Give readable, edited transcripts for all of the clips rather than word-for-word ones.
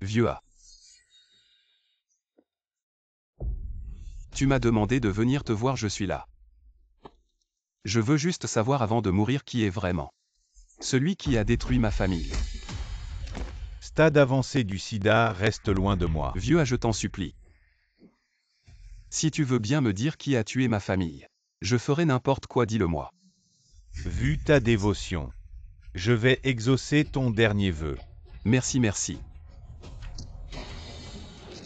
Vieux A. Tu m'as demandé de venir te voir, je suis là. Je veux juste savoir avant de mourir qui est vraiment celui qui a détruit ma famille. Stade avancé du sida, reste loin de moi. Vieux A, je t'en supplie. Si tu veux bien me dire qui a tué ma famille, je ferai n'importe quoi, dis-le-moi. Vu ta dévotion, je vais exaucer ton dernier vœu. Merci, merci.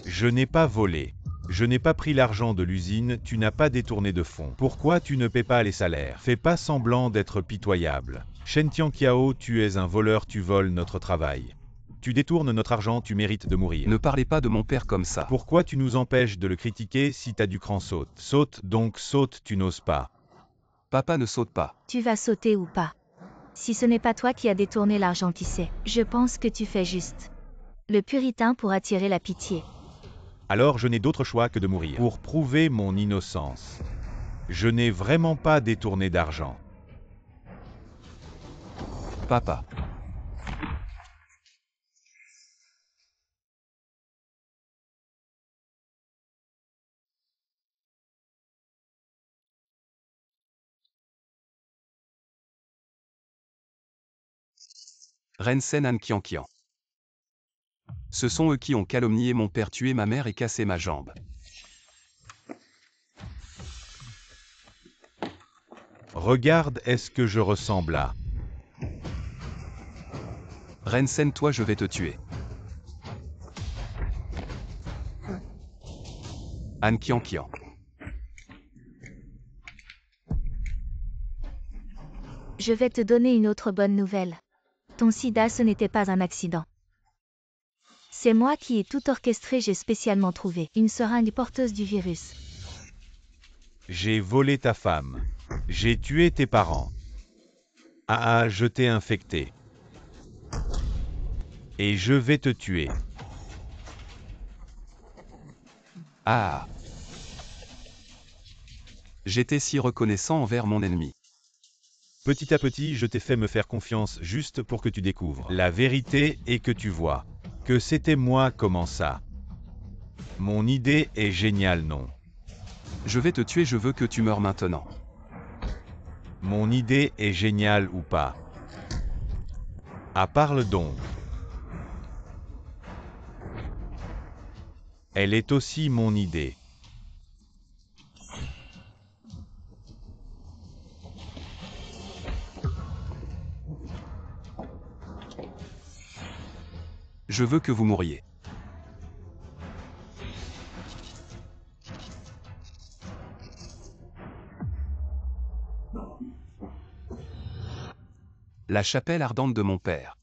Je n'ai pas volé. Je n'ai pas pris l'argent de l'usine, tu n'as pas détourné de fonds. Pourquoi tu ne paies pas les salaires? Fais pas semblant d'être pitoyable. Shen Tianqiao, tu es un voleur, tu voles notre travail. Tu détournes notre argent, tu mérites de mourir. Ne parlez pas de mon père comme ça. Pourquoi tu nous empêches de le critiquer? Si t'as du cran, saute. Saute, donc saute, tu n'oses pas. Papa ne saute pas. Tu vas sauter ou pas? Si ce n'est pas toi qui as détourné l'argent, qui sait? Je pense que tu fais juste. Le puritain pour attirer la pitié. Alors je n'ai d'autre choix que de mourir. Pour prouver mon innocence. Je n'ai vraiment pas détourné d'argent. Papa. Rensen Anqianqian. Ce sont eux qui ont calomnié mon père, tué ma mère et cassé ma jambe. Regarde, est-ce que je ressemble à... Rensen, toi je vais te tuer. Anqianqian. Je vais te donner une autre bonne nouvelle. Ton sida, ce n'était pas un accident. C'est moi qui ai tout orchestré, j'ai spécialement trouvé une seringue porteuse du virus. J'ai volé ta femme. J'ai tué tes parents. Ah, je t'ai infecté. Et je vais te tuer. Ah. J'étais si reconnaissant envers mon ennemi. Petit à petit, je t'ai fait me faire confiance juste pour que tu découvres la vérité et que tu vois que c'était moi. Comment ça? Mon idée est géniale, non? Je vais te tuer, je veux que tu meurs maintenant. Mon idée est géniale ou pas? Ah, parle donc. Elle est aussi mon idée. Je veux que vous mouriez. La chapelle ardente de mon père.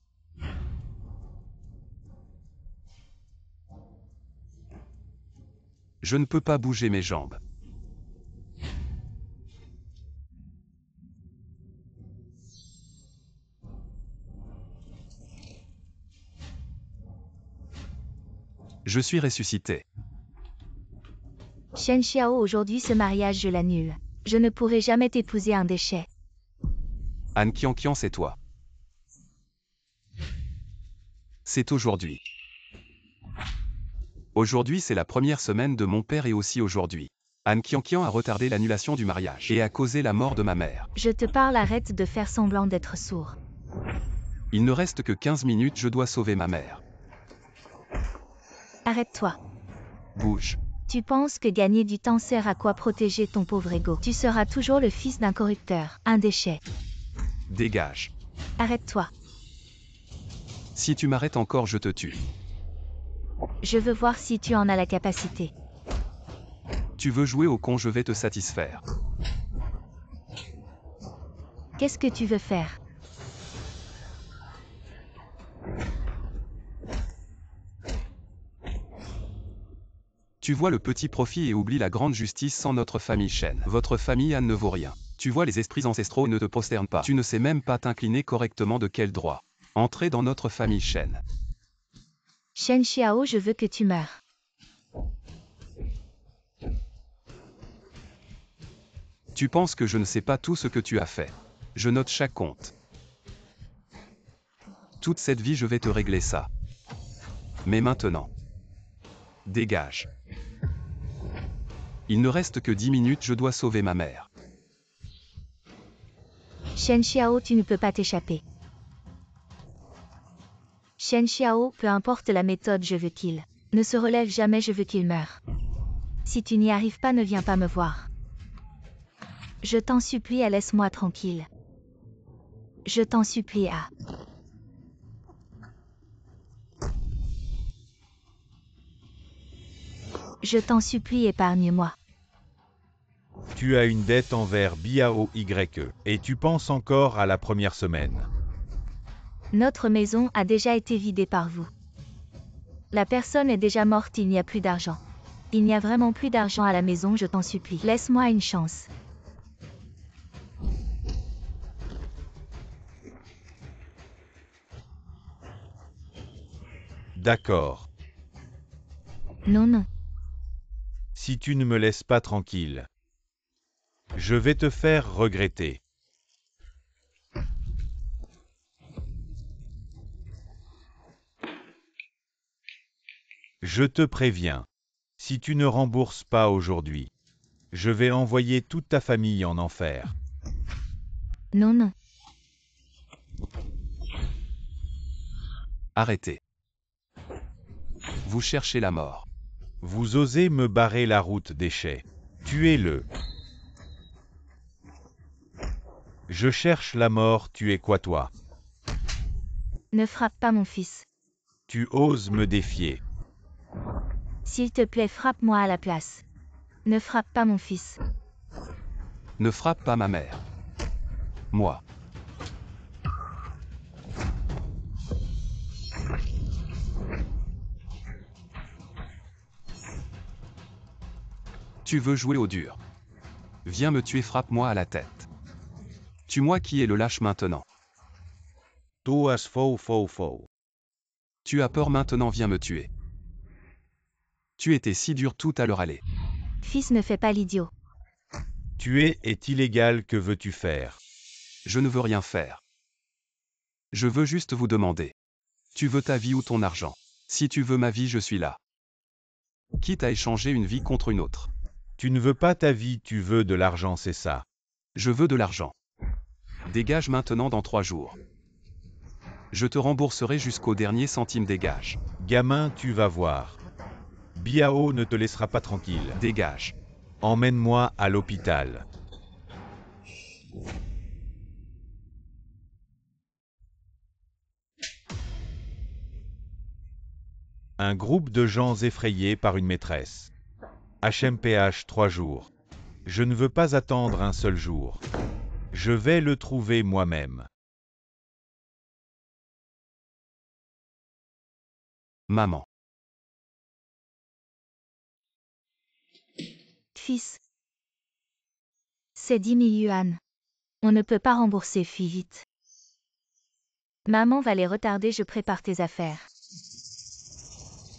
Je ne peux pas bouger mes jambes. Je suis ressuscité. Shen Xiao, aujourd'hui ce mariage je l'annule. Je ne pourrai jamais t'épouser, un déchet. Anqianqian, c'est toi. C'est aujourd'hui. Aujourd'hui, c'est la première semaine de mon père et aussi aujourd'hui. Anqianqian a retardé l'annulation du mariage et a causé la mort de ma mère. Je te parle, arrête de faire semblant d'être sourd. Il ne reste que 15 minutes, je dois sauver ma mère. Arrête-toi. Bouge. Tu penses que gagner du temps sert à quoi? Protéger ton pauvre ego. Tu seras toujours le fils d'un corrupteur, un déchet. Dégage. Arrête-toi. Si tu m'arrêtes encore, je te tue. Je veux voir si tu en as la capacité. Tu veux jouer au con, je vais te satisfaire. Qu'est-ce que tu veux faire? Tu vois le petit profit et oublie la grande justice. Sans notre famille Shen, votre famille Anne ne vaut rien. Tu vois, les esprits ancestraux ne te prosternent pas. Tu ne sais même pas t'incliner correctement. De quel droit entrer dans notre famille Shen? Shen Xiao, je veux que tu meurs. Tu penses que je ne sais pas tout ce que tu as fait? Je note chaque compte. Toute cette vie, je vais te régler ça. Mais maintenant. Dégage. Il ne reste que 10 minutes, je dois sauver ma mère. Shen Xiao, tu ne peux pas t'échapper. Shen Xiao, peu importe la méthode, je veux qu'il ne se relève jamais, je veux qu'il meure. Si tu n'y arrives pas, ne viens pas me voir. Je t'en supplie, laisse-moi tranquille. Je t'en supplie, Je t'en supplie, épargne-moi. Tu as une dette envers Biao YE, et tu penses encore à la première semaine. Notre maison a déjà été vidée par vous. La personne est déjà morte, il n'y a plus d'argent. Il n'y a vraiment plus d'argent à la maison, je t'en supplie. Laisse-moi une chance. D'accord. Non, non. Si tu ne me laisses pas tranquille, je vais te faire regretter. Je te préviens, si tu ne rembourses pas aujourd'hui, je vais envoyer toute ta famille en enfer. Non, non. Arrêtez. Vous cherchez la mort. Vous osez me barrer la route, déchet. Tuez-le. Je cherche la mort, tu es quoi toi? Ne frappe pas mon fils. Tu oses me défier. S'il te plaît, frappe-moi à la place. Ne frappe pas mon fils. Ne frappe pas ma mère. Moi. Tu veux jouer au dur. Viens me tuer, frappe-moi à la tête. Tue-moi, qui est le lâche maintenant. Tuas fou fou fou. Tu as peur maintenant, viens me tuer. Tu étais si dur tout à l'heure, allez. Fils, ne fais pas l'idiot. Tuer est illégal, que veux-tu faire? Je ne veux rien faire. Je veux juste vous demander. Tu veux ta vie ou ton argent? Si tu veux ma vie, je suis là. Quitte à échanger une vie contre une autre. Tu ne veux pas ta vie, tu veux de l'argent, c'est ça. Je veux de l'argent. Dégage maintenant dans 3 jours. Je te rembourserai jusqu'au dernier centime, dégage. Gamin, tu vas voir. Biao ne te laissera pas tranquille. Dégage. Emmène-moi à l'hôpital. Un groupe de gens effrayés par une maîtresse. HMPH 3 jours. Je ne veux pas attendre un seul jour. Je vais le trouver moi-même. Maman. Fils. C'est 10 000 yuan. On ne peut pas rembourser, fuis vite. Maman va les retarder, je prépare tes affaires.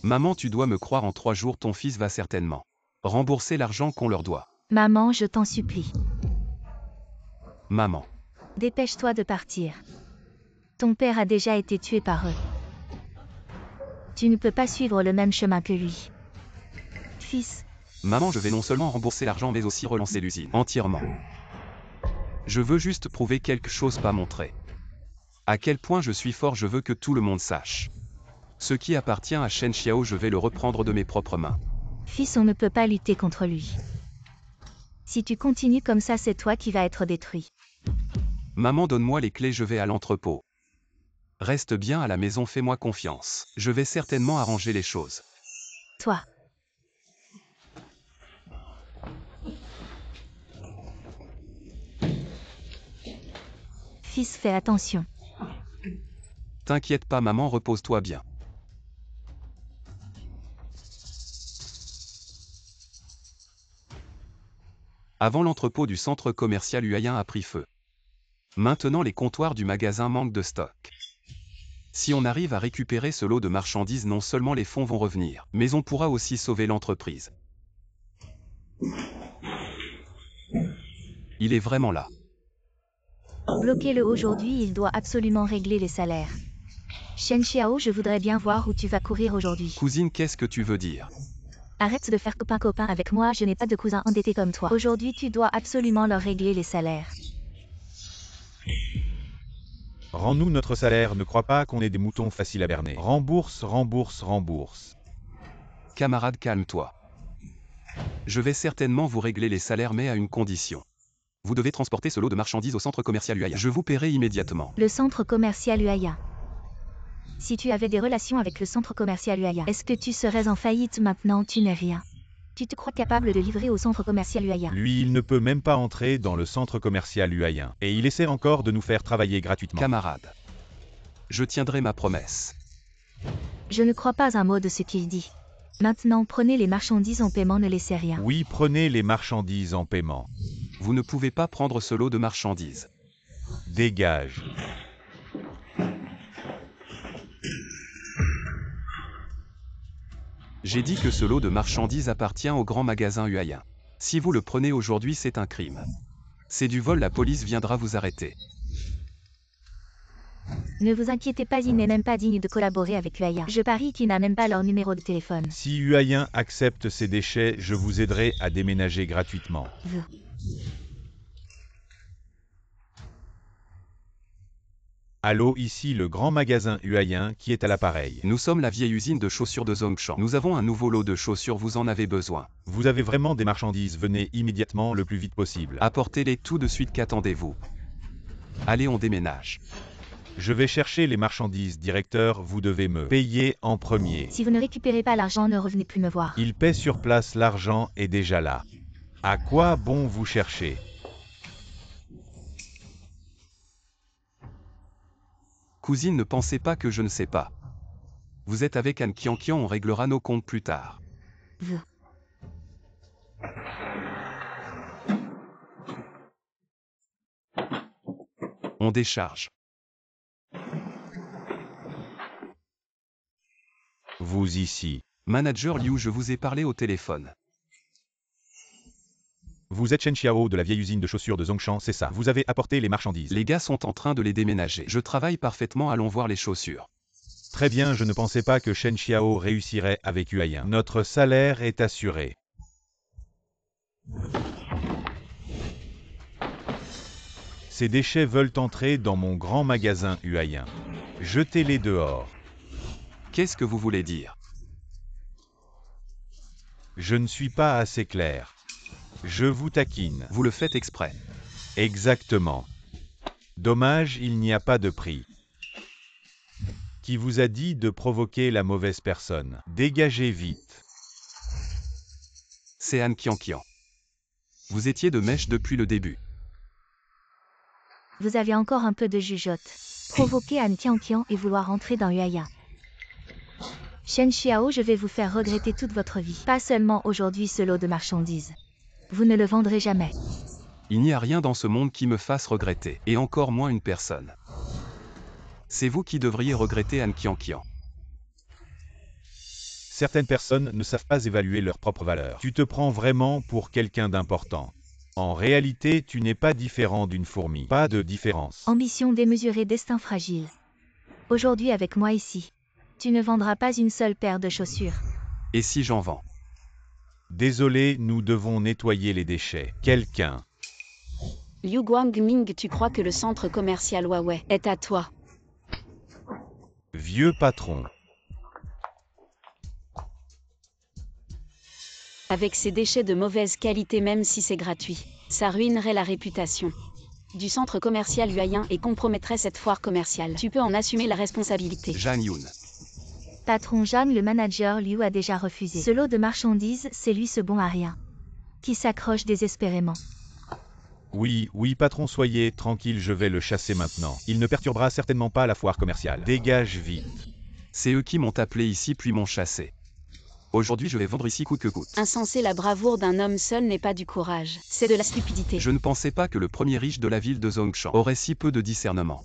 Maman, tu dois me croire, en 3 jours ton fils va certainement rembourser l'argent qu'on leur doit. Maman, je t'en supplie. Maman. Dépêche-toi de partir. Ton père a déjà été tué par eux. Tu ne peux pas suivre le même chemin que lui. Fils. Maman, je vais non seulement rembourser l'argent mais aussi relancer l'usine entièrement. Je veux juste prouver quelque chose, pas montrer à quel point je suis fort, je veux que tout le monde sache. Ce qui appartient à Shen Xiao, je vais le reprendre de mes propres mains. Fils, on ne peut pas lutter contre lui. Si tu continues comme ça, c'est toi qui vas être détruit. Maman, donne-moi les clés, je vais à l'entrepôt. Reste bien à la maison, fais-moi confiance. Je vais certainement arranger les choses. Toi. Fils, fais attention. T'inquiète pas maman, repose-toi bien. Avant, l'entrepôt du centre commercial Huayin a pris feu. Maintenant, les comptoirs du magasin manquent de stock. Si on arrive à récupérer ce lot de marchandises, non seulement les fonds vont revenir, mais on pourra aussi sauver l'entreprise. Il est vraiment là. Bloquez-le aujourd'hui, il doit absolument régler les salaires. Shen Xiao, je voudrais bien voir où tu vas courir aujourd'hui. Cousine, qu'est-ce que tu veux dire? Arrête de faire copain-copain avec moi, je n'ai pas de cousin endetté comme toi. Aujourd'hui, tu dois absolument leur régler les salaires. Rends-nous notre salaire, ne crois pas qu'on est des moutons faciles à berner. Rembourse, rembourse, rembourse. Camarade, calme-toi. Je vais certainement vous régler les salaires, mais à une condition. Vous devez transporter ce lot de marchandises au centre commercial Uaya. Je vous paierai immédiatement. Le centre commercial Uaya. Si tu avais des relations avec le centre commercial Uaya, est-ce que tu serais en faillite maintenant? Tu n'es rien. Tu te crois capable de livrer au centre commercial Uaya? Lui, il ne peut même pas entrer dans le centre commercial uayen. Et il essaie encore de nous faire travailler gratuitement. Camarade, je tiendrai ma promesse. Je ne crois pas un mot de ce qu'il dit. Maintenant, prenez les marchandises en paiement, ne laissez rien. Oui, prenez les marchandises en paiement. Vous ne pouvez pas prendre ce lot de marchandises. Dégage. J'ai dit que ce lot de marchandises appartient au grand magasin Uayen. Si vous le prenez aujourd'hui, c'est un crime. C'est du vol, la police viendra vous arrêter. Ne vous inquiétez pas, il n'est même pas digne de collaborer avec Uaya. Je parie qu'il n'a même pas leur numéro de téléphone. Si Uayen accepte ces déchets, je vous aiderai à déménager gratuitement. Allô, ici le grand magasin Uayen qui est à l'appareil. Nous sommes la vieille usine de chaussures de Zongshan. Nous avons un nouveau lot de chaussures, vous en avez besoin. Vous avez vraiment des marchandises, venez immédiatement le plus vite possible. Apportez-les tout de suite, qu'attendez-vous? Allez, on déménage. Je vais chercher les marchandises, directeur, vous devez me payer en premier. Si vous ne récupérez pas l'argent, ne revenez plus me voir. Il paie sur place, l'argent est déjà là. À quoi bon vous chercher? Cousine, ne pensez pas que je ne sais pas. Vous êtes avec Anne Qianqian, on réglera nos comptes plus tard. On décharge. Vous ici. Manager Liu, je vous ai parlé au téléphone. Vous êtes Shen Xiao de la vieille usine de chaussures de Zongshan, c'est ça. Vous avez apporté les marchandises. Les gars sont en train de les déménager. Je travaille parfaitement, allons voir les chaussures. Très bien, je ne pensais pas que Shen Xiao réussirait avec Uayen. Notre salaire est assuré. Ces déchets veulent entrer dans mon grand magasin Uayen. Jetez-les dehors. Qu'est-ce que vous voulez dire? Je ne suis pas assez clair. Je vous taquine. Vous le faites exprès. Exactement. Dommage, il n'y a pas de prix. Qui vous a dit de provoquer la mauvaise personne? Dégagez vite. C'est Anne Qianqian. Vous étiez de mèche depuis le début. Vous avez encore un peu de jugeote. Provoquer Anne Qianqian et vouloir entrer dans Uaya. Shen Xiao, je vais vous faire regretter toute votre vie. Pas seulement aujourd'hui ce lot de marchandises. Vous ne le vendrez jamais. Il n'y a rien dans ce monde qui me fasse regretter, et encore moins une personne. C'est vous qui devriez regretter Anne Qianqian. Certaines personnes ne savent pas évaluer leur propre valeur. Tu te prends vraiment pour quelqu'un d'important. En réalité, tu n'es pas différent d'une fourmi. Pas de différence. Ambition démesurée, destin fragile. Aujourd'hui avec moi ici, tu ne vendras pas une seule paire de chaussures. Et si j'en vends? Désolé, nous devons nettoyer les déchets. Quelqu'un. Liu Guangming, tu crois que le centre commercial Huawei est à toi? Vieux patron. Avec ces déchets de mauvaise qualité, même si c'est gratuit, ça ruinerait la réputation du centre commercial Uayen et compromettrait cette foire commerciale. Tu peux en assumer la responsabilité. Zhang Yun. Patron Zhang, le manager Liu a déjà refusé. Ce lot de marchandises, c'est lui ce bon à rien. Qui s'accroche désespérément. Oui, patron, soyez tranquille, je vais le chasser maintenant. Il ne perturbera certainement pas la foire commerciale. Dégage vite. C'est eux qui m'ont appelé ici puis m'ont chassé. Aujourd'hui je vais vendre ici coûte que coûte. Insensé, la bravoure d'un homme seul n'est pas du courage, c'est de la stupidité. Je ne pensais pas que le premier riche de la ville de Zongshan aurait si peu de discernement.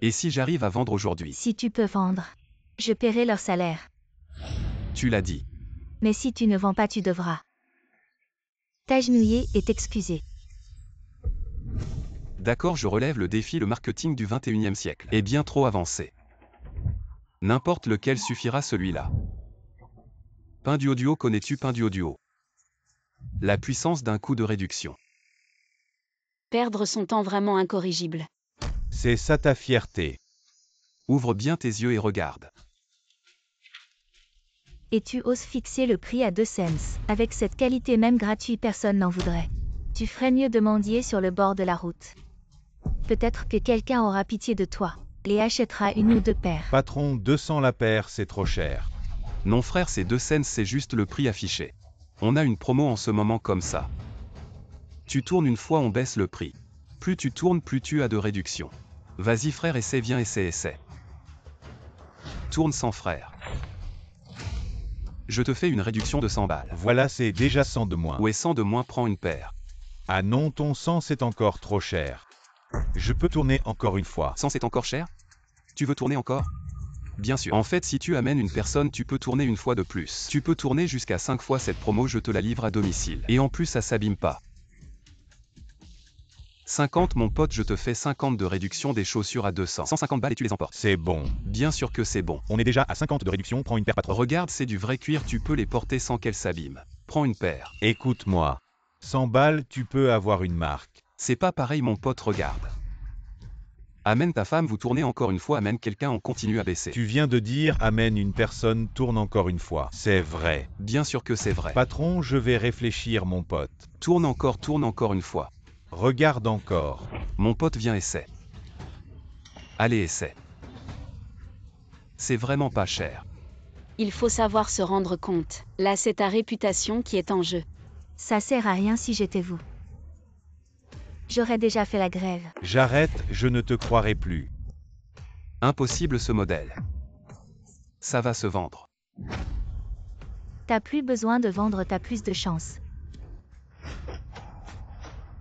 Et si j'arrive à vendre aujourd'hui? Si tu peux vendre, je paierai leur salaire. Tu l'as dit. Mais si tu ne vends pas, tu devras t'agenouiller et t'excuser. D'accord, je relève le défi, le marketing du 21e siècle est bien trop avancé. N'importe lequel suffira, celui-là. Pinduoduo, connais-tu Pinduoduo? La puissance d'un coup de réduction. Perdre son temps vraiment incorrigible. C'est ça ta fierté. Ouvre bien tes yeux et regarde. Et tu oses fixer le prix à 2 cents. Avec cette qualité même gratuite, personne n'en voudrait. Tu ferais mieux de mendier sur le bord de la route. Peut-être que quelqu'un aura pitié de toi et achètera 1 ou 2 paires. Patron, 200 la paire, c'est trop cher. Non frère, c'est 2 cents, c'est juste le prix affiché. On a une promo en ce moment comme ça. Tu tournes une fois, on baisse le prix. Plus tu tournes, plus tu as de réduction. Vas-y frère, essaie, viens, essaie. Tourne sans frère. Je te fais une réduction de 100 balles. Voilà, c'est déjà 100 de moins. Ou est 100 de moins, prends une paire. Ah non, ton 100 c'est encore trop cher. Je peux tourner encore une fois. 100 c'est encore cher? Tu veux tourner encore? Bien sûr. En fait, si tu amènes une personne, tu peux tourner une fois de plus. Tu peux tourner jusqu'à 5 fois cette promo, je te la livre à domicile. Et en plus, ça s'abîme pas. 50 mon pote, je te fais 50 de réduction des chaussures à 200. 150 balles et tu les emportes. C'est bon. Bien sûr que c'est bon. On est déjà à 50 de réduction, prends une paire patron. Regarde, c'est du vrai cuir, tu peux les porter sans qu'elles s'abîment. Prends une paire. Écoute-moi. 100 balles, tu peux avoir une marque. C'est pas pareil mon pote, regarde. Amène ta femme, vous tournez encore une fois, amène quelqu'un, on continue à baisser. Tu viens de dire amène une personne, tourne encore une fois. C'est vrai. Bien sûr que c'est vrai. Patron, je vais réfléchir mon pote. Tourne encore une fois. Regarde encore. Mon pote, viens, essaie. Allez, essaie. C'est vraiment pas cher. Il faut savoir se rendre compte. Là, c'est ta réputation qui est en jeu. Ça sert à rien si j'étais vous. J'aurais déjà fait la grève. J'arrête, je ne te croirai plus. Impossible ce modèle. Ça va se vendre. T'as plus besoin de vendre, t'as plus de chance.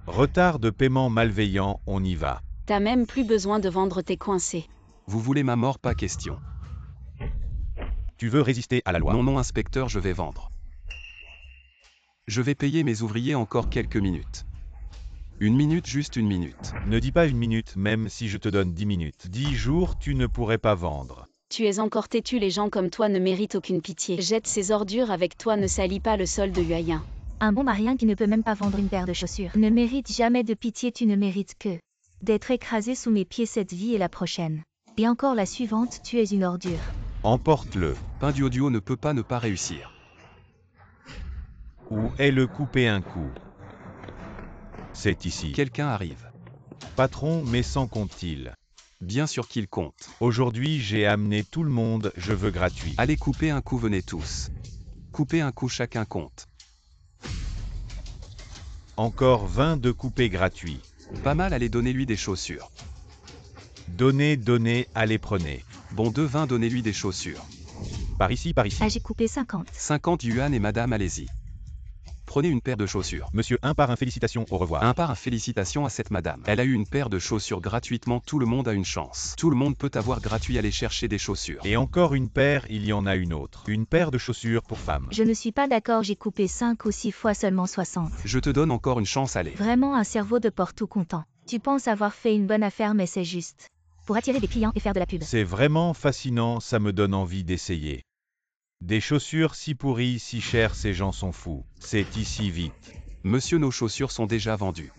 Retard de paiement malveillant, on y va. T'as même plus besoin de vendre tes coincés. Vous voulez ma mort, pas question. Tu veux résister à la loi? Non, inspecteur, je vais vendre. Je vais payer mes ouvriers encore quelques minutes. 1 minute, juste 1 minute. Ne dis pas 1 minute, même si je te donne 10 minutes. 10 jours, tu ne pourrais pas vendre. Tu es encore têtu, les gens comme toi ne méritent aucune pitié. Jette ces ordures avec toi, ne salis pas le sol de Huayin. Un bon marien qui ne peut même pas vendre une paire de chaussures ne mérite jamais de pitié, tu ne mérites que d'être écrasé sous mes pieds cette vie et la prochaine. Et encore la suivante, tu es une ordure. Emporte-le. Pinduoduo ne peut pas ne pas réussir. Où est le couper un coup? C'est ici. Quelqu'un arrive. Patron, mais sans compte-t-il? Bien sûr qu'il compte. Aujourd'hui, j'ai amené tout le monde, je veux gratuit. Allez couper un coup, venez tous. Coupez un coup, chacun compte. Encore 20 de coupés gratuits. Pas mal, allez donner-lui des chaussures. Donnez, allez prenez. Bon, 20, donnez-lui des chaussures. Par ici, par ici. Ah, j'ai coupé 50. 50 yuan et madame, allez-y. Prenez une paire de chaussures. Monsieur 1 par 1, félicitations, au revoir. 1 par 1, félicitations à cette madame. Elle a eu une paire de chaussures gratuitement, tout le monde a une chance. Tout le monde peut avoir gratuit, aller chercher des chaussures. Et encore une paire, il y en a une autre. Une paire de chaussures pour femmes. Je ne suis pas d'accord, j'ai coupé 5 ou 6 fois seulement 60. Je te donne encore une chance, allez. Vraiment un cerveau de porc tout content. Tu penses avoir fait une bonne affaire, mais c'est juste pour attirer des clients et faire de la pub. C'est vraiment fascinant, ça me donne envie d'essayer. Des chaussures si pourries, si chères, ces gens sont fous. C'est ici vite. Monsieur, nos chaussures sont déjà vendues.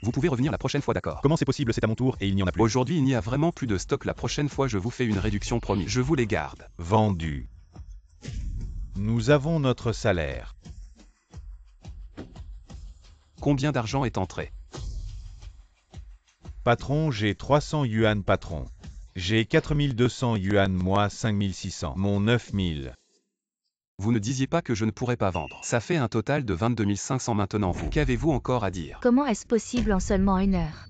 Vous pouvez revenir la prochaine fois, d'accord? Comment c'est possible, c'est à mon tour et il n'y en a plus? Aujourd'hui, il n'y a vraiment plus de stock. La prochaine fois, je vous fais une réduction, promis. Je vous les garde. Vendu. Nous avons notre salaire. Combien d'argent est entré? Patron, j'ai 300 yuan patron. J'ai 4200 yuan, moi 5600. Mon 9000. Vous ne disiez pas que je ne pourrais pas vendre. Ça fait un total de 22 500 maintenant, vous. Qu'avez-vous encore à dire? Comment est-ce possible en seulement 1 heure?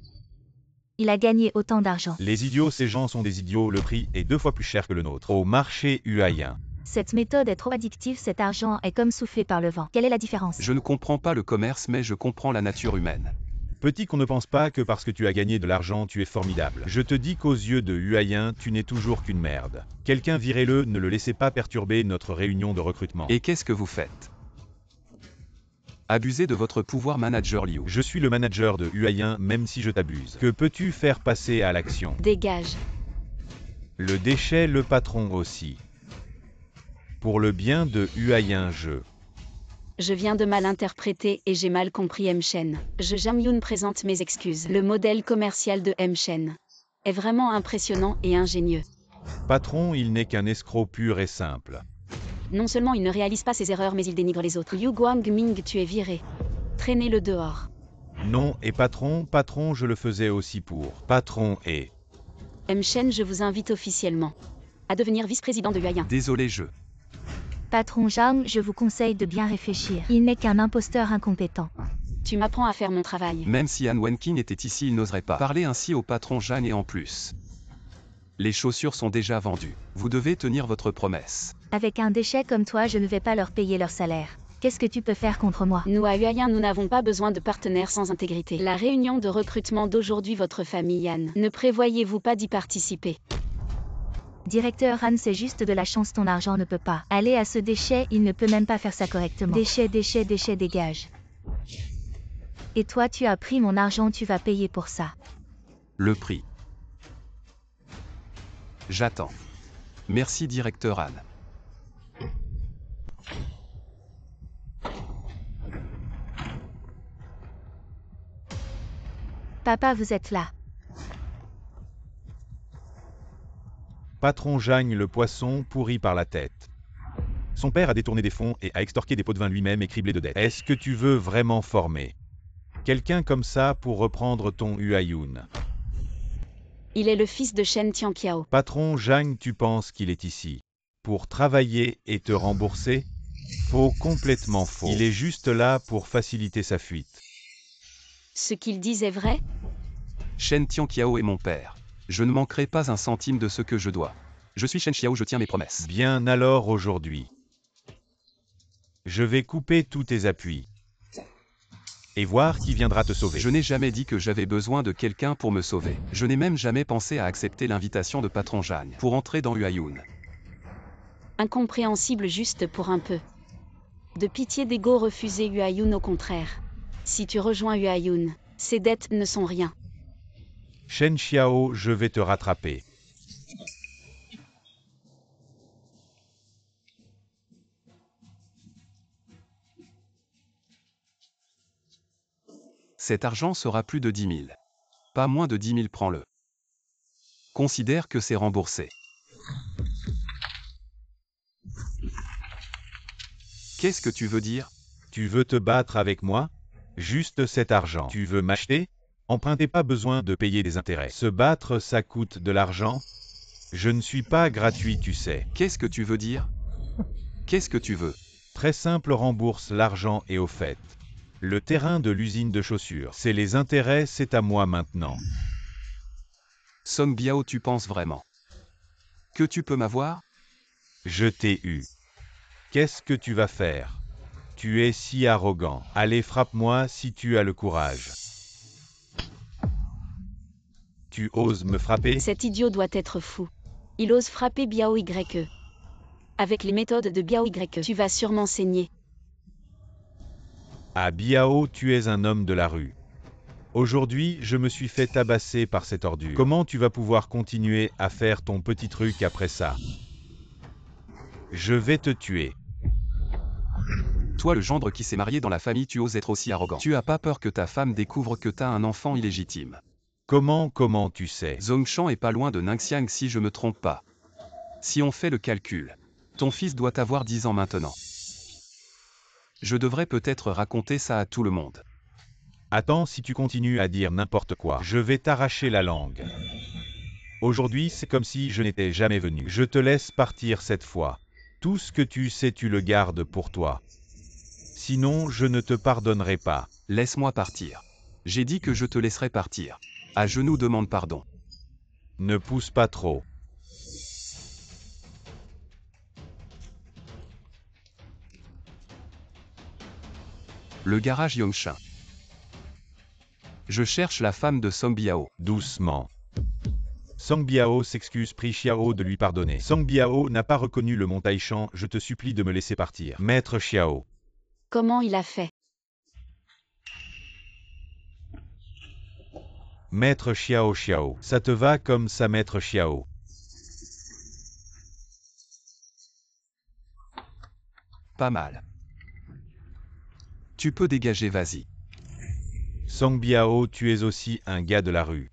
Il a gagné autant d'argent. Les idiots, ces gens sont des idiots, le prix est 2 fois plus cher que le nôtre. Au marché Huayin. Cette méthode est trop addictive, cet argent est comme soufflé par le vent. Quelle est la différence? Je ne comprends pas le commerce, mais je comprends la nature humaine. Petit qu'on ne pense pas que parce que tu as gagné de l'argent, tu es formidable. Je te dis qu'aux yeux de Huayin, tu n'es toujours qu'une merde. Quelqu'un virez-le, ne le laissez pas perturber notre réunion de recrutement. Et qu'est-ce que vous faites? Abusez de votre pouvoir manager Liu. Je suis le manager de Huayin même si je t'abuse. Que peux-tu faire passer à l'action? Dégage. Le déchet, le patron aussi. Pour le bien de Huayin, Je viens de mal interpréter et j'ai mal compris M. Shen. Jam Yoon présente mes excuses. Le modèle commercial de M. Shen est vraiment impressionnant et ingénieux. Patron, il n'est qu'un escroc pur et simple. Non seulement il ne réalise pas ses erreurs mais il dénigre les autres. Liu Guangming, tu es viré. Traînez-le dehors. Non, et patron, je le faisais aussi pour. Patron et... M. Shen, je vous invite officiellement à devenir vice-président de Huayin. Désolé Patron Zhang, je vous conseille de bien réfléchir. Il n'est qu'un imposteur incompétent. Tu m'apprends à faire mon travail. Même si Han Wenqing était ici, il n'oserait pas parler ainsi au patron Zhang et en plus. Les chaussures sont déjà vendues. Vous devez tenir votre promesse. Avec un déchet comme toi, je ne vais pas leur payer leur salaire. Qu'est-ce que tu peux faire contre moi? Nous à Huayin, nous n'avons pas besoin de partenaires sans intégrité. La réunion de recrutement d'aujourd'hui, votre famille Yan, ne prévoyez-vous pas d'y participer? Directeur Han, c'est juste de la chance, ton argent ne peut pas aller à ce déchet, il ne peut même pas faire ça correctement. Déchet, dégage. Et toi, tu as pris mon argent, tu vas payer pour ça. Le prix. J'attends. Merci directeur Han. Papa, vous êtes là. Patron Zhang, le poisson, pourri par la tête. Son père a détourné des fonds et a extorqué des pots de vin lui-même et criblé de dettes. Est-ce que tu veux vraiment former quelqu'un comme ça pour reprendre ton Huayin? Il est le fils de Shen Tianqiao. Patron Zhang, tu penses qu'il est ici pour travailler et te rembourser? Faux, complètement faux. Il est juste là pour faciliter sa fuite. Ce qu'il dit est vrai? Shen Tianqiao est mon père. Je ne manquerai pas un centime de ce que je dois. Je suis Shen Xiao, je tiens mes promesses. Bien alors aujourd'hui, je vais couper tous tes appuis et voir qui viendra te sauver. Je n'ai jamais dit que j'avais besoin de quelqu'un pour me sauver. Je n'ai même jamais pensé à accepter l'invitation de patron Zhang pour entrer dans Huayin. Incompréhensible juste pour un peu. De pitié d'ego refuser Huayin au contraire. Si tu rejoins Huayin, ces dettes ne sont rien. Shen Xiao, je vais te rattraper. Cet argent sera plus de 10 000. Pas moins de 10 000, prends-le. Considère que c'est remboursé. Qu'est-ce que tu veux dire? Tu veux te battre avec moi? Juste cet argent. Tu veux m'acheter? Emprunter, pas besoin de payer des intérêts. Se battre, ça coûte de l'argent? Je ne suis pas gratuit, tu sais. Qu'est-ce que tu veux dire? Qu'est-ce que tu veux? Très simple, rembourse l'argent et au fait. Le terrain de l'usine de chaussures, c'est les intérêts, c'est à moi maintenant. Song Biao, tu penses vraiment que tu peux m'avoir? Je t'ai eu. Qu'est-ce que tu vas faire? Tu es si arrogant. Allez, frappe-moi si tu as le courage. Tu oses me frapper? Cet idiot doit être fou. Il ose frapper Biao YE. Avec les méthodes de Biao YE, tu vas sûrement saigner. Ah Biao, tu es un homme de la rue. Aujourd'hui, je me suis fait tabasser par cette ordure. Comment tu vas pouvoir continuer à faire ton petit truc après ça? Je vais te tuer. Toi, le gendre qui s'est marié dans la famille, tu oses être aussi arrogant. Tu as pas peur que ta femme découvre que t'as un enfant illégitime? Comment tu sais? Zhongshan est pas loin de Ningxiang si je me trompe pas. Si on fait le calcul, ton fils doit avoir 10 ans maintenant. Je devrais peut-être raconter ça à tout le monde. Attends, si tu continues à dire n'importe quoi, je vais t'arracher la langue. Aujourd'hui, c'est comme si je n'étais jamais venu. Je te laisse partir cette fois. Tout ce que tu sais, tu le gardes pour toi. Sinon, je ne te pardonnerai pas. Laisse-moi partir. J'ai dit que je te laisserai partir. À genoux, demande pardon. Ne pousse pas trop. Le garage Yongshin. Je cherche la femme de Song Biao. Doucement. Song Biao s'excuse, prie Xiao de lui pardonner. Song Biao n'a pas reconnu le mont Taishan, je te supplie de me laisser partir. Maître Xiao. Comment il a fait? Maître Xiao Xiao. Ça te va comme ça, Maître Xiao? Pas mal. Tu peux dégager, vas-y. Song Biao, tu es aussi un gars de la rue.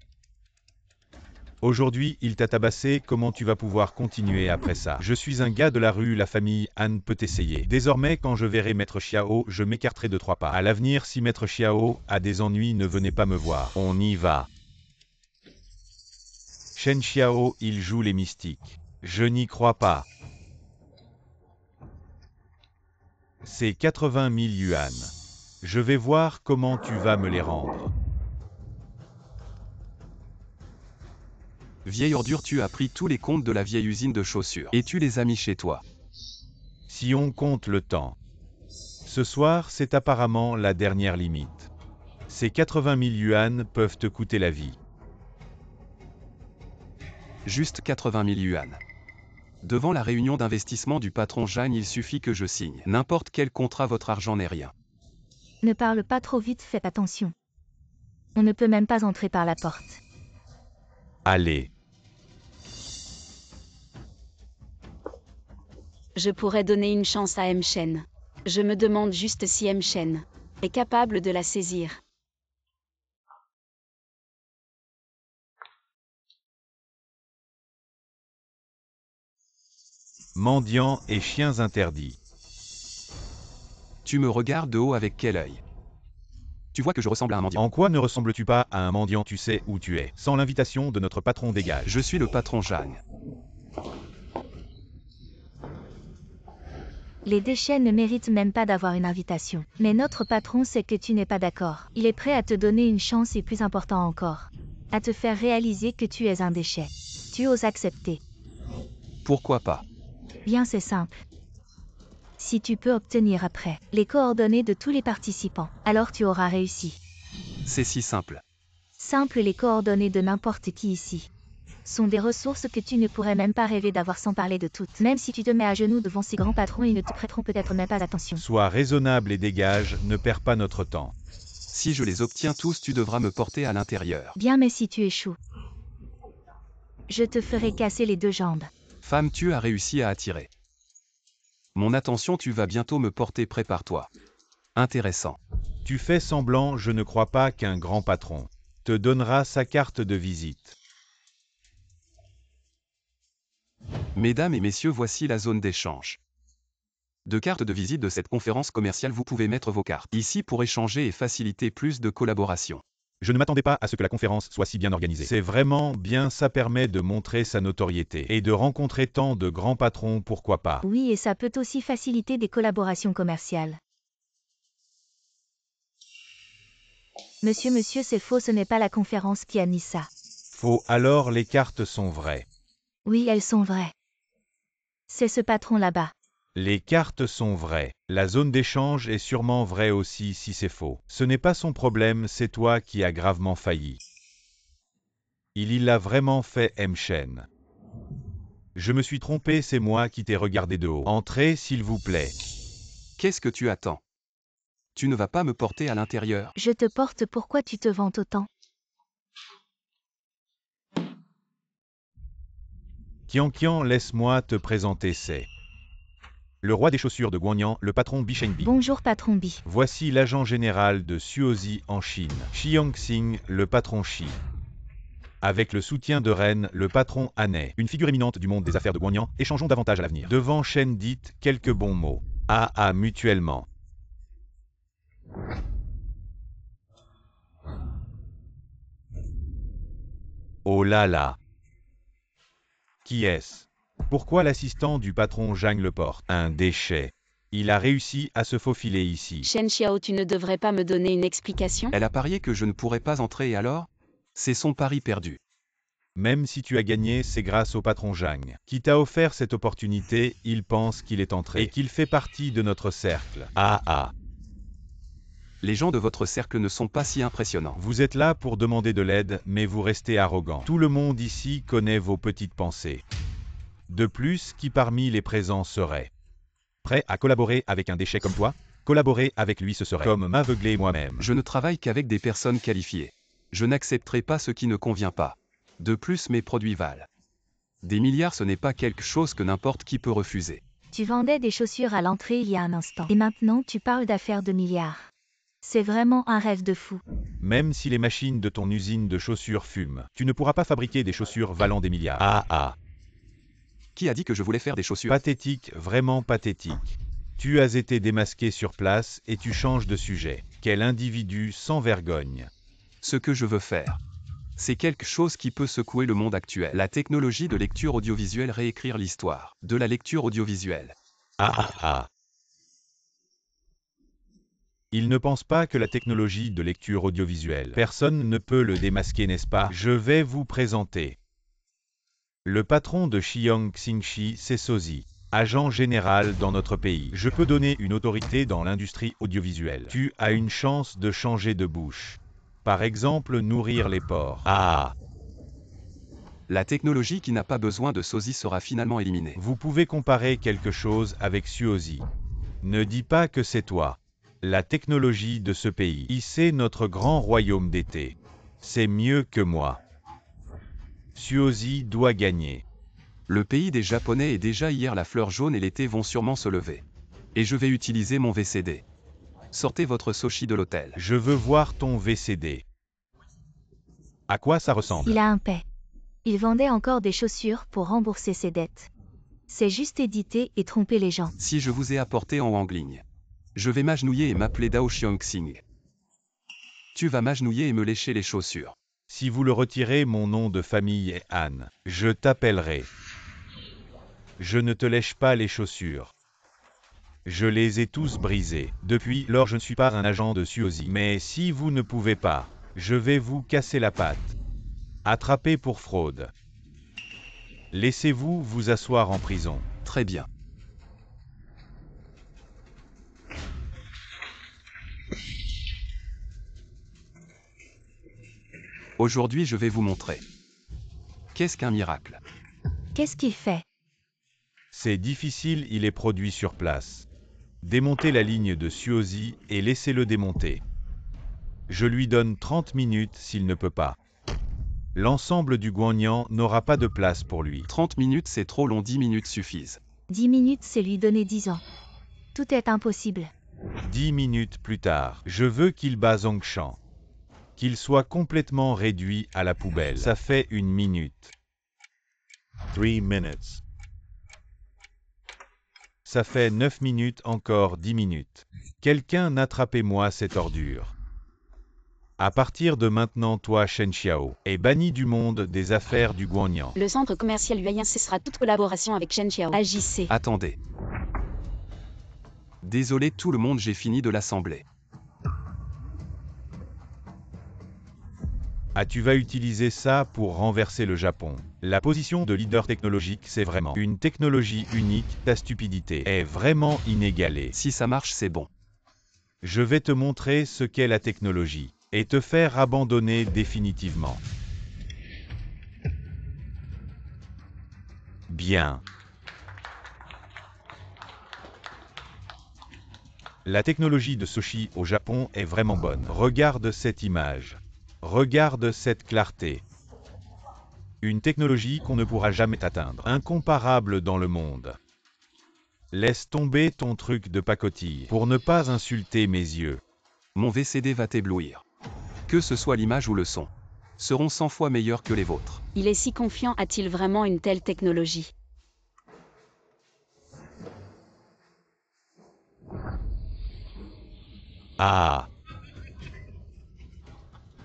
Aujourd'hui, il t'a tabassé, comment tu vas pouvoir continuer après ça? Je suis un gars de la rue, la famille Han peut essayer. Désormais, quand je verrai Maître Xiao, je m'écarterai de 3 pas. À l'avenir, si Maître Xiao a des ennuis, ne venez pas me voir. On y va. Shen Xiao, il joue les mystiques. Je n'y crois pas. C'est 80 000 yuan. Je vais voir comment tu vas me les rendre. Vieille ordure, tu as pris tous les comptes de la vieille usine de chaussures et tu les as mis chez toi. Si on compte le temps. Ce soir, c'est apparemment la dernière limite. Ces 80 000 yuan peuvent te coûter la vie. Juste 80 000 yuan. Devant la réunion d'investissement du patron Jeanne, il suffit que je signe n'importe quel contrat, votre argent n'est rien. Ne parle pas trop vite, fais attention. On ne peut même pas entrer par la porte. Allez. Je pourrais donner une chance à M. Shen. Je me demande juste si M. Shen est capable de la saisir. Mendiants et chiens interdits. Tu me regardes de haut avec quel œil? Tu vois que je ressemble à un mendiant. En quoi ne ressembles-tu pas à un mendiant? Tu sais où tu es. Sans l'invitation de notre patron, dégage. Je suis le patron Jeanne. Les déchets ne méritent même pas d'avoir une invitation. Mais notre patron sait que tu n'es pas d'accord. Il est prêt à te donner une chance et plus important encore, à te faire réaliser que tu es un déchet. Tu oses accepter. Pourquoi pas? Bien, c'est simple. Si tu peux obtenir après les coordonnées de tous les participants, alors tu auras réussi. C'est si simple. Simple, les coordonnées de n'importe qui ici sont des ressources que tu ne pourrais même pas rêver d'avoir sans parler de toutes. Même si tu te mets à genoux devant ces grands patrons, ils ne te prêteront peut-être même pas attention. Sois raisonnable et dégage, ne perds pas notre temps. Si je les obtiens tous, tu devras me porter à l'intérieur. Bien, mais si tu échoues, je te ferai casser les 2 jambes. Femme, tu as réussi à attirer mon attention, tu vas bientôt me porter, prépare-toi. Intéressant. Tu fais semblant, je ne crois pas qu'un grand patron te donnera sa carte de visite. Mesdames et messieurs, voici la zone d'échange de cartes de visite de cette conférence commerciale. Vous pouvez mettre vos cartes ici pour échanger et faciliter plus de collaboration. Je ne m'attendais pas à ce que la conférence soit si bien organisée. C'est vraiment bien, ça permet de montrer sa notoriété et de rencontrer tant de grands patrons, pourquoi pas. Oui, et ça peut aussi faciliter des collaborations commerciales. Monsieur, c'est faux, ce n'est pas la conférence qui a mis ça. Faux, alors les cartes sont vraies. Oui, elles sont vraies. C'est ce patron là-bas. Les cartes sont vraies. La zone d'échange est sûrement vraie aussi si c'est faux. Ce n'est pas son problème, c'est toi qui as gravement failli. Il l'a vraiment fait, M. Shen. Je me suis trompé, c'est moi qui t'ai regardé de haut. Entrez, s'il vous plaît. Qu'est-ce que tu attends? Tu ne vas pas me porter à l'intérieur? Je te porte, pourquoi tu te vantes autant? Qian, laisse-moi te présenter, c'est le roi des chaussures de Guanyan, le patron Bi Shenbi. Bonjour patron Bi. Voici l'agent général de Suozi en Chine, Xiangxing, le patron Xi. Avec le soutien de Ren, le patron Hanei, une figure éminente du monde des affaires de Guanyan, échangeons davantage à l'avenir. Devant Shen, dites quelques bons mots. Mutuellement. Oh là là. Qui est-ce? Pourquoi l'assistant du patron Zhang le porte? Un déchet. Il a réussi à se faufiler ici. Shen Xiao, tu ne devrais pas me donner une explication? Elle a parié que je ne pourrais pas entrer et alors? C'est son pari perdu. Même si tu as gagné, c'est grâce au patron Zhang qui t'a offert cette opportunité. Il pense qu'il est entré et qu'il fait partie de notre cercle. Les gens de votre cercle ne sont pas si impressionnants. Vous êtes là pour demander de l'aide, mais vous restez arrogant. Tout le monde ici connaît vos petites pensées. De plus, qui parmi les présents serait prêt à collaborer avec un déchet comme toi? Collaborer avec lui, ce serait comme m'aveugler moi-même. Je ne travaille qu'avec des personnes qualifiées. Je n'accepterai pas ce qui ne convient pas. De plus, mes produits valent. Des milliards, ce n'est pas quelque chose que n'importe qui peut refuser. Tu vendais des chaussures à l'entrée il y a un instant. Et maintenant tu parles d'affaires de milliards. C'est vraiment un rêve de fou. Même si les machines de ton usine de chaussures fument, tu ne pourras pas fabriquer des chaussures valant des milliards. Ah. Qui a dit que je voulais faire des chaussures? Pathétique, vraiment pathétique. Tu as été démasqué sur place et tu changes de sujet. Quel individu sans vergogne. Ce que je veux faire, c'est quelque chose qui peut secouer le monde actuel. La technologie de lecture audiovisuelle, réécrire l'histoire de la lecture audiovisuelle. Il ne pense pas que la technologie de lecture audiovisuelle, personne ne peut le démasquer, n'est-ce pas? Je vais vous présenter. Le patron de Xiong Xingxi, c'est Sozi, agent général dans notre pays. Je peux donner une autorité dans l'industrie audiovisuelle. Tu as une chance de changer de bouche. Par exemple, nourrir les porcs. La technologie qui n'a pas besoin de Sozi sera finalement éliminée. Vous pouvez comparer quelque chose avec Suozi. Ne dis pas que c'est toi. La technologie de ce pays. C'est notre grand royaume d'été. C'est mieux que moi. Suozi doit gagner. Le pays des Japonais est déjà hier, la fleur jaune et l'été vont sûrement se lever. Et je vais utiliser mon VCD. Sortez votre Soshi de l'hôtel. Je veux voir ton VCD. À quoi ça ressemble? Il a un paix. Il vendait encore des chaussures pour rembourser ses dettes. C'est juste éditer et tromper les gens. Si je vous ai apporté en Wangligne, je vais m'agenouiller et m'appeler Dao Xiongxing. Tu vas m'agenouiller et me lécher les chaussures. Si vous le retirez, mon nom de famille est Anne. Je t'appellerai. Je ne te lèche pas les chaussures. Je les ai tous brisés. Depuis lors, je ne suis pas un agent de Suozi. Mais si vous ne pouvez pas, je vais vous casser la patte. Attrapé pour fraude. Laissez-vous vous asseoir en prison. Très bien. Aujourd'hui, je vais vous montrer. Qu'est-ce qu'un miracle? Qu'est-ce qu'il fait? C'est difficile, il est produit sur place. Démontez la ligne de Suozi et laissez-le démonter. Je lui donne 30 minutes s'il ne peut pas. L'ensemble du Guangnan n'aura pas de place pour lui. 30 minutes, c'est trop long, 10 minutes suffisent. 10 minutes, c'est lui donner 10 ans. Tout est impossible. 10 minutes plus tard, je veux qu'il bat Zongshan. Qu'il soit complètement réduit à la poubelle. Ça fait 1 minute. 3 minutes. Ça fait 9 minutes, encore 10 minutes. Quelqu'un attrapez-moi cette ordure. À partir de maintenant, toi, Shen Xiao, est banni du monde des affaires du Guangnan. Le centre commercial Huayin cessera toute collaboration avec Shen Xiao. Agissez. Attendez. Désolé tout le monde, j'ai fini de l'assembler. Tu vas utiliser ça pour renverser le Japon. La position de leader technologique, c'est vraiment une technologie unique. Ta stupidité est vraiment inégalée. Si ça marche, c'est bon. Je vais te montrer ce qu'est la technologie et te faire abandonner définitivement. Bien. La technologie de Soshi au Japon est vraiment bonne. Regarde cette image. Regarde cette clarté. Une technologie qu'on ne pourra jamais atteindre. Incomparable dans le monde. Laisse tomber ton truc de pacotille pour ne pas insulter mes yeux. Mon VCD va t'éblouir. Que ce soit l'image ou le son, seront 100 fois meilleurs que les vôtres. Il est si confiant, a-t-il vraiment une telle technologie?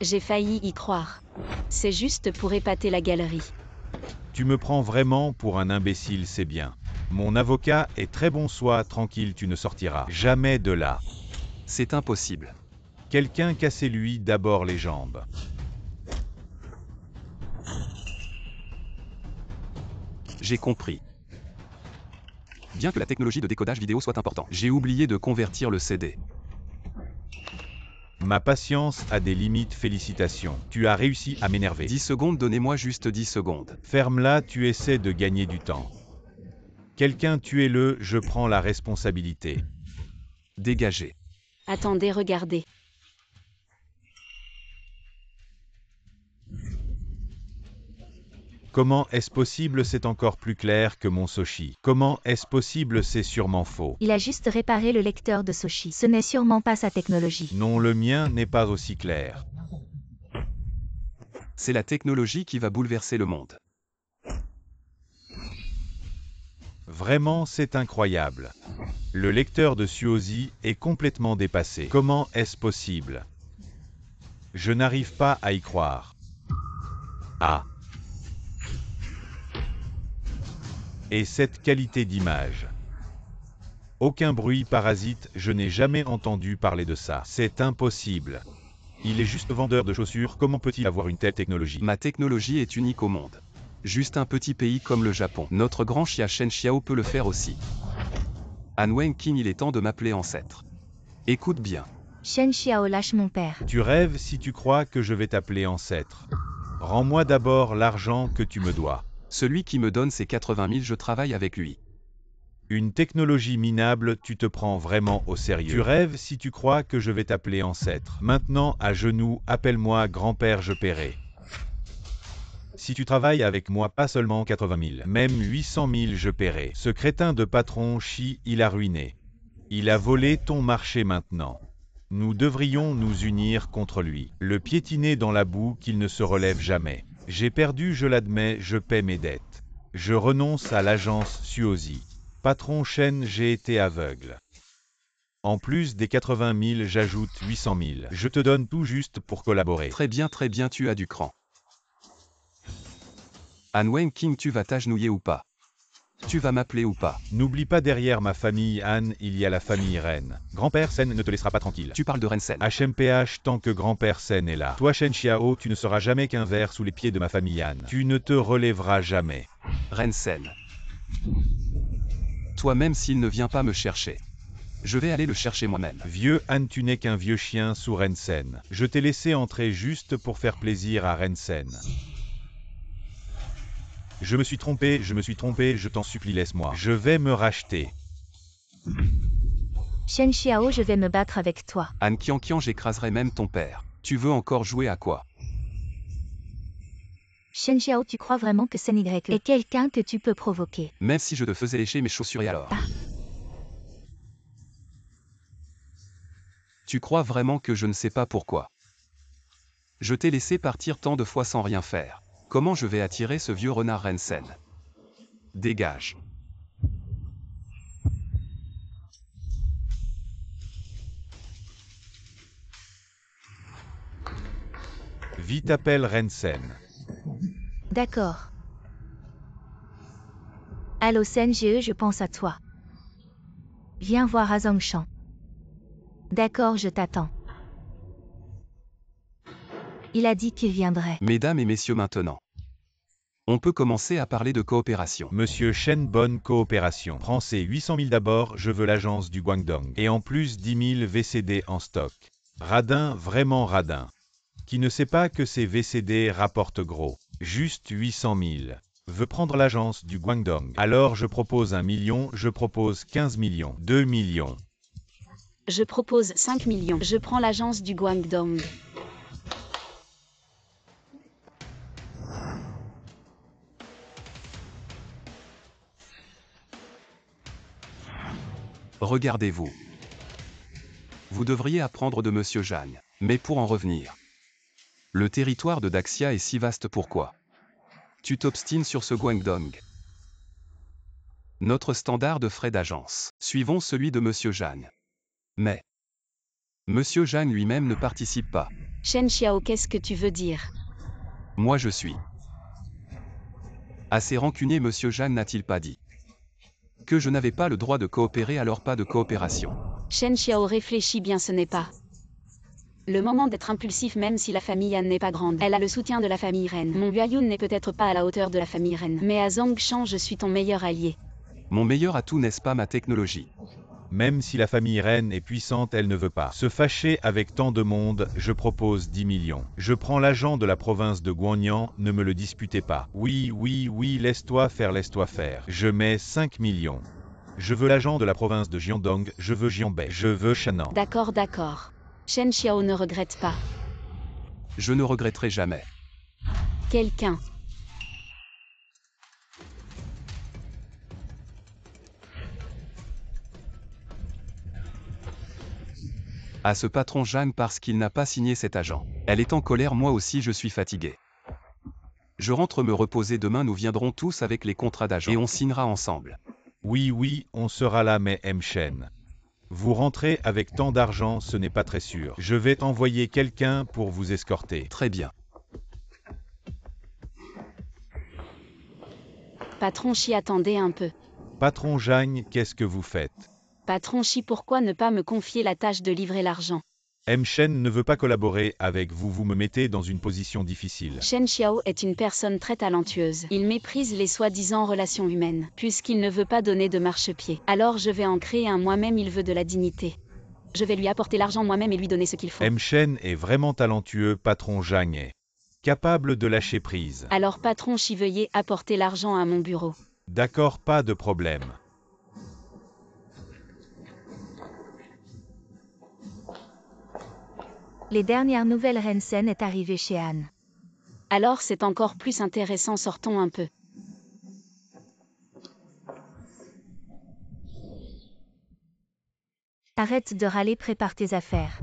J'ai failli y croire. C'est juste pour épater la galerie. Tu me prends vraiment pour un imbécile, c'est bien. Mon avocat est très bon, sois tranquille, tu ne sortiras jamais de là. C'est impossible. Quelqu'un cassez-lui d'abord les jambes. J'ai compris. Bien que la technologie de décodage vidéo soit importante, j'ai oublié de convertir le CD. Ma patience a des limites, félicitations. Tu as réussi à m'énerver. 10 secondes, donnez-moi juste 10 secondes. Ferme-la, tu essaies de gagner du temps. Quelqu'un tuez-le, je prends la responsabilité. Dégagez. Attendez, regardez. Comment est-ce possible? C'est encore plus clair que mon Soshi. Comment est-ce possible? C'est sûrement faux. Il a juste réparé le lecteur de Soshi. Ce n'est sûrement pas sa technologie. Non, le mien n'est pas aussi clair. C'est la technologie qui va bouleverser le monde. Vraiment, c'est incroyable. Le lecteur de Suozi est complètement dépassé. Comment est-ce possible? Je n'arrive pas à y croire. Ah. Et cette qualité d'image. Aucun bruit parasite, je n'ai jamais entendu parler de ça. C'est impossible. Il est juste vendeur de chaussures, comment peut-il avoir une telle technologie? Ma technologie est unique au monde. Juste un petit pays comme le Japon. Notre grand Xia Shen Xiao peut le faire aussi. Han Wenqing, il est temps de m'appeler ancêtre. Écoute bien. Shen Xiao, lâche mon père. Tu rêves si tu crois que je vais t'appeler ancêtre. Rends-moi d'abord l'argent que tu me dois. Celui qui me donne ses 80 000, je travaille avec lui. Une technologie minable, tu te prends vraiment au sérieux. Tu rêves si tu crois que je vais t'appeler ancêtre. Maintenant, à genoux, appelle-moi grand-père, je paierai. Si tu travailles avec moi, pas seulement 80 000, même 800 000, je paierai. Ce crétin de patron Shi, il a ruiné. Il a volé ton marché maintenant. Nous devrions nous unir contre lui. Le piétiner dans la boue qu'il ne se relève jamais. J'ai perdu, je l'admets, je paie mes dettes. Je renonce à l'agence Suozi. Patron Shen, j'ai été aveugle. En plus des 80 000, j'ajoute 800 000. Je te donne tout juste pour collaborer. Très bien, tu as du cran. Han Wenqing, tu vas t'agenouiller ou pas? Tu vas m'appeler ou pas? N'oublie pas, derrière ma famille Han, il y a la famille Ren. Grand-père Sen ne te laissera pas tranquille. Tu parles de Ren Sen. HMPH, tant que grand-père Sen est là. Toi Shen Xiao, tu ne seras jamais qu'un ver sous les pieds de ma famille Han. Tu ne te relèveras jamais. Ren Sen. Toi, même s'il ne vient pas me chercher, je vais aller le chercher moi-même. Vieux Han, tu n'es qu'un vieux chien sous Ren Sen. Je t'ai laissé entrer juste pour faire plaisir à Ren Sen. Je me suis trompé, je t'en supplie, laisse-moi. Je vais me racheter. Shen Xiao, je vais me battre avec toi. Han Qianqian, j'écraserai même ton père. Tu veux encore jouer à quoi? Shen Xiao, tu crois vraiment que Sen Y est quelqu'un que tu peux provoquer? Même si je te faisais lécher mes chaussures, et alors? Tu crois vraiment que je ne sais pas pourquoi? Je t'ai laissé partir tant de fois sans rien faire. Comment je vais attirer ce vieux renard Ren Sen? Dégage. Vite, appelle Ren Sen. D'accord. Allô Sen GE, je pense à toi. Viens voir à Zongshan. D'accord, je t'attends. Il a dit qu'il viendrait. Mesdames et messieurs, maintenant, on peut commencer à parler de coopération. Monsieur Shen, bonne coopération. Prends ces 800 000 d'abord, je veux l'agence du Guangdong. Et en plus 10 000 VCD en stock. Radin, vraiment radin. Qui ne sait pas que ces VCD rapportent gros. Juste 800 000. Veut prendre l'agence du Guangdong. Alors je propose 1 million, je propose 15 millions. 2 millions. Je propose 5 millions. Je prends l'agence du Guangdong. Regardez-vous. Vous devriez apprendre de Monsieur Zhang. Mais pour en revenir. Le territoire de Daxia est si vaste, pourquoi tu t'obstines sur ce Guangdong? Notre standard de frais d'agence. Suivons celui de Monsieur Zhang. Mais Monsieur Zhang lui-même ne participe pas. Shen Xiao, qu'est-ce que tu veux dire? Moi je suis assez rancunier. Monsieur Zhang n'a-t-il pas dit que je n'avais pas le droit de coopérer, alors pas de coopération? Shen Xiao, réfléchis bien, ce n'est pas le moment d'être impulsif, même si la famille Han n'est pas grande. Elle a le soutien de la famille Ren. Mon Huayun n'est peut-être pas à la hauteur de la famille Ren. Mais à Zongshan, je suis ton meilleur allié. Mon meilleur atout, n'est-ce pas ma technologie? Même si la famille Ren est puissante, elle ne veut pas se fâcher avec tant de monde. Je propose 10 millions. Je prends l'agent de la province de Guangyan, ne me le disputez pas. Oui, laisse-toi faire. Je mets 5 millions. Je veux l'agent de la province de Jiandong, je veux Jianbei, je veux Shannan. D'accord. Shen Xiao ne regrette pas. Je ne regretterai jamais. Quelqu'un À ce patron Zhang parce qu'il n'a pas signé cet agent. Elle est en colère, moi aussi je suis fatigué. Je rentre me reposer, demain nous viendrons tous avec les contrats d'agent et on signera ensemble. Oui, on sera là, mais M-Shen. Vous rentrez avec tant d'argent, ce n'est pas très sûr. Je vais envoyer quelqu'un pour vous escorter. Très bien. Patron Chi, attendez un peu. Patron Zhang, qu'est-ce que vous faites? Patron Chi, pourquoi ne pas me confier la tâche de livrer l'argent? M-Shen ne veut pas collaborer avec vous, vous me mettez dans une position difficile. Shen Xiao est une personne très talentueuse. Il méprise les soi-disant relations humaines. Puisqu'il ne veut pas donner de marchepied, alors je vais en créer un moi-même, il veut de la dignité. Je vais lui apporter l'argent moi-même et lui donner ce qu'il faut. M-Shen est vraiment talentueux, patron Zhang est capable de lâcher prise. Alors patron Chi, veuillez apporter l'argent à mon bureau. D'accord, pas de problème. Les dernières nouvelles, Ren Sen est arrivé chez Anne. Alors c'est encore plus intéressant, sortons un peu. Arrête de râler, prépare tes affaires.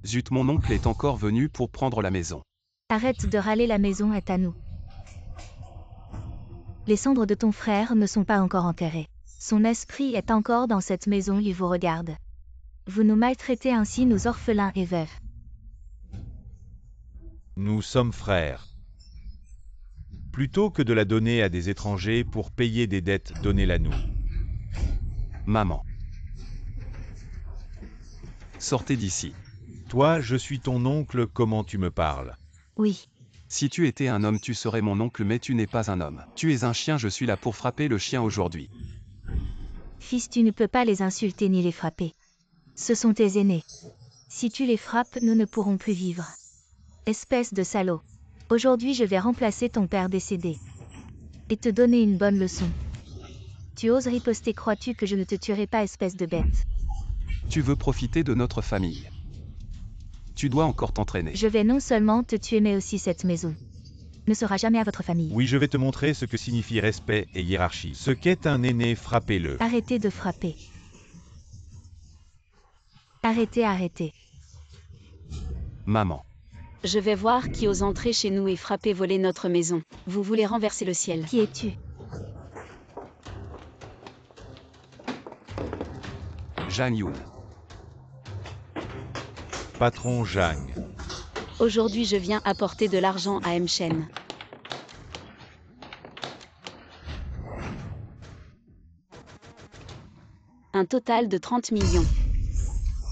Zut, mon oncle est encore venu pour prendre la maison. Arrête de râler, la maison est à nous. Les cendres de ton frère ne sont pas encore enterrées. Son esprit est encore dans cette maison, il vous regarde. Vous nous maltraitez ainsi, nous orphelins et veuves. Nous sommes frères. Plutôt que de la donner à des étrangers pour payer des dettes, donnez-la nous. Maman. Sortez d'ici. Toi, je suis ton oncle, comment tu me parles? Oui. Si tu étais un homme, tu serais mon oncle, mais tu n'es pas un homme. Tu es un chien, je suis là pour frapper le chien aujourd'hui. Fils, tu ne peux pas les insulter ni les frapper. Ce sont tes aînés. Si tu les frappes, nous ne pourrons plus vivre. Espèce de salaud. Aujourd'hui, je vais remplacer ton père décédé. Et te donner une bonne leçon. Tu oses riposter, crois-tu que je ne te tuerai pas, espèce de bête? Tu veux profiter de notre famille. Tu dois encore t'entraîner. Je vais non seulement te tuer, mais aussi cette maison ne sera jamais à votre famille. Oui, je vais te montrer ce que signifie respect et hiérarchie. Ce qu'est un aîné, frappez-le. Arrêtez de frapper. Arrêtez. Maman. Je vais voir qui ose entrer chez nous et frapper, voler notre maison. Vous voulez renverser le ciel. Qui es-tu? Zhang Yun. Patron Zhang. Aujourd'hui je viens apporter de l'argent à M-Shen. Un total de 30 millions.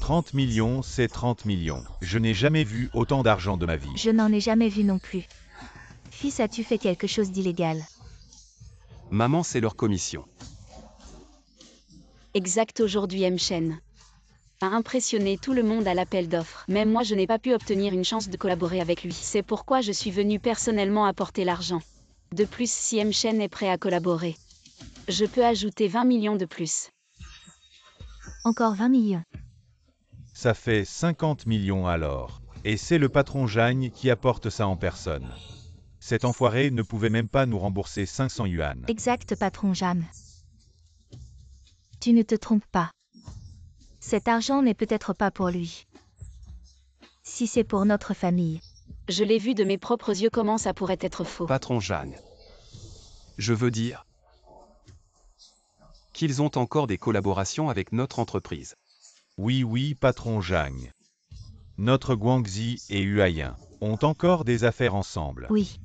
30 millions, c'est 30 millions. Je n'ai jamais vu autant d'argent de ma vie. Je n'en ai jamais vu non plus. Fils, as-tu fait quelque chose d'illégal? Maman, c'est leur commission. Exact, aujourd'hui M-Shen a impressionné tout le monde à l'appel d'offres. Même moi je n'ai pas pu obtenir une chance de collaborer avec lui. C'est pourquoi je suis venu personnellement apporter l'argent. De plus, si M-Shen est prêt à collaborer, je peux ajouter 20 millions de plus. Encore 20 millions. Ça fait 50 millions alors. Et c'est le patron Zhang qui apporte ça en personne. Cet enfoiré ne pouvait même pas nous rembourser 500 yuan. Exact, patron Jam. Tu ne te trompes pas. Cet argent n'est peut-être pas pour lui. Si c'est pour notre famille. Je l'ai vu de mes propres yeux, comment ça pourrait être faux? Patron Zhang. Je veux dire qu'ils ont encore des collaborations avec notre entreprise. Oui, patron Zhang. Notre Guangxi et Huayin ont encore des affaires ensemble. Oui.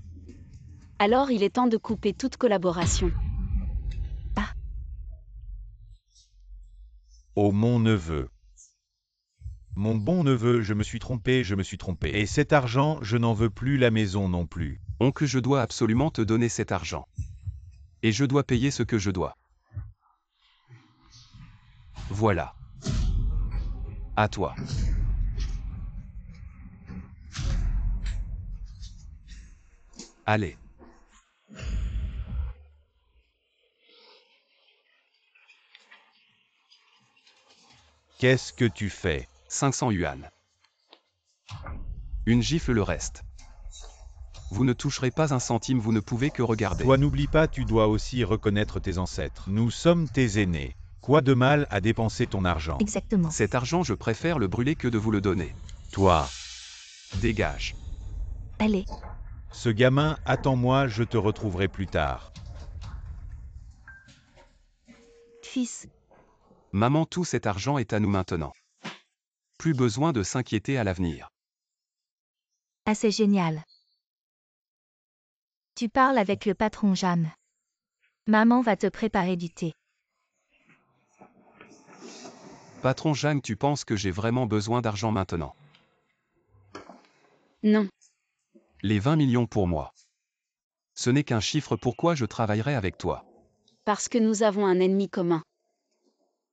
Alors il est temps de couper toute collaboration. Oh mon neveu. Mon bon neveu, je me suis trompé. Et cet argent, je n'en veux plus, la maison non plus. Oncle, je dois absolument te donner cet argent. Et je dois payer ce que je dois. Voilà. À toi. Allez. Qu'est-ce que tu fais? 500 yuan. Une gifle le reste. Vous ne toucherez pas un centime, vous ne pouvez que regarder. Toi, n'oublie pas, tu dois aussi reconnaître tes ancêtres. Nous sommes tes aînés. Quoi de mal à dépenser ton argent? Exactement. Cet argent, je préfère le brûler que de vous le donner. Toi. Dégage. Allez, Ce gamin, attends-moi, je te retrouverai plus tard. fils. Maman, tout cet argent est à nous maintenant. Plus besoin de s'inquiéter à l'avenir. Ah, c'est génial. Tu parles avec le patron Jeanne. Maman va te préparer du thé. Patron Jeanne, tu penses que j'ai vraiment besoin d'argent maintenant? Non. Les 20 millions pour moi. Ce n'est qu'un chiffre, pourquoi je travaillerai avec toi? Parce que nous avons un ennemi commun.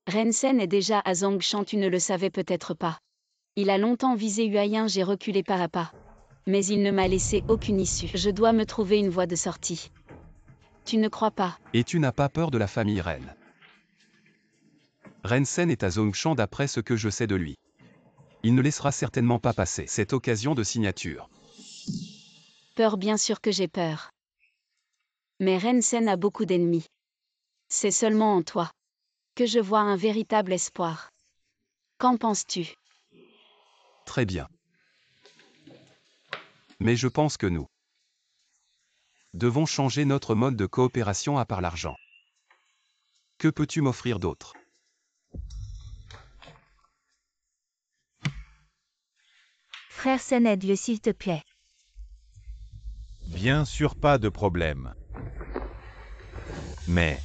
Rensen est déjà à Zhongshan, tu ne le savais peut-être pas. Il a longtemps visé Huayin, j'ai reculé pas à pas. Mais il ne m'a laissé aucune issue. Je dois me trouver une voie de sortie. Tu ne crois pas? Et tu n'as pas peur de la famille Ren? Rensen est à Zhongshan d'après ce que je sais de lui. Il ne laissera certainement pas passer cette occasion de signature. Peur, bien sûr que j'ai peur. Mais Rensen a beaucoup d'ennemis. C'est seulement en toi que je vois un véritable espoir. Qu'en penses-tu? Très bien. Mais je pense que nous devons changer notre mode de coopération à part l'argent. Que peux-tu m'offrir d'autre? Frère Sen, aide-le s'il te plaît. Bien sûr, pas de problème. Mais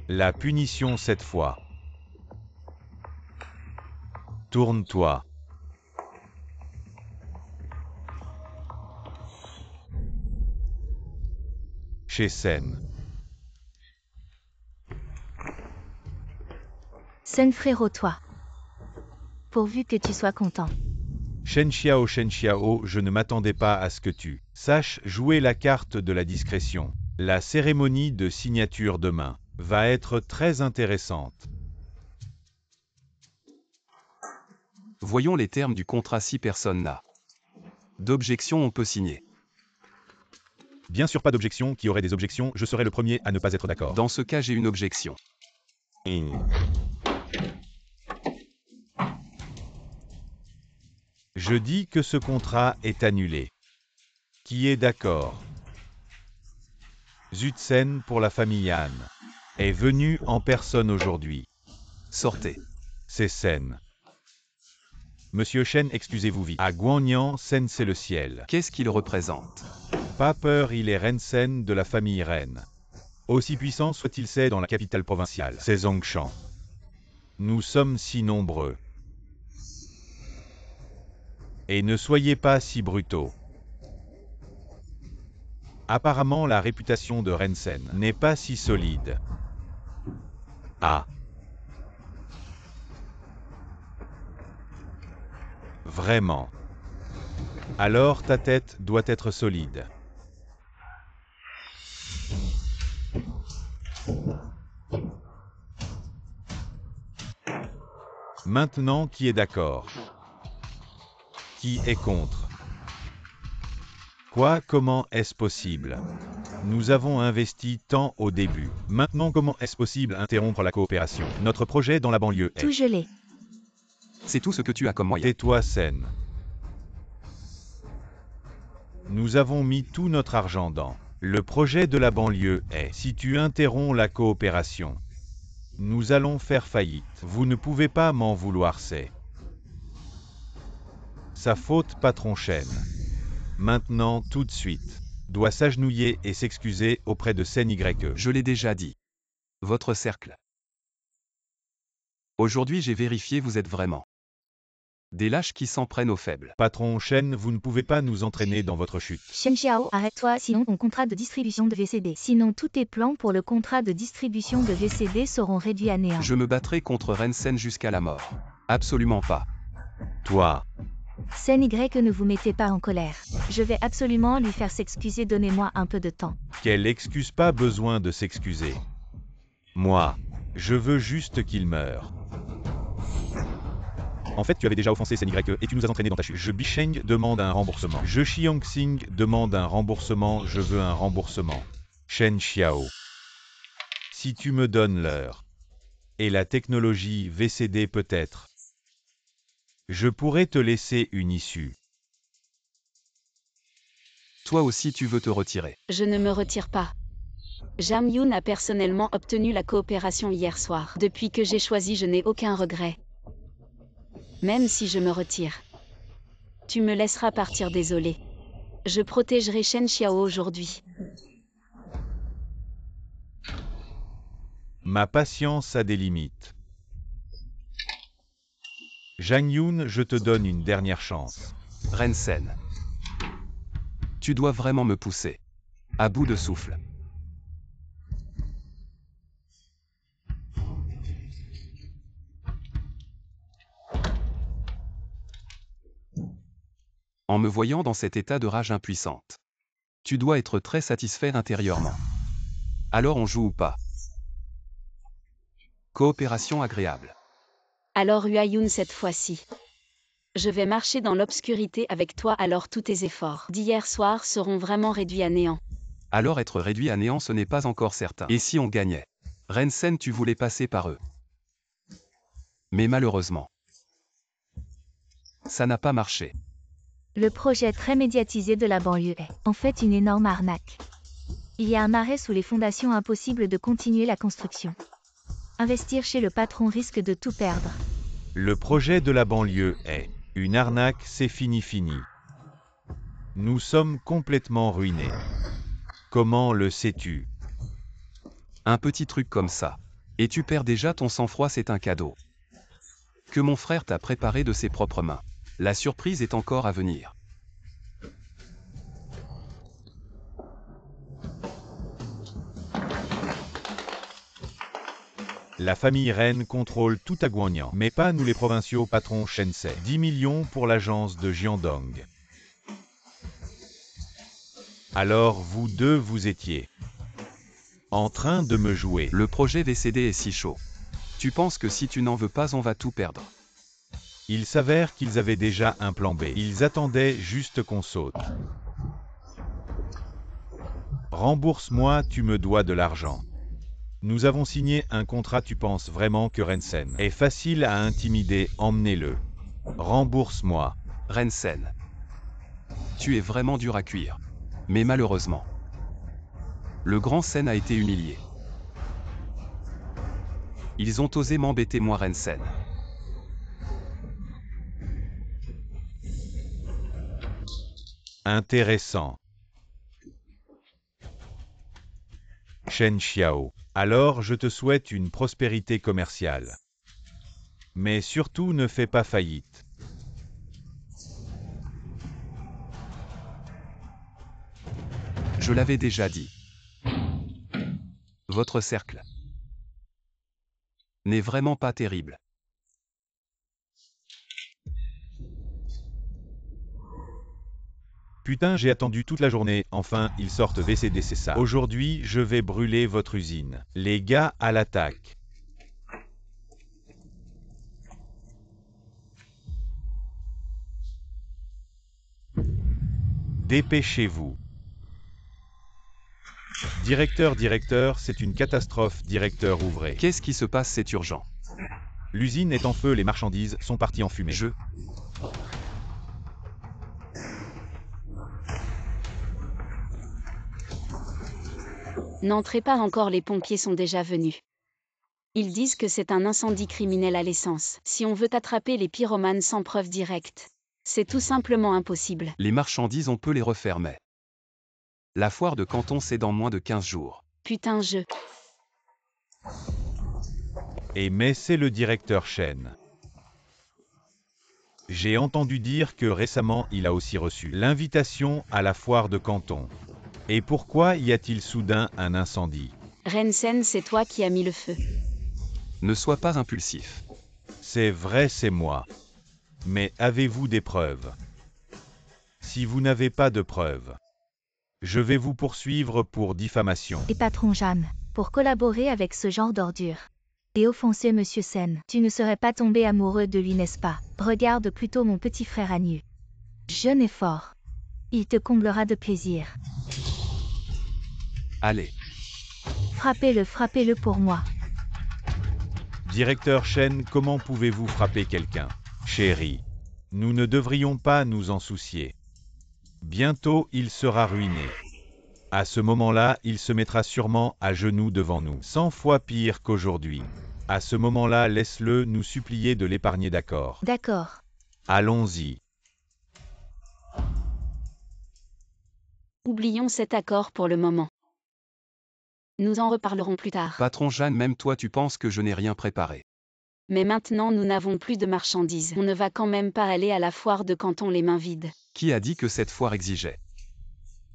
la punition cette fois. Tourne-toi. Chez Sen. Sen, frérot, toi. Pourvu que tu sois content. Shen Xiao, je ne m'attendais pas à ce que tu saches jouer la carte de la discrétion. La cérémonie de signature demain va être très intéressante. Voyons les termes du contrat si personne n'a d'objection, on peut signer. Bien sûr, pas d'objection. Qui aurait des objections? Je serai le premier à ne pas être d'accord. Dans ce cas, j'ai une objection. Je dis que ce contrat est annulé. Qui est d'accord? Zutsen pour la famille Han est venu en personne aujourd'hui. Sortez. C'est Sen. Monsieur Shen, excusez-vous vite. À Guanyan, Sen c'est le ciel. Qu'est-ce qu'il représente? Pas peur, il est Rensen de la famille Ren. Aussi puissant soit-il, c'est dans la capitale provinciale. C'est Zhongshan. Nous sommes si nombreux. Et ne soyez pas si brutaux. Apparemment, la réputation de Rensen n'est pas si solide. Ah. Vraiment. Alors ta tête doit être solide. Maintenant, qui est d'accord? Qui est contre? Quoi? Comment est-ce possible? Nous avons investi tant au début. Maintenant, comment est-ce possible interrompre la coopération? Notre projet dans la banlieue est... Tout gelé. C'est tout ce que tu as comme moyen. Tais-toi, Sen. Nous avons mis tout notre argent dans le projet de la banlieue est... Si tu interromps la coopération, nous allons faire faillite. Vous ne pouvez pas m'en vouloir, c'est sa faute, patron Shen. Maintenant, tout de suite, doit s'agenouiller et s'excuser auprès de Sen YE. Je l'ai déjà dit. Votre cercle. Aujourd'hui, j'ai vérifié, vous êtes vraiment des lâches qui s'en prennent aux faibles. Patron Shen, vous ne pouvez pas nous entraîner dans votre chute. Shen Xiao, arrête-toi, sinon ton contrat de distribution de VCD. Sinon tous tes plans pour le contrat de distribution de VCD seront réduits à néant. Je me battrai contre Rensen jusqu'à la mort. Absolument pas. Toi. Sen Y, ne vous mettez pas en colère. Je vais absolument lui faire s'excuser, donnez-moi un peu de temps. Quelle excuse? Pas besoin de s'excuser. Moi, je veux juste qu'il meure. En fait, tu avais déjà offensé Sen YE et tu nous as entraîné dans ta chute. Je Bisheng demande un remboursement. Je Xiangxing demande un remboursement. Je veux un remboursement. Shen Xiao. Si tu me donnes l'heure. Et la technologie VCD peut-être. Je pourrais te laisser une issue. Toi aussi tu veux te retirer. Je ne me retire pas. Jam Yoon a personnellement obtenu la coopération hier soir. Depuis que j'ai choisi, je n'ai aucun regret. Même si je me retire. Tu me laisseras partir, désolé. Je protégerai Shen Xiao aujourd'hui. Ma patience a des limites. Jang Yoon, je te donne une dernière chance. Ren Sen. Tu dois vraiment me pousser. À bout de souffle. En me voyant dans cet état de rage impuissante. Tu dois être très satisfait intérieurement. Alors on joue ou pas? Coopération agréable. Alors Huayun, cette fois-ci. Je vais marcher dans l'obscurité avec toi, alors tous tes efforts d'hier soir seront vraiment réduits à néant. Alors être réduit à néant, ce n'est pas encore certain. Et si on gagnait? Ren Sen, tu voulais passer par eux. Mais malheureusement, ça n'a pas marché. Le projet très médiatisé de la banlieue est, en fait, une énorme arnaque. Il y a un arrêt sous les fondations, impossible de continuer la construction. Investir chez le patron risque de tout perdre. Le projet de la banlieue est une arnaque, c'est fini. Nous sommes complètement ruinés. Comment le sais-tu? Un petit truc comme ça. Et tu perds déjà ton sang-froid, c'est un cadeau que mon frère t'a préparé de ses propres mains. La surprise est encore à venir. La famille Ren contrôle tout à Guangnan, mais pas nous les provinciaux patrons Shensei. 10 millions pour l'agence de Jiandong. Alors vous deux, vous étiez en train de me jouer. Le projet VCD est si chaud. Tu penses que si tu n'en veux pas, on va tout perdre? Il s'avère qu'ils avaient déjà un plan B. Ils attendaient juste qu'on saute. Rembourse-moi, tu me dois de l'argent. Nous avons signé un contrat, tu penses vraiment que Ren Sen est facile à intimider? Emmenez-le. Rembourse-moi. Ren Sen. Tu es vraiment dur à cuire. Mais malheureusement, le grand Sen a été humilié. Ils ont osé m'embêter, moi, Ren Sen. Intéressant. Shen Xiao. Alors je te souhaite une prospérité commerciale. Mais surtout ne fais pas faillite. Je l'avais déjà dit. Votre cercle n'est vraiment pas terrible. Putain, j'ai attendu toute la journée, enfin, ils sortent VCD, c'est ça. Aujourd'hui, je vais brûler votre usine. Les gars, à l'attaque. Dépêchez-vous. Directeur, c'est une catastrophe, directeur, ouvrez. Qu'est-ce qui se passe? C'est urgent. L'usine est en feu, les marchandises sont parties en fumée. N'entrez pas encore, les pompiers sont déjà venus. Ils disent que c'est un incendie criminel à l'essence. Si on veut attraper les pyromanes sans preuve directe, c'est tout simplement impossible. Les marchandises, on peut les refermer. La foire de Canton, c'est dans moins de 15 jours. Putain, Mais c'est le directeur Shen. J'ai entendu dire que récemment, il a aussi reçu l'invitation à la foire de Canton. Et pourquoi y a-t-il soudain un incendie? Ren Sen, c'est toi qui as mis le feu. Ne sois pas impulsif. C'est vrai, c'est moi. Mais avez-vous des preuves? Si vous n'avez pas de preuves, je vais vous poursuivre pour diffamation. Et patron Jam, pour collaborer avec ce genre d'ordure. Et offenser Monsieur Sen, tu ne serais pas tombé amoureux de lui, n'est-ce pas? Regarde plutôt mon petit frère à nu. Jeune et fort. Il te comblera de plaisir. Allez. Frappez-le pour moi. Directeur Shen, comment pouvez-vous frapper quelqu'un? Chérie, nous ne devrions pas nous en soucier. Bientôt, il sera ruiné. À ce moment-là, il se mettra sûrement à genoux devant nous, 100 fois pire qu'aujourd'hui. À ce moment-là, laisse-le nous supplier de l'épargner, d'accord? D'accord. Allons-y. Oublions cet accord pour le moment. Nous en reparlerons plus tard. Patron Jeanne, même toi tu penses que je n'ai rien préparé. Mais maintenant nous n'avons plus de marchandises. On ne va quand même pas aller à la foire de Canton les mains vides. Qui a dit que cette foire exigeait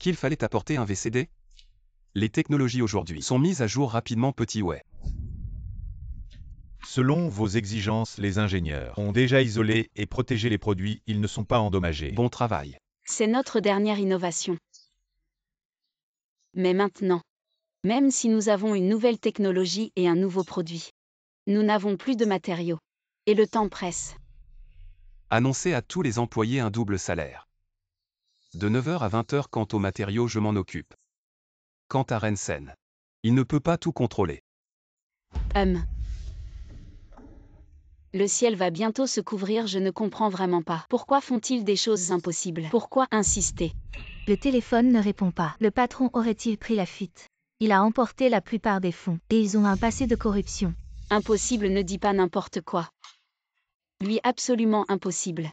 qu'il fallait apporter un VCD? Les technologies aujourd'hui sont mises à jour rapidement, petit ouais. Selon vos exigences, les ingénieurs ont déjà isolé et protégé les produits, ils ne sont pas endommagés. Bon travail. C'est notre dernière innovation. Mais maintenant, même si nous avons une nouvelle technologie et un nouveau produit, nous n'avons plus de matériaux. Et le temps presse. Annoncez à tous les employés un double salaire. De 9h à 20h, quant aux matériaux, je m'en occupe. Quant à Rensen, il ne peut pas tout contrôler. Le ciel va bientôt se couvrir, je ne comprends vraiment pas. Pourquoi font-ils des choses impossibles? Pourquoi insister? Le téléphone ne répond pas. Le patron aurait-il pris la fuite? Il a emporté la plupart des fonds, et ils ont un passé de corruption. Impossible ne dit pas n'importe quoi. Lui, absolument impossible.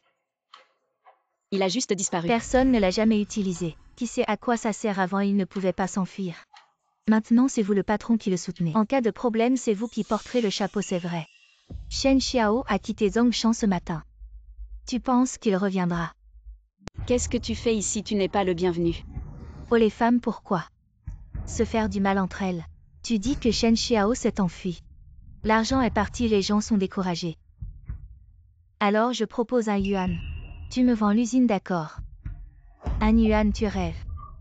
Il a juste disparu. Personne ne l'a jamais utilisé. Qui sait à quoi ça sert? Avant, il ne pouvait pas s'enfuir. Maintenant, c'est vous le patron qui le soutenez. En cas de problème, c'est vous qui porterez le chapeau, c'est vrai. Shen Xiao a quitté Zongshan ce matin. Tu penses qu'il reviendra? Qu'est-ce que tu fais ici? Tu n'es pas le bienvenu. Oh les femmes, pourquoi se faire du mal entre elles? Tu dis que Shen Xiao s'est enfui. L'argent est parti, les gens sont découragés. Alors je propose un yuan. Tu me vends l'usine, d'accord? Un yuan, tu rêves.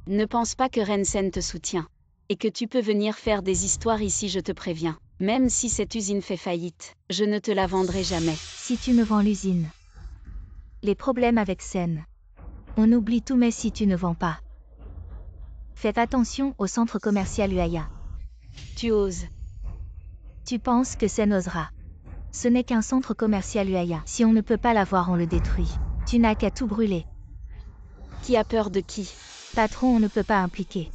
Ne pense pas que Rensen te soutient. Et que tu peux venir faire des histoires ici, je te préviens. Même si cette usine fait faillite, je ne te la vendrai jamais. Si tu me vends l'usine. Les problèmes avec Sen. On oublie tout, mais si tu ne vends pas. Faites attention au centre commercial Uaya. Tu oses. Tu penses que Sen osera? Ce n'est qu'un centre commercial Uaya. Si on ne peut pas l'avoir, on le détruit. Tu n'as qu'à tout brûler. Qui a peur de qui? Patron, on ne peut pas impliquer.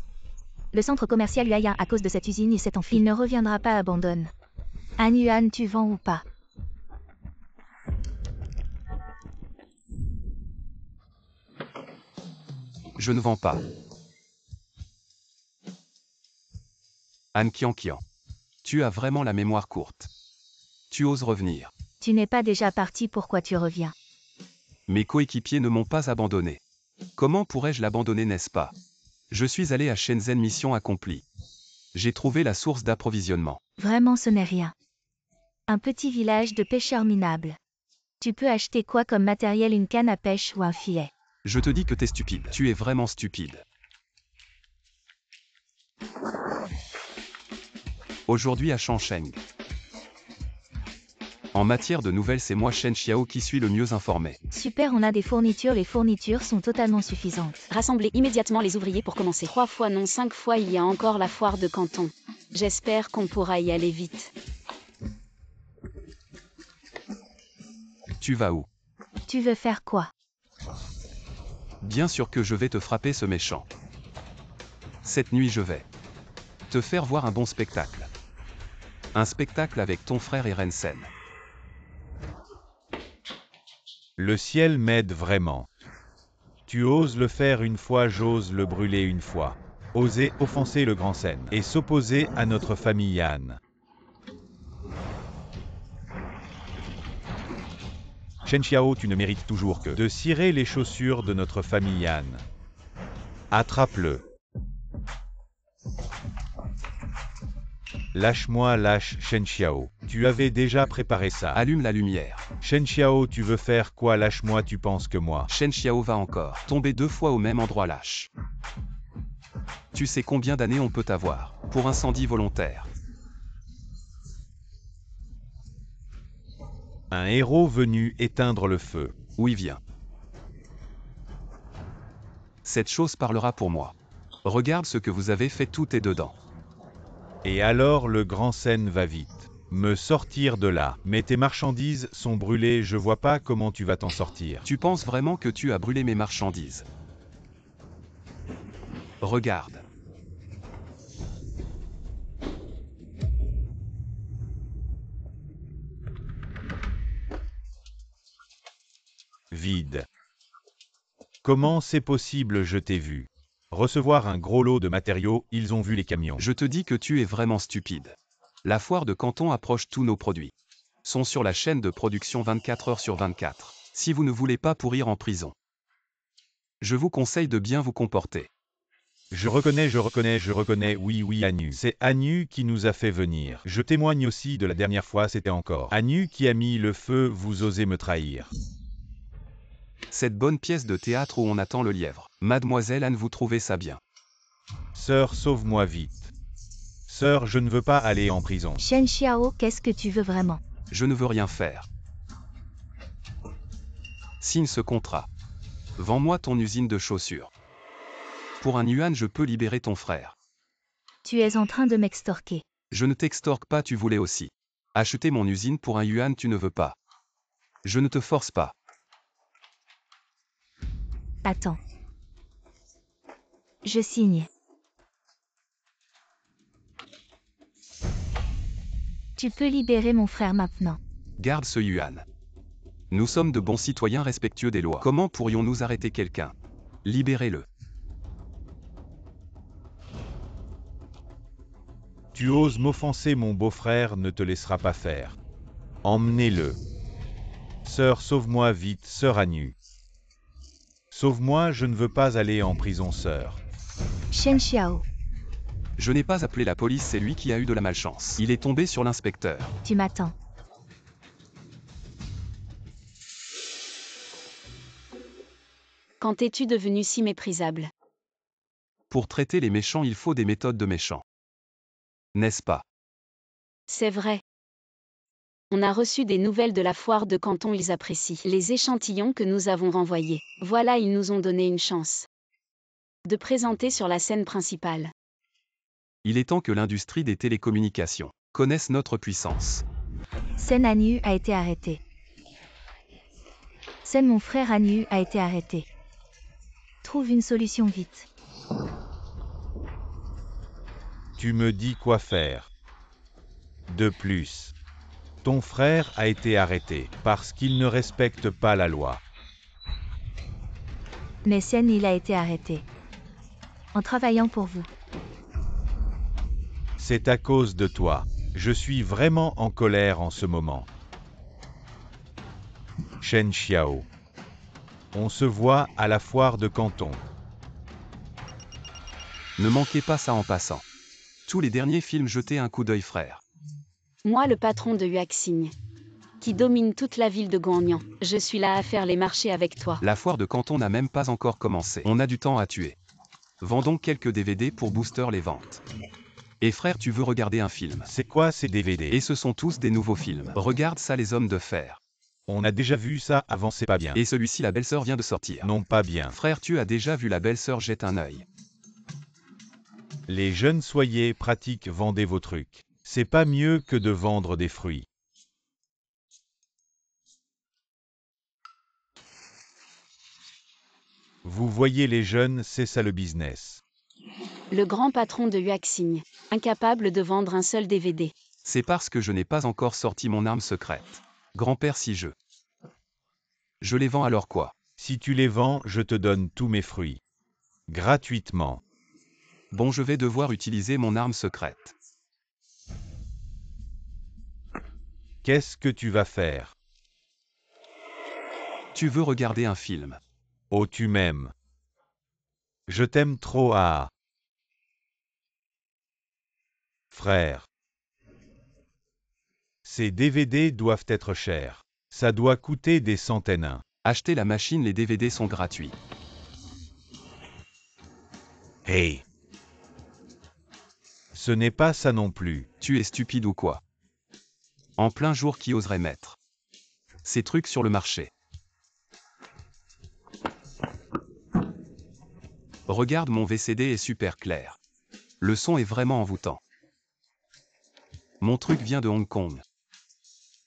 Le centre commercial Uaya, à cause de cette usine, il s'est enfui. Il ne reviendra pas, abandonne. Un yuan, tu vends ou pas? Je ne vends pas. An Qianqian. Tu as vraiment la mémoire courte. Tu oses revenir. Tu n'es pas déjà parti, pourquoi tu reviens? Mes coéquipiers ne m'ont pas abandonné. Comment pourrais-je l'abandonner, n'est-ce pas? Je suis allé à Shenzhen, mission accomplie. J'ai trouvé la source d'approvisionnement. Vraiment, ce n'est rien. Un petit village de pêcheurs minables. Tu peux acheter quoi comme matériel? Une canne à pêche ou un filet? Je te dis que t'es stupide. Tu es vraiment stupide. Aujourd'hui à Changcheng. En matière de nouvelles, c'est moi Shen Xiao qui suis le mieux informé. Super, on a des fournitures, les fournitures sont totalement suffisantes. Rassemblez immédiatement les ouvriers pour commencer. 3 fois non 5 fois, il y a encore la foire de Canton. J'espère qu'on pourra y aller vite. Tu vas où? Tu veux faire quoi? Bien sûr que je vais te frapper, ce méchant. Cette nuit je vais te faire voir un bon spectacle. Un spectacle avec ton frère et Rensen. Le ciel m'aide vraiment. Tu oses le faire une fois, j'ose le brûler une fois. Oser offenser le grand Sen et s'opposer à notre famille Yan. Shen Xiao, tu ne mérites toujours que de cirer les chaussures de notre famille Yan. Attrape-le. Lâche-moi, lâche Shen Xiao. Tu avais déjà préparé ça. Allume la lumière. Shen Xiao, tu veux faire quoi? Lâche-moi, tu penses que moi. Shen Xiao va encore tomber 2 fois au même endroit, lâche. Tu sais combien d'années on peut avoir pour incendie volontaire? Un héros venu éteindre le feu. Oui, viens. Cette chose parlera pour moi. Regarde ce que vous avez fait, tout est dedans. Et alors le grand Sen va vite me sortir de là. Mais tes marchandises sont brûlées, je vois pas comment tu vas t'en sortir. Tu penses vraiment que tu as brûlé mes marchandises? Regarde. Vide. Comment c'est possible? Je t'ai vu recevoir un gros lot de matériaux, ils ont vu les camions. Je te dis que tu es vraiment stupide. La foire de Canton approche, tous nos produits sont sur la chaîne de production 24 heures sur 24. Si vous ne voulez pas pourrir en prison, je vous conseille de bien vous comporter. Je reconnais, oui, Anu. C'est Anu qui nous a fait venir. Je témoigne aussi de la dernière fois, c'était encore Anu qui a mis le feu, vous osez me trahir. Cette bonne pièce de théâtre où on attend le lièvre. Mademoiselle Anne, vous trouvez ça bien? Sœur, sauve-moi vite. Sœur, je ne veux pas aller en prison. Shen Xiao, qu'est-ce que tu veux vraiment? Je ne veux rien faire. Signe ce contrat. Vends-moi ton usine de chaussures. Pour un yuan, je peux libérer ton frère. Tu es en train de m'extorquer. Je ne t'extorque pas, tu voulais aussi acheter mon usine pour un yuan, tu ne veux pas. Je ne te force pas. Attends. Je signe. Tu peux libérer mon frère maintenant. Garde ce yuan. Nous sommes de bons citoyens respectueux des lois. Comment pourrions-nous arrêter quelqu'un? Libérez-le. Tu oses m'offenser, mon beau-frère ne te laissera pas faire. Emmenez-le. Sœur, sauve-moi vite, sœur Anu. Sauve-moi, je ne veux pas aller en prison, sœur. Shen Xiao, Je n'ai pas appelé la police, c'est lui qui a eu de la malchance. Il est tombé sur l'inspecteur. tu m'attends. Quand es-tu devenu si méprisable? Pour traiter les méchants, il faut des méthodes de méchants. N'est-ce pas? C'est vrai. On a reçu des nouvelles de la foire de Canton, ils apprécient les échantillons que nous avons renvoyés. Voilà, ils nous ont donné une chance de présenter sur la scène principale. Il est temps que l'industrie des télécommunications connaisse notre puissance. Sen Anu a été arrêté. Sen, mon frère Anu, a été arrêté. Trouve une solution vite. Tu me dis quoi faire. De plus, ton frère a été arrêté parce qu'il ne respecte pas la loi. Mais Sen, il a été arrêté. En travaillant pour vous. C'est à cause de toi. Je suis vraiment en colère en ce moment. Shen Xiao. On se voit à la foire de Canton. Ne manquez pas ça en passant. Tous les derniers films, jetez un coup d'œil, frère. Moi, le patron de Huaxing, qui domine toute la ville de Guangnian, je suis là à faire les marchés avec toi. La foire de Canton n'a même pas encore commencé. On a du temps à tuer. Vendons quelques DVD pour booster les ventes. Et frère, tu veux regarder un film? C'est quoi ces DVD? Et ce sont tous des nouveaux films. Regarde ça, les hommes de fer. On a déjà vu ça avant, c'est pas bien. Et celui-ci, la belle-sœur vient de sortir. Non, pas bien. Frère, tu as déjà vu la belle-sœur, jette un œil. Les jeunes, soyez pratiques, vendez vos trucs. C'est pas mieux que de vendre des fruits. Vous voyez les jeunes, c'est ça le business. Le grand patron de Huaxing, incapable de vendre un seul DVD. C'est parce que je n'ai pas encore sorti mon arme secrète. Grand-père, si je les vends, alors quoi? Si tu les vends, je te donne tous mes fruits. Gratuitement. Bon, je vais devoir utiliser mon arme secrète. Qu'est-ce que tu vas faire? Tu veux regarder un film? Oh, tu m'aimes. Je t'aime trop, ah. Frère. Ces DVD doivent être chers. Ça doit coûter des centaines. Achetez la machine, les DVD sont gratuits. Hey. Ce n'est pas ça non plus. Tu es stupide ou quoi? En plein jour, qui oserait mettre ces trucs sur le marché? Regarde, mon VCD est super clair. Le son est vraiment envoûtant. Mon truc vient de Hong Kong.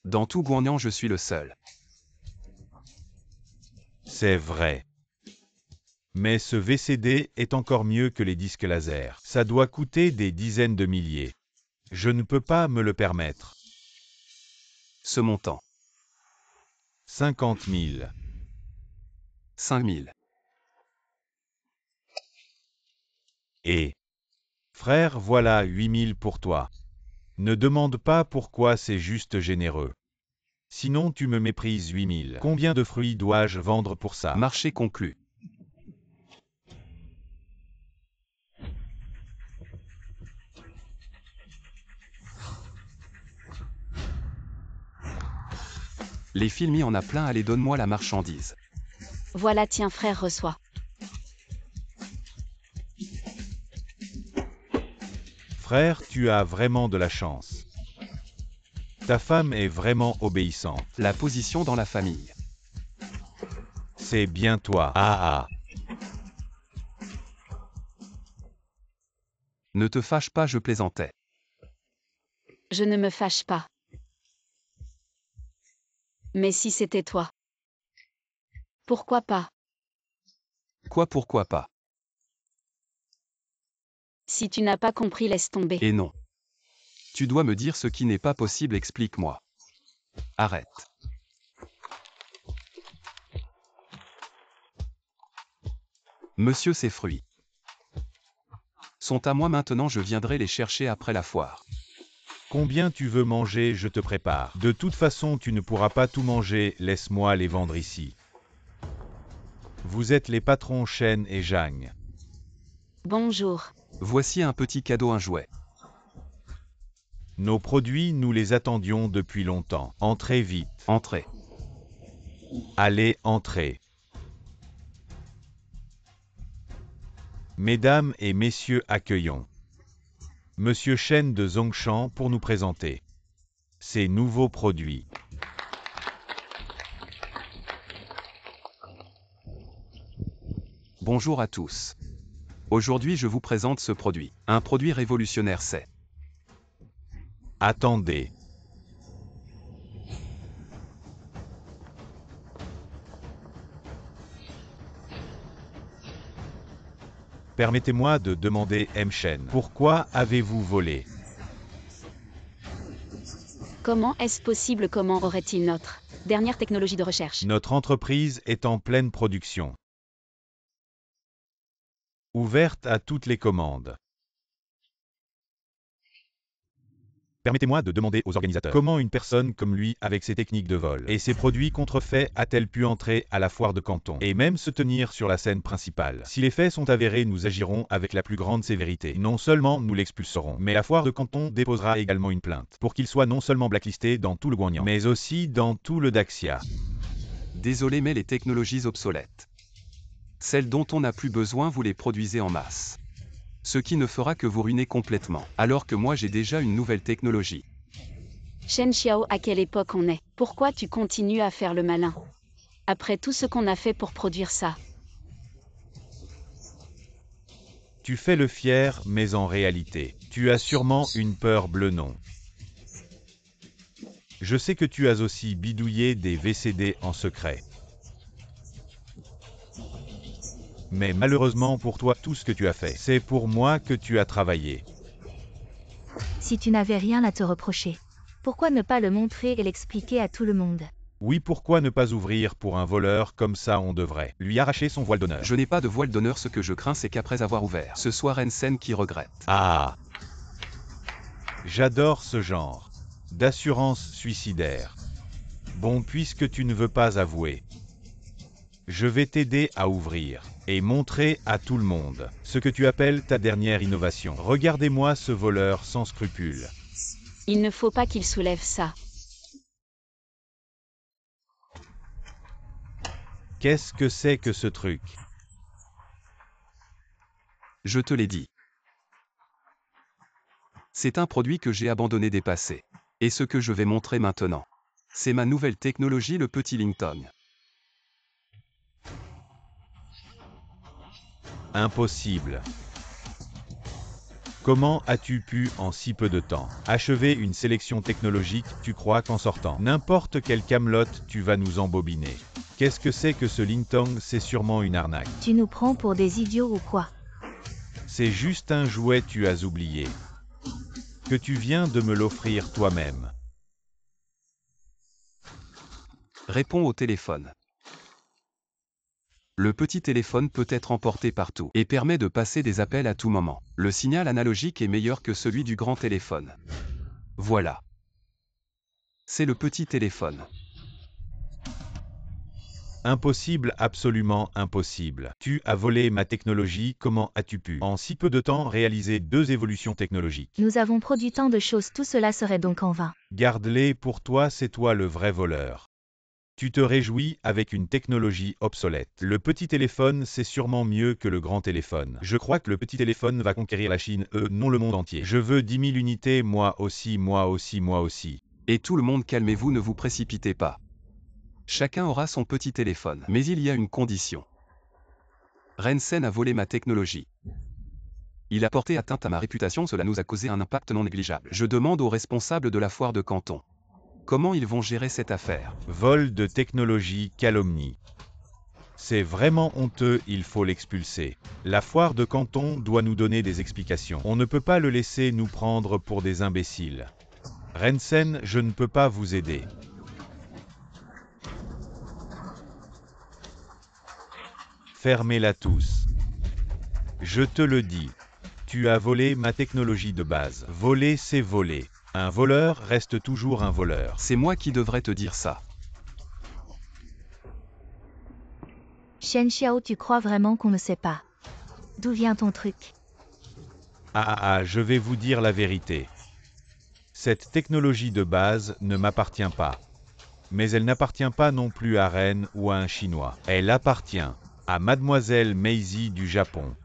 Dans tout Guangnan, je suis le seul. C'est vrai. Mais ce VCD est encore mieux que les disques laser. Ça doit coûter des dizaines de milliers. Je ne peux pas me le permettre. Ce montant. 50 000. 5 000. Et frère, voilà 8 000 pour toi. Ne demande pas pourquoi, c'est juste généreux. Sinon tu me méprises 8 000. Combien de fruits dois-je vendre pour ça? Marché conclu. Les films y en a plein, allez donne-moi la marchandise. Voilà, tiens frère, reçois. Frère, tu as vraiment de la chance. Ta femme est vraiment obéissante. La position dans la famille. C'est bien toi. Ah ah. Ne te fâche pas, je plaisantais. Je ne me fâche pas. Mais si c'était toi? Pourquoi pas? Quoi, pourquoi pas? Si tu n'as pas compris, laisse tomber. Et non. Tu dois me dire ce qui n'est pas possible, explique-moi. Arrête. Monsieur, ces fruits sont à moi maintenant, je viendrai les chercher après la foire. Combien tu veux manger, je te prépare. De toute façon, tu ne pourras pas tout manger, laisse-moi les vendre ici. Vous êtes les patrons Chen et Zhang. Bonjour. Voici un petit cadeau, un jouet. Nos produits, nous les attendions depuis longtemps. Entrez vite. Entrez. Allez, entrez. Mesdames et messieurs, accueillons Monsieur Chen de Zongshan pour nous présenter ses nouveaux produits. Bonjour à tous. Aujourd'hui, je vous présente ce produit. Un produit révolutionnaire, c'est... Attendez. Permettez-moi de demander, M. Chen, pourquoi avez-vous volé? Comment est-ce possible? Comment aurait-il notre dernière technologie de recherche? Notre entreprise est en pleine production. Ouverte à toutes les commandes. Permettez-moi de demander aux organisateurs, comment une personne comme lui, avec ses techniques de vol et ses produits contrefaits, a-t-elle pu entrer à la foire de Canton et même se tenir sur la scène principale? Si les faits sont avérés, nous agirons avec la plus grande sévérité. Non seulement nous l'expulserons, mais la foire de Canton déposera également une plainte, pour qu'il soit non seulement blacklisté dans tout le Guangnan, mais aussi dans tout le Daxia. Désolé, mais les technologies obsolètes, celles dont on n'a plus besoin, vous les produisez en masse. Ce qui ne fera que vous ruiner complètement, alors que moi j'ai déjà une nouvelle technologie. Shen Xiao, à quelle époque on est? Pourquoi tu continues à faire le malin? Après tout ce qu'on a fait pour produire ça. Tu fais le fier, mais en réalité, tu as sûrement une peur bleue, non? Je sais que tu as aussi bidouillé des VCD en secret. Mais malheureusement pour toi, tout ce que tu as fait, c'est pour moi que tu as travaillé. Si tu n'avais rien à te reprocher, pourquoi ne pas le montrer et l'expliquer à tout le monde? Oui, pourquoi ne pas ouvrir pour un voleur comme ça? On devrait lui arracher son voile d'honneur. Je n'ai pas de voile d'honneur, ce que je crains c'est qu'après avoir ouvert, ce soit Rensen qui regrette. Ah! J'adore ce genre d'assurance suicidaire. Bon, puisque tu ne veux pas avouer, je vais t'aider à ouvrir et montrer à tout le monde ce que tu appelles ta dernière innovation. Regardez-moi ce voleur sans scrupules. Il ne faut pas qu'il soulève ça. Qu'est-ce que c'est que ce truc? Je te l'ai dit. C'est un produit que j'ai abandonné, dépassé. Et ce que je vais montrer maintenant, c'est ma nouvelle technologie, le petit Lington. Impossible. Comment as-tu pu, en si peu de temps, achever une sélection technologique? Tu crois qu'en sortant n'importe quelle camelote, tu vas nous embobiner? Qu'est-ce que c'est que ce Lintong? C'est sûrement une arnaque. Tu nous prends pour des idiots ou quoi? C'est juste un jouet, tu as oublié que tu viens de me l'offrir toi-même. Réponds au téléphone. Le petit téléphone peut être emporté partout et permet de passer des appels à tout moment. Le signal analogique est meilleur que celui du grand téléphone. Voilà. C'est le petit téléphone. Impossible, absolument impossible. Tu as volé ma technologie, comment as-tu pu, en si peu de temps, réaliser 2 évolutions technologiques? Nous avons produit tant de choses, tout cela serait donc en vain. Garde-les pour toi, c'est toi le vrai voleur. Tu te réjouis avec une technologie obsolète. Le petit téléphone, c'est sûrement mieux que le grand téléphone. Je crois que le petit téléphone va conquérir la Chine, non le monde entier. Je veux 10 000 unités, moi aussi, moi aussi, moi aussi. Et tout le monde, calmez-vous, ne vous précipitez pas. Chacun aura son petit téléphone. Mais il y a une condition. Rensen a volé ma technologie. Il a porté atteinte à ma réputation, cela nous a causé un impact non négligeable. Je demande aux responsables de la foire de Canton. Comment ils vont gérer cette affaire? Vol de technologie, calomnie. C'est vraiment honteux, il faut l'expulser. La foire de Canton doit nous donner des explications. On ne peut pas le laisser nous prendre pour des imbéciles. Rensen, je ne peux pas vous aider. Fermez-la tous. Je te le dis. Tu as volé ma technologie de base. Voler, c'est voler. Un voleur reste toujours un voleur. C'est moi qui devrais te dire ça. Shen Xiao, tu crois vraiment qu'on ne sait pas? D'où vient ton truc? Je vais vous dire la vérité. Cette technologie de base ne m'appartient pas. Mais elle n'appartient pas non plus à Ren ou à un Chinois. Elle appartient à Mademoiselle Meiji du Japon.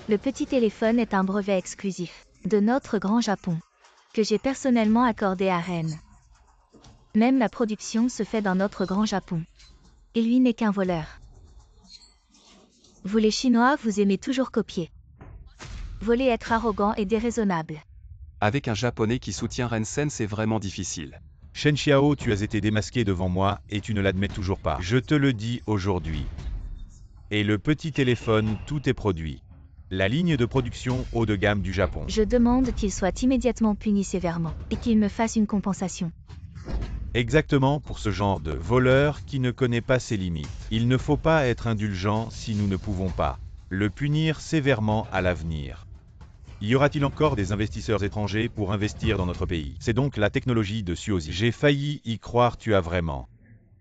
Le petit téléphone est un brevet exclusif de notre grand Japon, que j'ai personnellement accordé à Ren. Même la production se fait dans notre grand Japon. Et lui n'est qu'un voleur. Vous les Chinois, vous aimez toujours copier. Voler, être arrogant et déraisonnable. Avec un Japonais qui soutient Rensen, c'est vraiment difficile. Shen Xiao, tu as été démasqué devant moi et tu ne l'admets toujours pas. Je te le dis aujourd'hui. Et le petit téléphone, tout est produit. La ligne de production haut de gamme du Japon. Je demande qu'il soit immédiatement puni sévèrement et qu'il me fasse une compensation. Exactement pour ce genre de voleur qui ne connaît pas ses limites. Il ne faut pas être indulgent si nous ne pouvons pas le punir sévèrement à l'avenir. Y aura-t-il encore des investisseurs étrangers pour investir dans notre pays? C'est donc la technologie de Suozi. J'ai failli y croire, tu as vraiment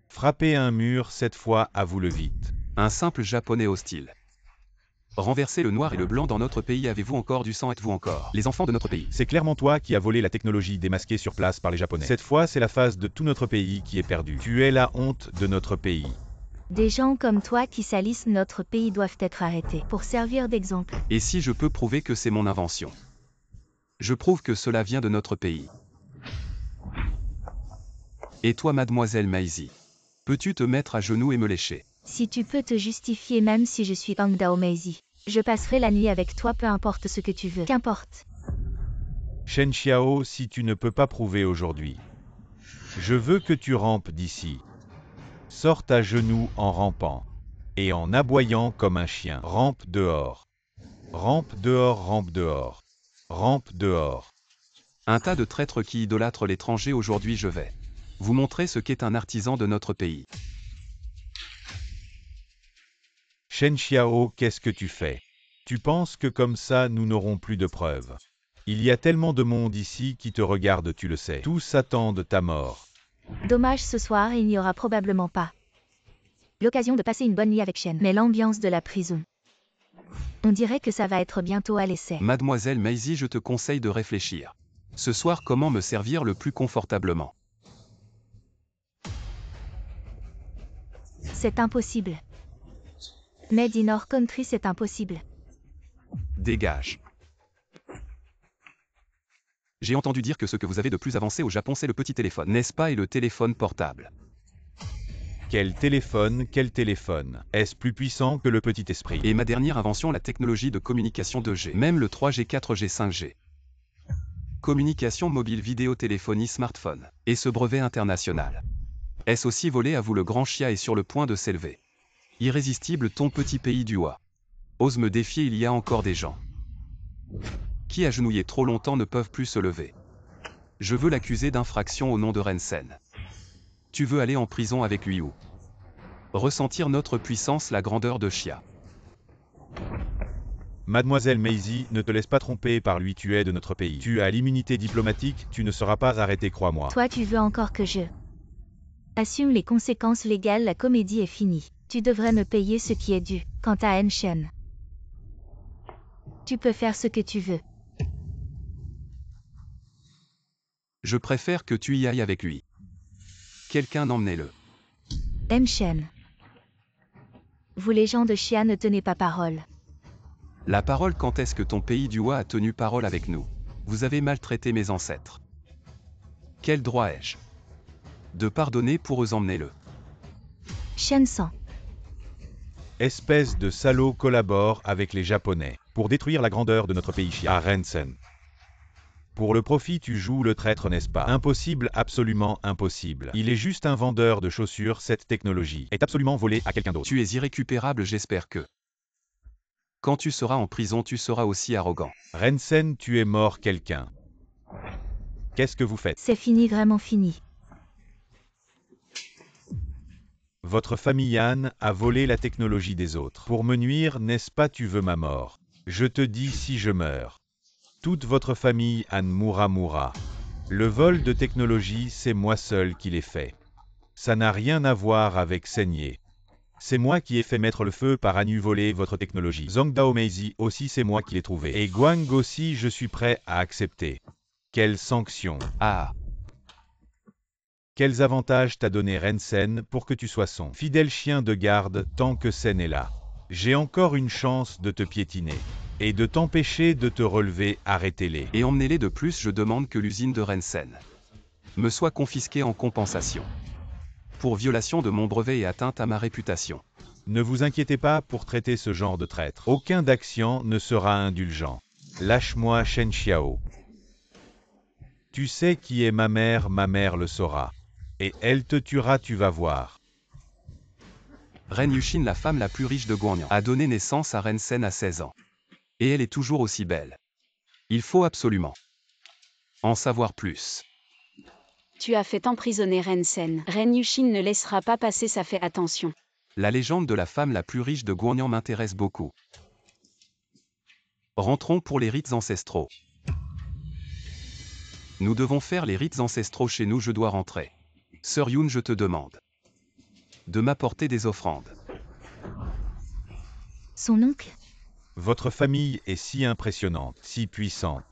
frappé un mur, cette fois, avoue-le vite. Un simple Japonais hostile. Renverser le noir et le blanc dans notre pays, avez-vous encore du sang? Êtes-vous encore les enfants de notre pays? C'est clairement toi qui as volé la technologie démasquée sur place par les Japonais. Cette fois, c'est la face de tout notre pays qui est perdue. Tu es la honte de notre pays. Des gens comme toi qui salissent notre pays doivent être arrêtés pour servir d'exemple. Et si je peux prouver que c'est mon invention? Je prouve que cela vient de notre pays. Et toi, Mademoiselle Meiji, peux-tu te mettre à genoux et me lécher? Si tu peux te justifier, même si je suis Hang Dao Meiji, je passerai la nuit avec toi, peu importe ce que tu veux. Qu'importe. Shen Xiao, si tu ne peux pas prouver aujourd'hui, je veux que tu rampes d'ici. Sors à genoux en rampant et en aboyant comme un chien. Rampe dehors. Rampe dehors, rampe dehors. Rampe dehors. Un tas de traîtres qui idolâtrent l'étranger. Aujourd'hui, je vais vous montrer ce qu'est un artisan de notre pays. Shen Xiao, qu'est-ce que tu fais? Tu penses que comme ça, nous n'aurons plus de preuves? Il y a tellement de monde ici qui te regarde, tu le sais. Tous attendent ta mort. Dommage, ce soir, il n'y aura probablement pas l'occasion de passer une bonne nuit avec Shen. Mais l'ambiance de la prison. On dirait que ça va être bientôt à l'essai. Mademoiselle Meiji, je te conseille de réfléchir. Ce soir, comment me servir le plus confortablement? C'est impossible. Made in our country, c'est impossible. Dégage. J'ai entendu dire que ce que vous avez de plus avancé au Japon, c'est le petit téléphone, n'est-ce pas, et le téléphone portable. Quel téléphone, quel téléphone. Est-ce plus puissant que le petit esprit? Et ma dernière invention, la technologie de communication 2G, même le 3G, 4G, 5G. Communication mobile, vidéo, téléphonie, smartphone. Et ce brevet international. Est-ce aussi volé à vous? Le grand chia est sur le point de s'élever. Irrésistible ton petit pays du Wa. Ose me défier, il y a encore des gens qui agenouillés trop longtemps ne peuvent plus se lever. Je veux l'accuser d'infraction au nom de Rensen. Tu veux aller en prison avec lui ou ressentir notre puissance, la grandeur de Chia. Mademoiselle Maisie, ne te laisse pas tromper par lui, tu es de notre pays. Tu as l'immunité diplomatique, tu ne seras pas arrêté, crois-moi. Toi tu veux encore que je assume les conséquences légales, la comédie est finie. Tu devrais me payer ce qui est dû. Quant à Enshen, tu peux faire ce que tu veux. Je préfère que tu y ailles avec lui. Quelqu'un emmenez-le. Enshen. Vous les gens de Chia ne tenez pas parole. La parole, quand est-ce que ton pays du Wa a tenu parole avec nous? Vous avez maltraité mes ancêtres. Quel droit ai-je de pardonner pour eux? Emmenez-le. Shen San. Espèce de salaud, collabore avec les Japonais pour détruire la grandeur de notre pays Chia. Rensen. Pour le profit tu joues le traître, n'est-ce pas? Impossible, absolument impossible. Il est juste un vendeur de chaussures, cette technologie est absolument volée à quelqu'un d'autre. Tu es irrécupérable, j'espère que quand tu seras en prison tu seras aussi arrogant. Rensen, tu es mort quelqu'un. Qu'est-ce que vous faites? C'est fini, vraiment fini. Votre famille Han a volé la technologie des autres. Pour me nuire, n'est-ce pas? Tu veux ma mort. Je te dis, si je meurs, toute votre famille Han mourra. Le vol de technologie, c'est moi seul qui l'ai fait. Ça n'a rien à voir avec saigner. C'est moi qui ai fait mettre le feu par Anu voler votre technologie. Zhongdao Meizi aussi, c'est moi qui l'ai trouvé. Et Guang aussi, je suis prêt à accepter. Quelle sanction? Ah, Quels avantages t'a donné Rensen pour que tu sois son fidèle chien de garde tant que Sen est là? J'ai encore une chance de te piétiner et de t'empêcher de te relever, arrêtez-les. et emmenez-les. De plus, je demande que l'usine de Rensen me soit confisquée en compensation pour violation de mon brevet et atteinte à ma réputation. Ne vous inquiétez pas pour traiter ce genre de traître. Aucun Daxian ne sera indulgent. Lâche-moi Shen Xiao. Tu sais qui est ma mère le saura. Et elle te tuera, tu vas voir. Ren Yushin, la femme la plus riche de Guanyan, a donné naissance à Rensen à 16 ans. Et elle est toujours aussi belle. Il faut absolument en savoir plus. Tu as fait emprisonner Rensen. Ren Yushin ne laissera pas passer ça, fait attention. La légende de la femme la plus riche de Guanyan m'intéresse beaucoup. Rentrons pour les rites ancestraux. Nous devons faire les rites ancestraux chez nous, je dois rentrer. Sœur Yoon, je te demande de m'apporter des offrandes. Son oncle? Votre famille est si impressionnante, si puissante.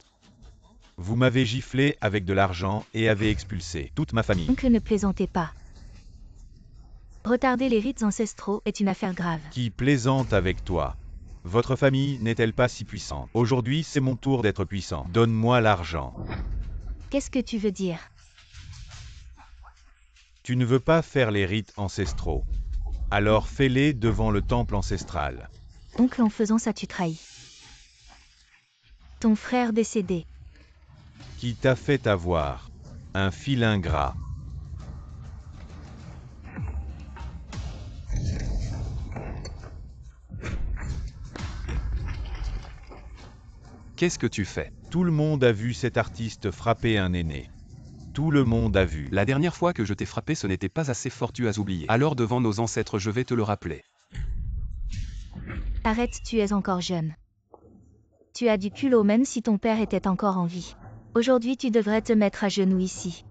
Vous m'avez giflé avec de l'argent et avez expulsé toute ma famille. Oncle, ne plaisantez pas. Retarder les rites ancestraux est une affaire grave. Qui plaisante avec toi? Votre famille n'est-elle pas si puissante? Aujourd'hui, c'est mon tour d'être puissant. Donne-moi l'argent. Qu'est-ce que tu veux dire? Tu ne veux pas faire les rites ancestraux. Alors fais-les devant le temple ancestral. Oncle, en faisant ça tu trahis ton frère décédé. Qui t'a fait avoir un fil ingrat. Qu'est-ce que tu fais? Tout le monde a vu cet artiste frapper un aîné. Tout le monde a vu. La dernière fois que je t'ai frappé, ce n'était pas assez fort, tu as oublié. Alors devant nos ancêtres, je vais te le rappeler. Arrête, tu es encore jeune. Tu as du culot même si ton père était encore en vie. Aujourd'hui tu devrais te mettre à genoux ici.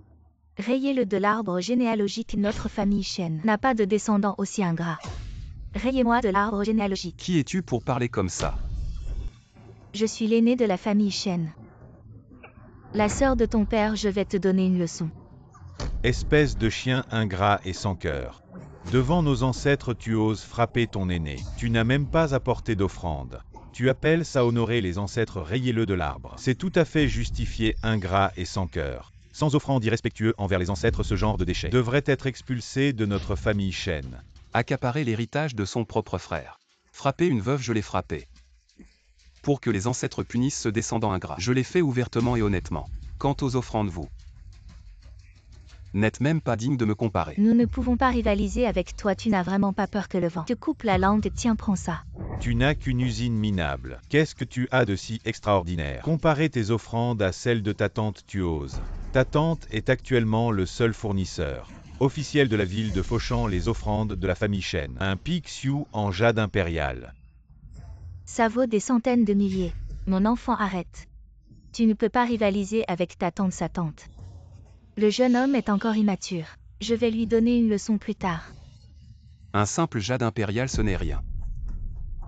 Rayez-le de l'arbre généalogique, notre famille Shen n'a pas de descendants aussi ingrats. Rayez-moi de l'arbre généalogique. Qui es-tu pour parler comme ça? Je suis l'aîné de la famille Shen. La sœur de ton père, je vais te donner une leçon. Espèce de chien ingrat et sans cœur. Devant nos ancêtres, tu oses frapper ton aîné. Tu n'as même pas apporté d'offrande. Tu appelles ça honorer les ancêtres, rayez-le de l'arbre. C'est tout à fait justifié, ingrat et sans cœur. sans offrande irrespectueux envers les ancêtres, ce genre de déchets devrait être expulsé de notre famille Shen. Accaparer l'héritage de son propre frère. Frapper une veuve, je l'ai frappée. Pour que les ancêtres punissent ce descendant ingrat. Je l'ai fait ouvertement et honnêtement. Quant aux offrandes, vous n'êtes même pas digne de me comparer. Nous ne pouvons pas rivaliser avec toi, tu n'as vraiment pas peur que le vent te coupe la langue, tiens, prends ça. Tu n'as qu'une usine minable. Qu'est-ce que tu as de si extraordinaire? Comparer tes offrandes à celles de ta tante, tu oses. Ta tante est actuellement le seul fournisseur officiel de la ville de Fauchamp les offrandes de la famille Shen. Un Pixiu en jade impérial. Ça vaut des centaines de milliers. Mon enfant, arrête. Tu ne peux pas rivaliser avec ta tante, sa tante. Le jeune homme est encore immature. Je vais lui donner une leçon plus tard. Un simple jade impérial, ce n'est rien.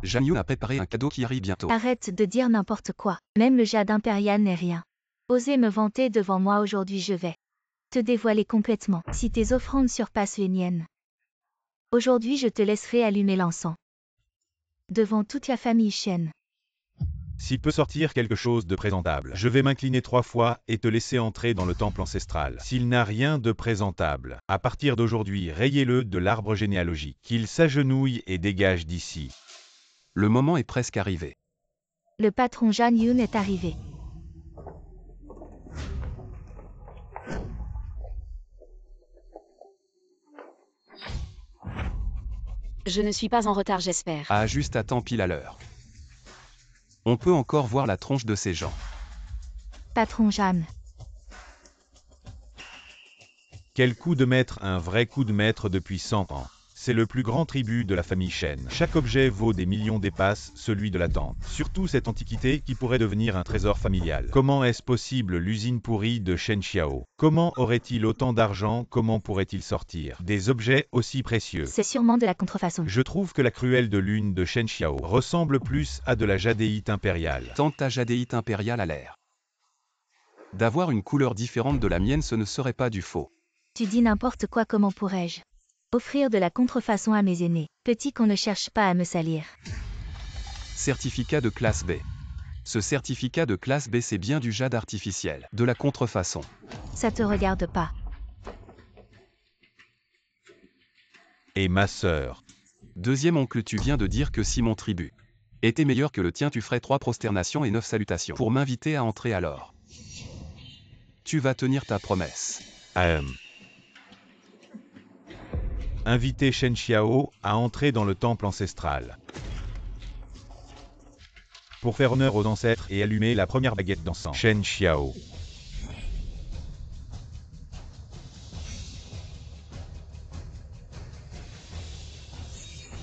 Janyu a préparé un cadeau qui arrive bientôt. Arrête de dire n'importe quoi. Même le jade impérial n'est rien. Osez me vanter devant moi aujourd'hui, je vais te dévoiler complètement. Si tes offrandes surpassent les miennes, aujourd'hui je te laisserai allumer l'encens. Devant toute la famille Shen. S'il peut sortir quelque chose de présentable, je vais m'incliner 3 fois et te laisser entrer dans le temple ancestral. S'il n'a rien de présentable, à partir d'aujourd'hui, rayez-le de l'arbre généalogique. Qu'il s'agenouille et dégage d'ici. Le moment est presque arrivé. Le patron Jan Yun est arrivé. Je ne suis pas en retard, j'espère. Ah, juste à temps, pile à l'heure. On peut encore voir la tronche de ces gens. Patron Jan. Quel coup de maître, un vrai coup de maître depuis 100 ans. C'est le plus grand tribut de la famille Shen. Chaque objet vaut des millions, dépasse celui de la tante. Surtout cette antiquité qui pourrait devenir un trésor familial. Comment est-ce possible, l'usine pourrie de Shen Xiao? Comment aurait-il autant d'argent? Comment pourrait-il sortir des objets aussi précieux? C'est sûrement de la contrefaçon. Je trouve que la cruelle de lune de Shen Xiao ressemble plus à de la jadéite impériale. Tant ta jadéite impériale a l'air d'avoir une couleur différente de la mienne, ce ne serait pas du faux. Tu dis n'importe quoi, comment pourrais-je offrir de la contrefaçon à mes aînés? Petit, qu'on ne cherche pas à me salir. Certificat de classe B. Ce certificat de classe B, c'est bien du jade artificiel, de la contrefaçon. Ça te regarde pas. Et ma sœur. Deuxième oncle, tu viens de dire que si mon tribut était meilleur que le tien, tu ferais 3 prosternations et 9 salutations pour m'inviter à entrer alors. Tu vas tenir ta promesse. Inviter Shen Xiao à entrer dans le temple ancestral. Pour faire honneur aux ancêtres et allumer la première baguette d'encens. Shen Xiao.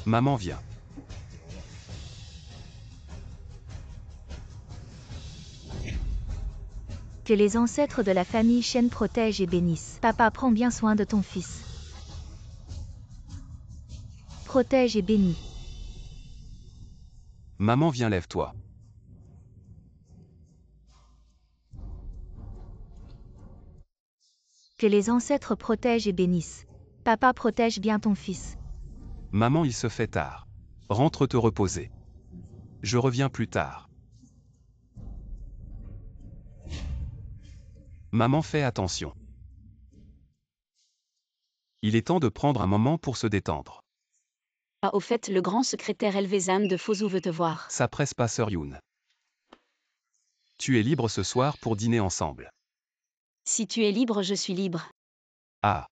Maman vient. Que les ancêtres de la famille Shen protègent et bénissent. Papa, prends bien soin de ton fils. Protège et bénis. Maman vient, lève-toi. Que les ancêtres protègent et bénissent. Papa, protège bien ton fils. Maman, il se fait tard. Rentre te reposer. Je reviens plus tard. Maman, fais attention. Il est temps de prendre un moment pour se détendre. Ah, au fait, le grand secrétaire Elvezan de Fozu veut te voir. Ça presse pas, sœur Yoon. Tu es libre ce soir pour dîner ensemble. Si tu es libre, je suis libre. Ah.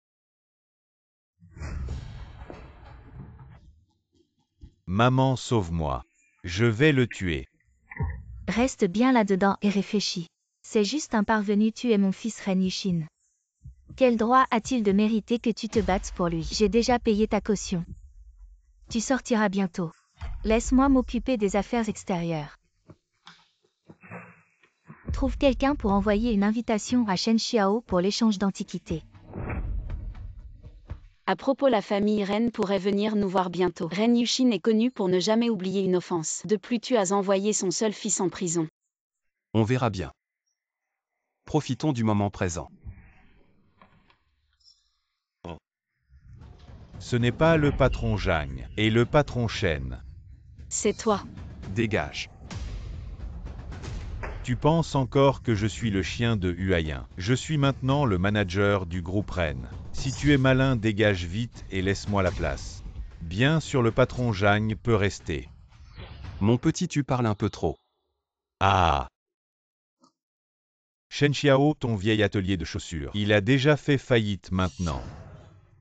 Maman, sauve-moi. Je vais le tuer. Reste bien là-dedans et réfléchis. C'est juste un parvenu, tu es mon fils Ren Yushin. Quel droit a-t-il de mériter que tu te battes pour lui? J'ai déjà payé ta caution. Tu sortiras bientôt. Laisse-moi m'occuper des affaires extérieures. Trouve quelqu'un pour envoyer une invitation à Shen Xiao pour l'échange d'antiquités. À propos, la famille Ren pourrait venir nous voir bientôt. Ren Yushin est connu pour ne jamais oublier une offense. De plus, tu as envoyé son seul fils en prison. On verra bien. Profitons du moment présent. Ce n'est pas le patron Zhang et le patron Shen. C'est toi. Dégage. Tu penses encore que je suis le chien de Huayin. Je suis maintenant le manager du groupe Ren. Si tu es malin, dégage vite et laisse-moi la place. Bien sûr, le patron Zhang peut rester. Mon petit, tu parles un peu trop. Ah! Shen Xiao, ton vieil atelier de chaussures. Il a déjà fait faillite maintenant.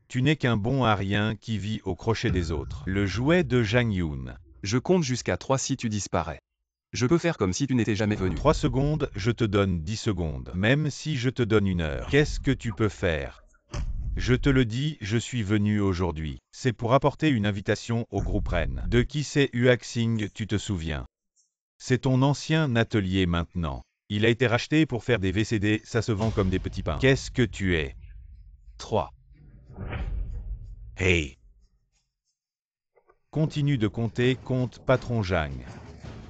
Tu n'es qu'un bon à rien qui vit au crochet des autres. Le jouet de Zhang Yun. Je compte jusqu'à 3 si tu disparais. Je peux faire comme si tu n'étais jamais venu. 3 secondes, je te donne 10 secondes. Même si je te donne 1 heure, qu'est-ce que tu peux faire? Je te le dis, je suis venu aujourd'hui. C'est pour apporter une invitation au groupe Ren. De qui c'est Huaxing, tu te souviens? C'est ton ancien atelier maintenant. Il a été racheté pour faire des VCD, ça se vend comme des petits pains. Qu'est-ce que tu es? 3. Hey! Continue de compter, compte patron Zhang.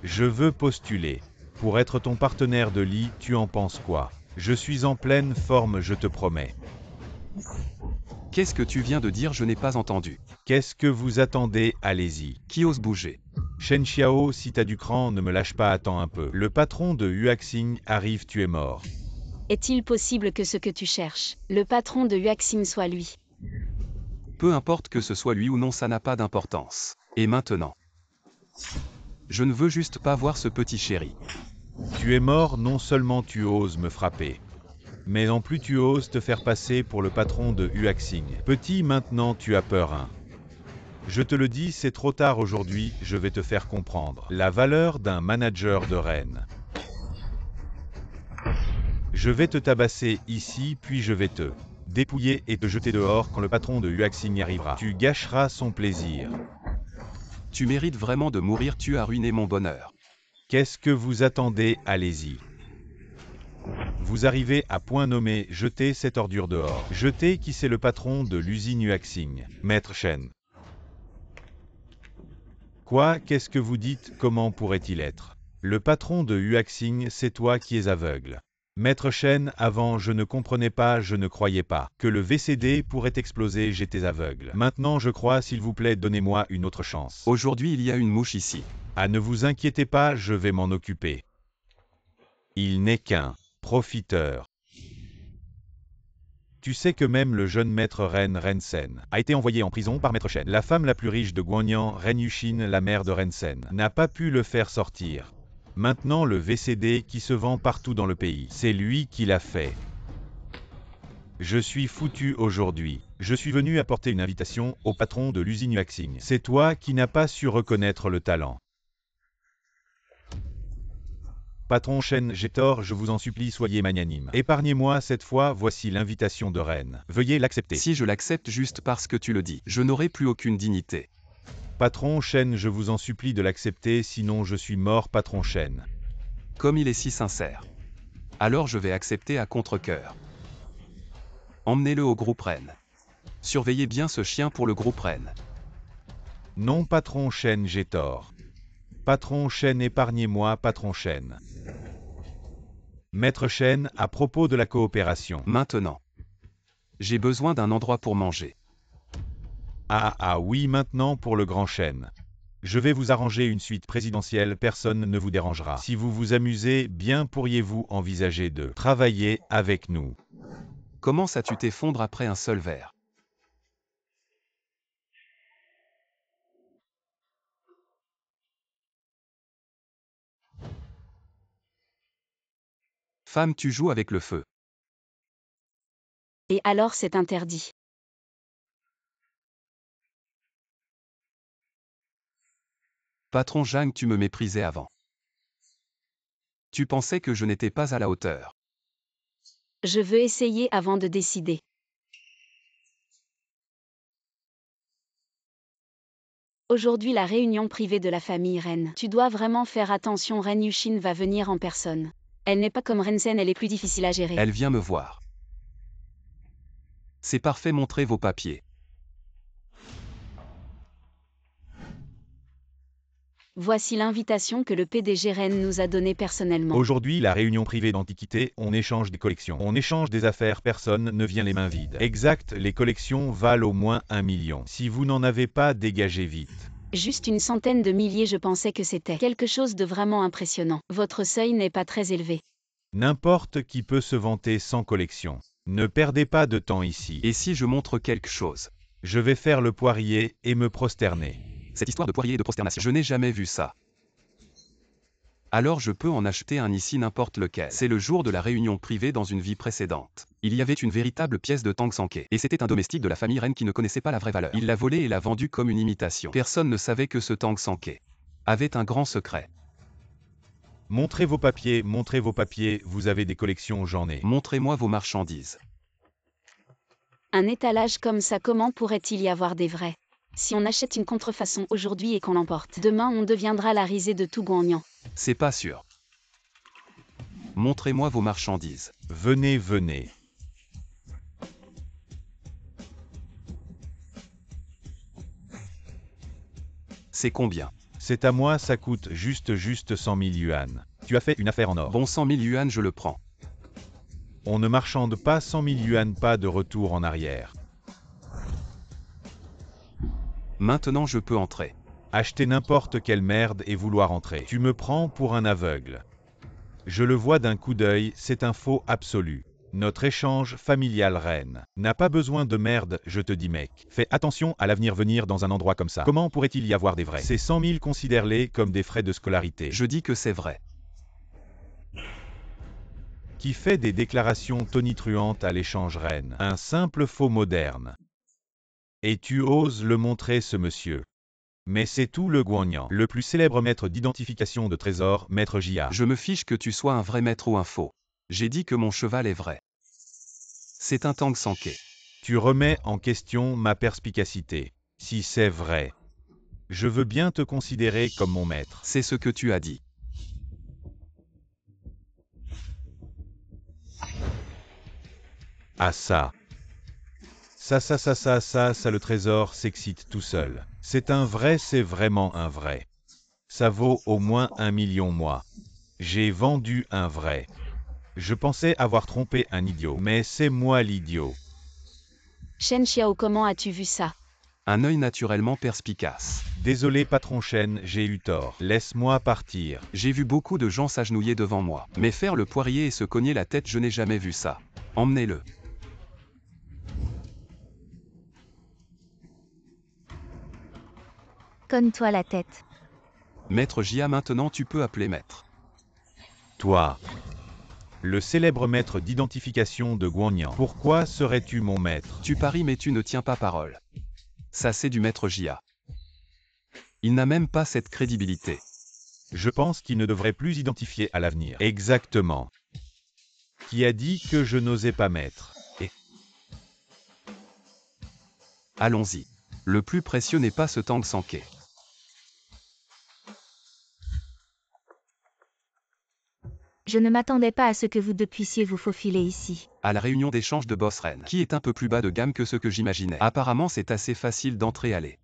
Je veux postuler. Pour être ton partenaire de lit, tu en penses quoi? Je suis en pleine forme, je te promets. Qu'est-ce que tu viens de dire? Je n'ai pas entendu. Qu'est-ce que vous attendez? Allez-y. Qui ose bouger? Shen Xiao, si t'as du cran, ne me lâche pas, attends un peu. Le patron de Huaxing arrive, tu es mort. Est-il possible que ce que tu cherches, le patron de Huaxing soit lui? Peu importe que ce soit lui ou non, ça n'a pas d'importance. Et maintenant? Je ne veux juste pas voir ce petit chéri. Tu es mort, non seulement tu oses me frapper, mais en plus tu oses te faire passer pour le patron de Huaxing. Petit, maintenant tu as peur, hein? Je te le dis, c'est trop tard aujourd'hui, je vais te faire comprendre la valeur d'un manager de Rennes. Je vais te tabasser ici, puis je vais te dépouiller et te jeter dehors quand le patron de Huaxing arrivera. Tu gâcheras son plaisir. Tu mérites vraiment de mourir, tu as ruiné mon bonheur. Qu'est-ce que vous attendez? Allez-y. Vous arrivez à point nommé, jetez cette ordure dehors. Jetez qui c'est le patron de l'usine Huaxing? Maître Shen. Quoi? Qu'est-ce que vous dites? Comment pourrait-il être? Le patron de Huaxing, c'est toi qui es aveugle. Maître Shen, avant je ne comprenais pas, je ne croyais pas que le VCD pourrait exploser, j'étais aveugle. Maintenant je crois, s'il vous plaît, donnez-moi une autre chance. Aujourd'hui il y a une mouche ici. Ah, ne vous inquiétez pas, je vais m'en occuper. Il n'est qu'un profiteur. Tu sais que même le jeune maître Ren Rensen a été envoyé en prison par Maître Shen. La femme la plus riche de Guanyan, Ren Yuxin, la mère de Rensen, n'a pas pu le faire sortir. Maintenant le VCD qui se vend partout dans le pays, c'est lui qui l'a fait. Je suis foutu aujourd'hui. Je suis venu apporter une invitation au patron de l'usine Huaxing. C'est toi qui n'as pas su reconnaître le talent. Patron Shen, j'ai tort, je vous en supplie, soyez magnanime. Épargnez-moi cette fois, voici l'invitation de Rennes. Veuillez l'accepter. Si je l'accepte juste parce que tu le dis, je n'aurai plus aucune dignité. Patron Shen, je vous en supplie de l'accepter, sinon je suis mort, patron Shen. Comme il est si sincère. Alors je vais accepter à contre-cœur. Emmenez-le au groupe Rennes. Surveillez bien ce chien pour le groupe Rennes. Non, patron Shen, j'ai tort. Patron Shen, épargnez-moi, patron Shen. Maître Shen, à propos de la coopération. Maintenant. J'ai besoin d'un endroit pour manger. Ah oui, maintenant pour le grand Shen. Je vais vous arranger une suite présidentielle, personne ne vous dérangera. Si vous vous amusez, bien pourriez-vous envisager de travailler avec nous. Comment ça tu t'effondres après un seul verre? Femme, tu joues avec le feu. Et alors c'est interdit. Patron Zhang, tu me méprisais avant. Tu pensais que je n'étais pas à la hauteur. Je veux essayer avant de décider. Aujourd'hui la réunion privée de la famille Ren. Tu dois vraiment faire attention, Ren Yuxin va venir en personne. Elle n'est pas comme Rensen, elle est plus difficile à gérer. Elle vient me voir. C'est parfait, montrez vos papiers. Voici l'invitation que le PDG Ren nous a donnée personnellement. Aujourd'hui, la réunion privée d'antiquité, on échange des collections. On échange des affaires, personne ne vient les mains vides. Exact, les collections valent au moins 1 million. Si vous n'en avez pas, dégagez vite. Juste une centaine de milliers, je pensais que c'était quelque chose de vraiment impressionnant. Votre seuil n'est pas très élevé. N'importe qui peut se vanter sans collection. Ne perdez pas de temps ici. Et si je montre quelque chose? Je vais faire le poirier et me prosterner. Cette histoire de poirier et de prosternation, je n'ai jamais vu ça. Alors je peux en acheter un ici n'importe lequel. C'est le jour de la réunion privée dans une vie précédente. Il y avait une véritable pièce de Tang Sanke. Et c'était un domestique de la famille reine qui ne connaissait pas la vraie valeur. Il l'a volée et l'a vendue comme une imitation. Personne ne savait que ce Tang Sanke avait un grand secret. Montrez vos papiers, vous avez des collections, j'en ai. Montrez-moi vos marchandises. Un étalage comme ça, comment pourrait-il y avoir des vrais? Si on achète une contrefaçon aujourd'hui et qu'on l'emporte, demain on deviendra la risée de tout Guangnian. C'est pas sûr. Montrez-moi vos marchandises. Venez, venez. C'est combien? C'est à moi, ça coûte juste 100 000 yuan. Tu as fait une affaire en or. Bon, 100 000 yuan, je le prends. On ne marchande pas 100 000 yuan, pas de retour en arrière. Maintenant je peux entrer. Acheter n'importe quelle merde et vouloir entrer. Tu me prends pour un aveugle. Je le vois d'un coup d'œil, c'est un faux absolu. Notre échange familial reine n'a pas besoin de merde, je te dis mec. Fais attention à l'avenir, venir dans un endroit comme ça. Comment pourrait-il y avoir des vrais? Ces 100 000, considère-les comme des frais de scolarité. Je dis que c'est vrai. Qui fait des déclarations tonitruantes à l'échange reine. Un simple faux moderne. Et tu oses le montrer, ce monsieur. Mais c'est tout le Guangnian, le plus célèbre maître d'identification de trésors, maître Jia. Je me fiche que tu sois un vrai maître ou un faux. J'ai dit que mon cheval est vrai. C'est un Tang Sanke. Tu remets en question ma perspicacité. Si c'est vrai, je veux bien te considérer comme mon maître. C'est ce que tu as dit. Ah ça, le trésor s'excite tout seul. C'est un vrai, c'est vraiment un vrai. Ça vaut au moins 1 million moi. J'ai vendu un vrai. Je pensais avoir trompé un idiot, mais c'est moi l'idiot. Shen Xiao, comment as-tu vu ça? Un œil naturellement perspicace. Désolé patron Shen, j'ai eu tort. Laisse-moi partir. J'ai vu beaucoup de gens s'agenouiller devant moi. Mais faire le poirier et se cogner la tête, je n'ai jamais vu ça. Emmenez-le. Cogne-toi la tête. Maître Jia, maintenant tu peux appeler maître. Toi, le célèbre maître d'identification de Guangnian. Pourquoi serais-tu mon maître? Tu paries mais tu ne tiens pas parole. Ça c'est du maître Jia. Il n'a même pas cette crédibilité. Je pense qu'il ne devrait plus identifier à l'avenir. Exactement. Qui a dit que je n'osais pas mettre? Allons-y. Le plus précieux n'est pas ce Tang Sanke. Je ne m'attendais pas à ce que vous deux puissiez vous faufiler ici. À la réunion d'échange de Boss Reine, qui est un peu plus bas de gamme que ce que j'imaginais. Apparemment c'est assez facile d'entrer aller.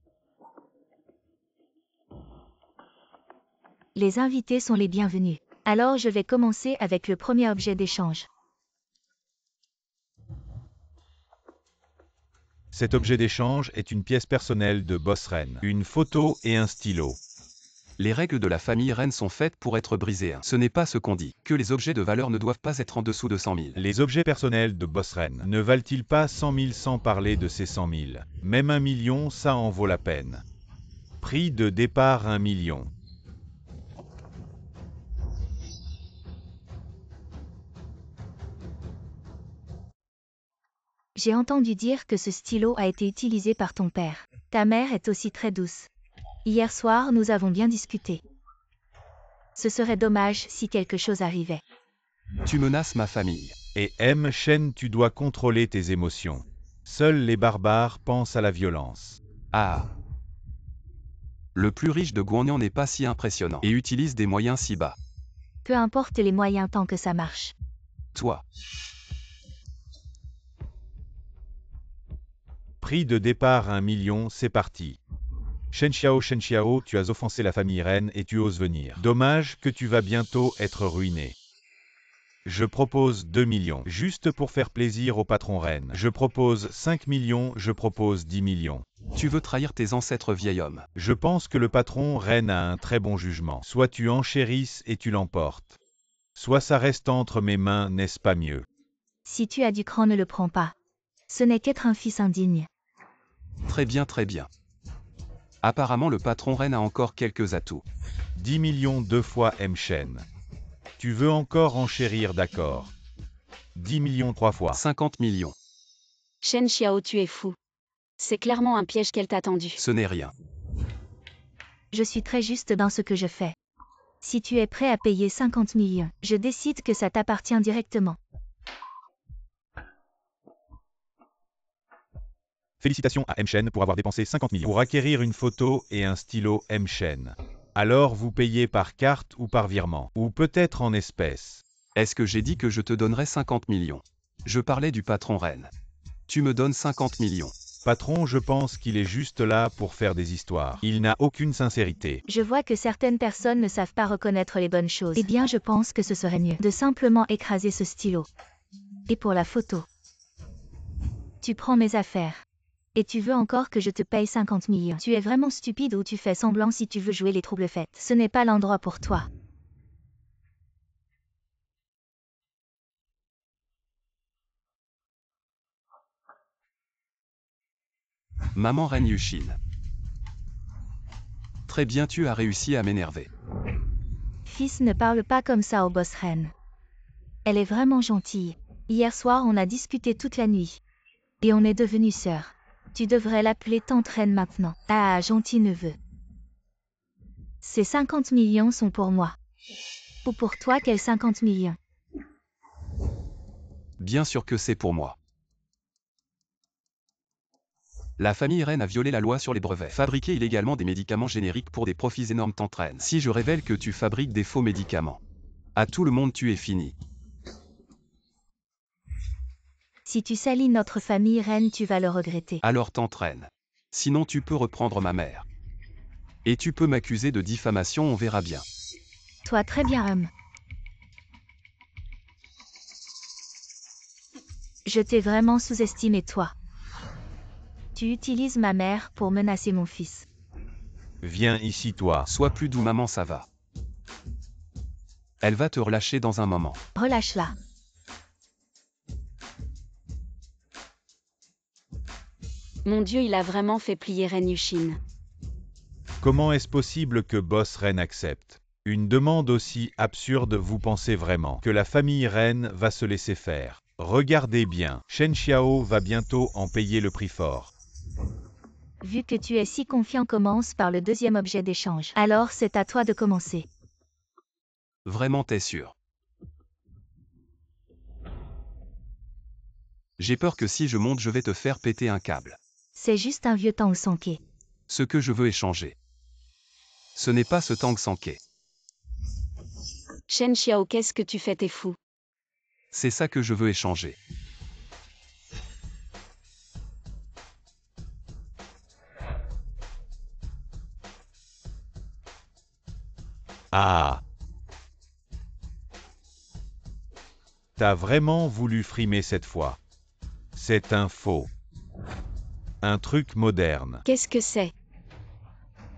Les invités sont les bienvenus. Alors je vais commencer avec le premier objet d'échange. Cet objet d'échange est une pièce personnelle de Boss Reine. Une photo et un stylo. Les règles de la famille reine sont faites pour être brisées. Ce n'est pas ce qu'on dit, que les objets de valeur ne doivent pas être en dessous de 100 000. Les objets personnels de Boss Reine ne valent-ils pas 100 000 sans parler de ces 100 000? Même 1 million, ça en vaut la peine. Prix de départ 1 million. J'ai entendu dire que ce stylo a été utilisé par ton père. Ta mère est aussi très douce. Hier soir, nous avons bien discuté. Ce serait dommage si quelque chose arrivait. Tu menaces ma famille. Et M. Shen, tu dois contrôler tes émotions. Seuls les barbares pensent à la violence. Ah. Le plus riche de Guangnian n'est pas si impressionnant et utilise des moyens si bas. Peu importe les moyens tant que ça marche. Toi. Prix de départ 1 million, c'est parti. Shen Xiao, tu as offensé la famille reine et tu oses venir. Dommage que tu vas bientôt être ruiné. Je propose 2 millions, juste pour faire plaisir au patron Ren. Je propose 5 millions, je propose 10 millions. Tu veux trahir tes ancêtres, vieil homme. Je pense que le patron Ren a un très bon jugement. Soit tu enchérisses et tu l'emportes. Soit ça reste entre mes mains, n'est-ce pas mieux? Si tu as du cran, ne le prends pas. Ce n'est qu'être un fils indigne. Très bien, très bien. Apparemment le patron Ren a encore quelques atouts. 10 millions 2 fois M. Shen. Tu veux encore enchérir, d'accord? 10 millions 3 fois. 50 millions. Shen Xiao, tu es fou. C'est clairement un piège qu'elle t'a tendu. Ce n'est rien. Je suis très juste dans ce que je fais. Si tu es prêt à payer 50 millions, je décide que ça t'appartient directement. Félicitations à M. Shen pour avoir dépensé 50 millions. Pour acquérir une photo et un stylo M. Shen. Alors vous payez par carte ou par virement, ou peut-être en espèces. Est-ce que j'ai dit que je te donnerais 50 millions? Je parlais du patron Ren. Tu me donnes 50 millions. Patron, je pense qu'il est juste là pour faire des histoires. Il n'a aucune sincérité. Je vois que certaines personnes ne savent pas reconnaître les bonnes choses. Eh bien, je pense que ce serait mieux de simplement écraser ce stylo. Et pour la photo, tu prends mes affaires. Et tu veux encore que je te paye 50 millions. Tu es vraiment stupide ou tu fais semblant si tu veux jouer les troubles fêtes. Ce n'est pas l'endroit pour toi. Maman Ren Yushin. Très bien, tu as réussi à m'énerver. Fils, ne parle pas comme ça au boss Ren. Elle est vraiment gentille. Hier soir, on a discuté toute la nuit. Et on est devenus sœurs. Tu devrais l'appeler tante Ren maintenant. Ah, gentil neveu. Ces 50 millions sont pour moi. Ou pour toi, quels 50 millions? Bien sûr que c'est pour moi. La famille Ren a violé la loi sur les brevets. Fabriquer illégalement des médicaments génériques pour des profits énormes t'entraîne. Si je révèle que tu fabriques des faux médicaments, à tout le monde tu es fini. Si tu salis notre famille Ren, tu vas le regretter. Alors t'entraîne. Sinon tu peux reprendre ma mère. Et tu peux m'accuser de diffamation, on verra bien. Toi, très bien, homme. Je t'ai vraiment sous-estimé, toi. Tu utilises ma mère pour menacer mon fils. Viens ici, toi. Sois plus doux, maman, ça va. Elle va te relâcher dans un moment. Relâche-la. Mon Dieu, il a vraiment fait plier Ren Yushin. Comment est-ce possible que Boss Ren accepte une demande aussi absurde? Vous pensez vraiment que la famille Ren va se laisser faire? Regardez bien, Shen Xiao va bientôt en payer le prix fort. Vu que tu es si confiant, commence par le deuxième objet d'échange. Alors c'est à toi de commencer. Vraiment, t'es sûr? J'ai peur que si je monte, je vais te faire péter un câble. C'est juste un vieux Tang Sanke. Ce que je veux échanger. Ce n'est pas ce Tang Sanke. Shen Xiao, qu'est-ce que tu fais, t'es fou? C'est ça que je veux échanger. Ah! T'as vraiment voulu frimer cette fois. C'est un faux. Un truc moderne. Qu'est-ce que c'est?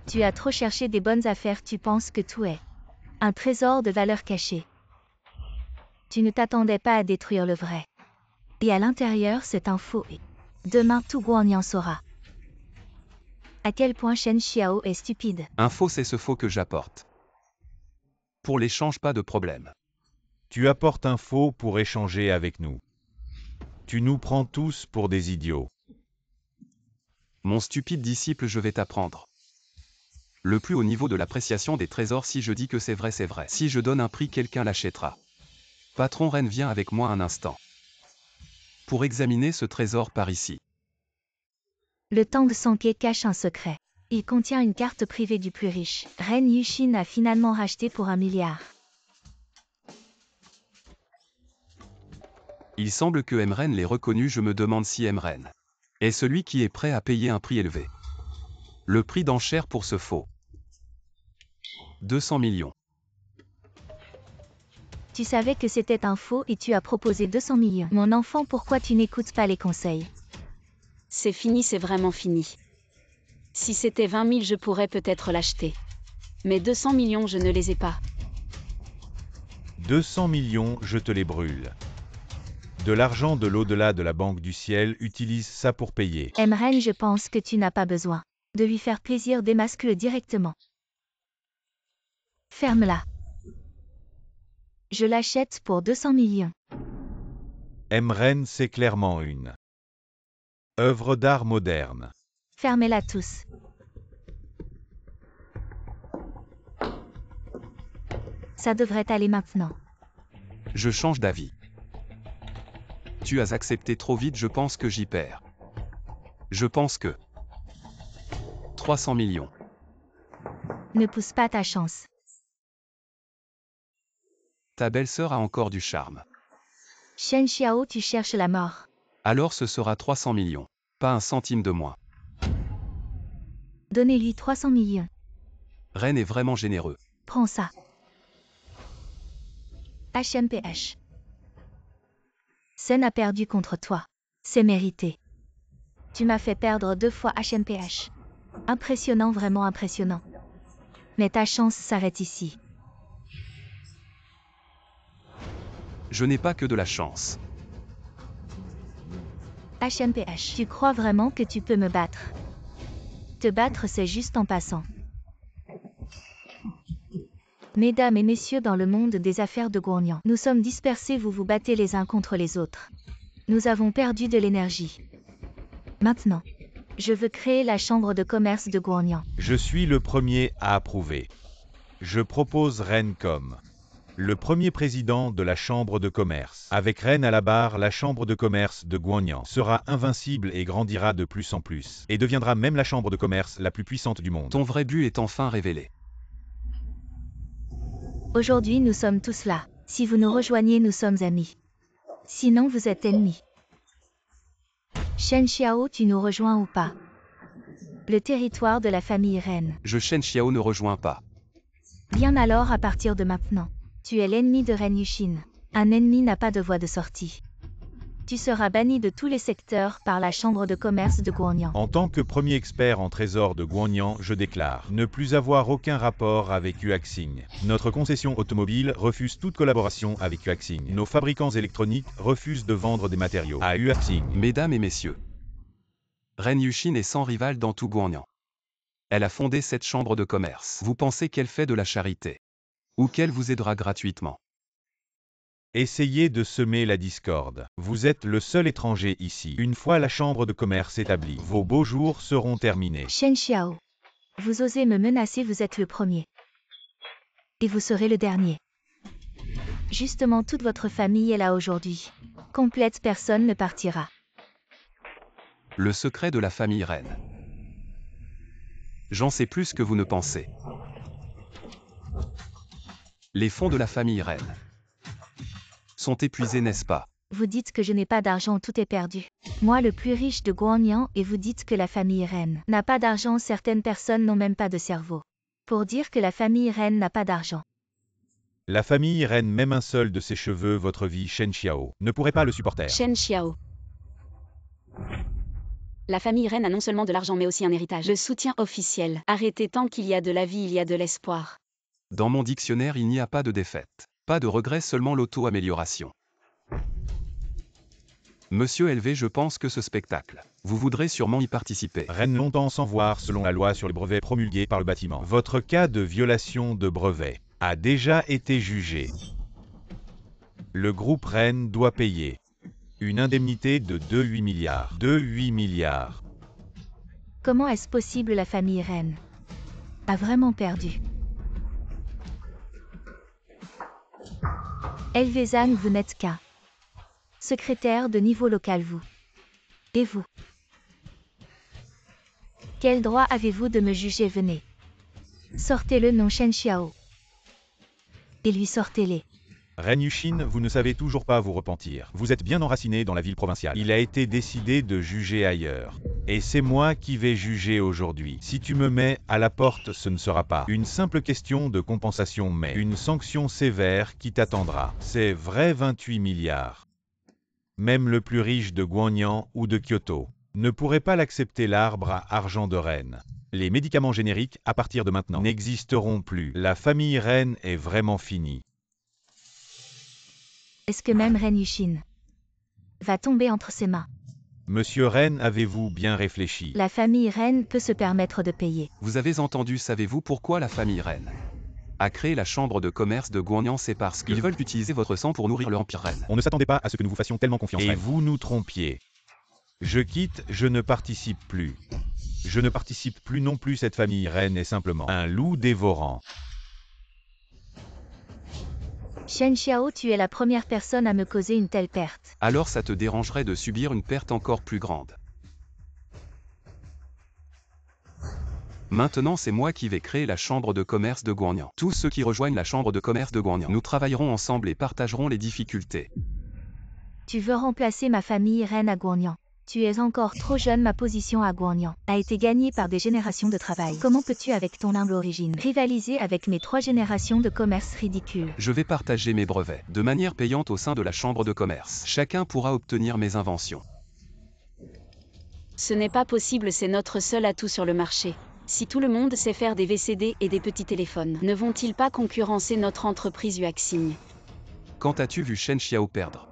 Tu as trop cherché des bonnes affaires, tu penses que tout est un trésor de valeur cachée. Tu ne t'attendais pas à détruire le vrai. Et à l'intérieur, c'est un faux et demain tout Guan saura. À quel point Shen Xiao est stupide. Un faux, c'est ce faux que j'apporte. Pour l'échange, pas de problème. Tu apportes un faux pour échanger avec nous. Tu nous prends tous pour des idiots. Mon stupide disciple, je vais t'apprendre. Le plus haut niveau de l'appréciation des trésors, si je dis que c'est vrai, c'est vrai. Si je donne un prix, quelqu'un l'achètera. Patron Ren, viens avec moi un instant. Pour examiner ce trésor par ici. Le Tang Sanke cache un secret. Il contient une carte privée du plus riche. Ren Yushin a finalement racheté pour 1 milliard. Il semble que Emren l'ait reconnu, je me demande si Emren est celui qui est prêt à payer un prix élevé. Le prix d'enchère pour ce faux. 200 millions. Tu savais que c'était un faux et tu as proposé 200 millions. Mon enfant, pourquoi tu n'écoutes pas les conseils? C'est fini, c'est vraiment fini. Si c'était 20 000, je pourrais peut-être l'acheter. Mais 200 millions, je ne les ai pas. 200 millions, je te les brûle. De l'argent de l'au-delà de la Banque du Ciel, utilise ça pour payer. Emren, je pense que tu n'as pas besoin de lui faire plaisir, démasque-le directement. Ferme-la. Je l'achète pour 200 millions. Emren, c'est clairement une œuvre d'art moderne. Fermez-la tous. Ça devrait aller maintenant. Je change d'avis. Tu as accepté trop vite, je pense que j'y perds. Je pense que... 300 millions. Ne pousse pas ta chance. Ta belle-sœur a encore du charme. Shen Xiao, tu cherches la mort. Alors ce sera 300 millions. Pas un centime de moins. Donnez-lui 300 millions. Ren est vraiment généreux. Prends ça. HMPH. Sen a perdu contre toi. C'est mérité. Tu m'as fait perdre 2 fois HMPH. Impressionnant, vraiment impressionnant. Mais ta chance s'arrête ici. Je n'ai pas que de la chance. HMPH. Tu crois vraiment que tu peux me battre? Te battre, c'est juste en passant. Mesdames et messieurs, dans le monde des affaires de Guanyan, nous sommes dispersés, vous vous battez les uns contre les autres. Nous avons perdu de l'énergie. Maintenant, je veux créer la chambre de commerce de Guanyan. Je suis le premier à approuver. Je propose Ren comme le premier président de la chambre de commerce. Avec Ren à la barre, la chambre de commerce de Guanyan sera invincible et grandira de plus en plus, et deviendra même la chambre de commerce la plus puissante du monde. Ton vrai but est enfin révélé. Aujourd'hui, nous sommes tous là. Si vous nous rejoignez, nous sommes amis. Sinon, vous êtes ennemis. Shen Xiao, tu nous rejoins ou pas? Le territoire de la famille Ren. Je Shen Xiao ne rejoins pas. Bien alors, à partir de maintenant, tu es l'ennemi de Ren Yushin. Un ennemi n'a pas de voie de sortie. Tu seras banni de tous les secteurs par la chambre de commerce de Guanyan. En tant que premier expert en trésor de Guanyan, je déclare ne plus avoir aucun rapport avec Yuaxing. Notre concession automobile refuse toute collaboration avec Yuaxing. Nos fabricants électroniques refusent de vendre des matériaux à Yuaxing. Mesdames et messieurs, Ren Yushin est sans rival dans tout Guanyan. Elle a fondé cette chambre de commerce. Vous pensez qu'elle fait de la charité? Ou qu'elle vous aidera gratuitement? Essayez de semer la discorde. Vous êtes le seul étranger ici. Une fois la chambre de commerce établie, vos beaux jours seront terminés. Shen Xiao, vous osez me menacer, vous êtes le premier. Et vous serez le dernier. Justement, toute votre famille est là aujourd'hui. Complète, personne ne partira. Le secret de la famille Ren. J'en sais plus que vous ne pensez. Les fonds de la famille Ren sont épuisés, n'est-ce pas? Vous dites que je n'ai pas d'argent, tout est perdu. Moi le plus riche de Guanyan, et vous dites que la famille Ren n'a pas d'argent, certaines personnes n'ont même pas de cerveau. Pour dire que la famille Ren n'a pas d'argent. La famille Ren, même un seul de ses cheveux, votre vie, Shen Xiao, ne pourrait pas le supporter. Shen Xiao. La famille Ren a non seulement de l'argent mais aussi un héritage. Le soutien officiel. Arrêtez, tant qu'il y a de la vie, il y a de l'espoir. Dans mon dictionnaire, il n'y a pas de défaite. Pas de regret, seulement l'auto-amélioration. Monsieur Élevé, je pense que ce spectacle, vous voudrez sûrement y participer. Ren longtemps sans voir selon la loi sur les brevets promulguée par le bâtiment. Votre cas de violation de brevet a déjà été jugé. Le groupe Ren doit payer une indemnité de 2,8 milliards. 2,8 milliards. Comment est-ce possible? La famille Ren a vraiment perdu. Elvezan, vous n'êtes qu'un secrétaire de niveau local, vous. Et vous? Quel droit avez-vous de me juger? Venez. Sortez le nom Shen Xiao. Et lui sortez-les. Ren Yushin, vous ne savez toujours pas vous repentir. Vous êtes bien enraciné dans la ville provinciale. Il a été décidé de juger ailleurs. Et c'est moi qui vais juger aujourd'hui. Si tu me mets à la porte, ce ne sera pas une simple question de compensation mais une sanction sévère qui t'attendra. C'est vrai 28 milliards. Même le plus riche de Guangnan ou de Kyoto ne pourrait pas l'accepter l'arbre à argent de Rennes. Les médicaments génériques, à partir de maintenant, n'existeront plus. La famille Ren est vraiment finie. Est-ce que même Ren Yushin va tomber entre ses mains? Monsieur Ren, avez-vous bien réfléchi? La famille Ren peut se permettre de payer. Vous avez entendu, savez-vous pourquoi la famille Ren a créé la chambre de commerce de Guangnan? C'est parce qu'ils veulent utiliser votre sang pour nourrir l'empire Ren. On ne s'attendait pas à ce que nous vous fassions tellement confiance. Et Ren. vous nous trompiez. Je quitte, je ne participe plus. Je ne participe plus non plus, cette famille Ren est simplement un loup dévorant. Shen Xiao, tu es la première personne à me causer une telle perte. Alors ça te dérangerait de subir une perte encore plus grande. Maintenant c'est moi qui vais créer la chambre de commerce de Guangnan. Tous ceux qui rejoignent la chambre de commerce de Guangnan, nous travaillerons ensemble et partagerons les difficultés. Tu veux remplacer ma famille Ren à Guangnan. Tu es encore trop jeune, ma position à Guangnan a été gagnée par des générations de travail. Comment peux-tu, avec ton humble origine, rivaliser avec mes 3 générations de commerce ridicules? Je vais partager mes brevets, de manière payante au sein de la chambre de commerce. Chacun pourra obtenir mes inventions. Ce n'est pas possible, c'est notre seul atout sur le marché. Si tout le monde sait faire des VCD et des petits téléphones, ne vont-ils pas concurrencer notre entreprise Uaxing? Quand as-tu vu Shen Xiao perdre?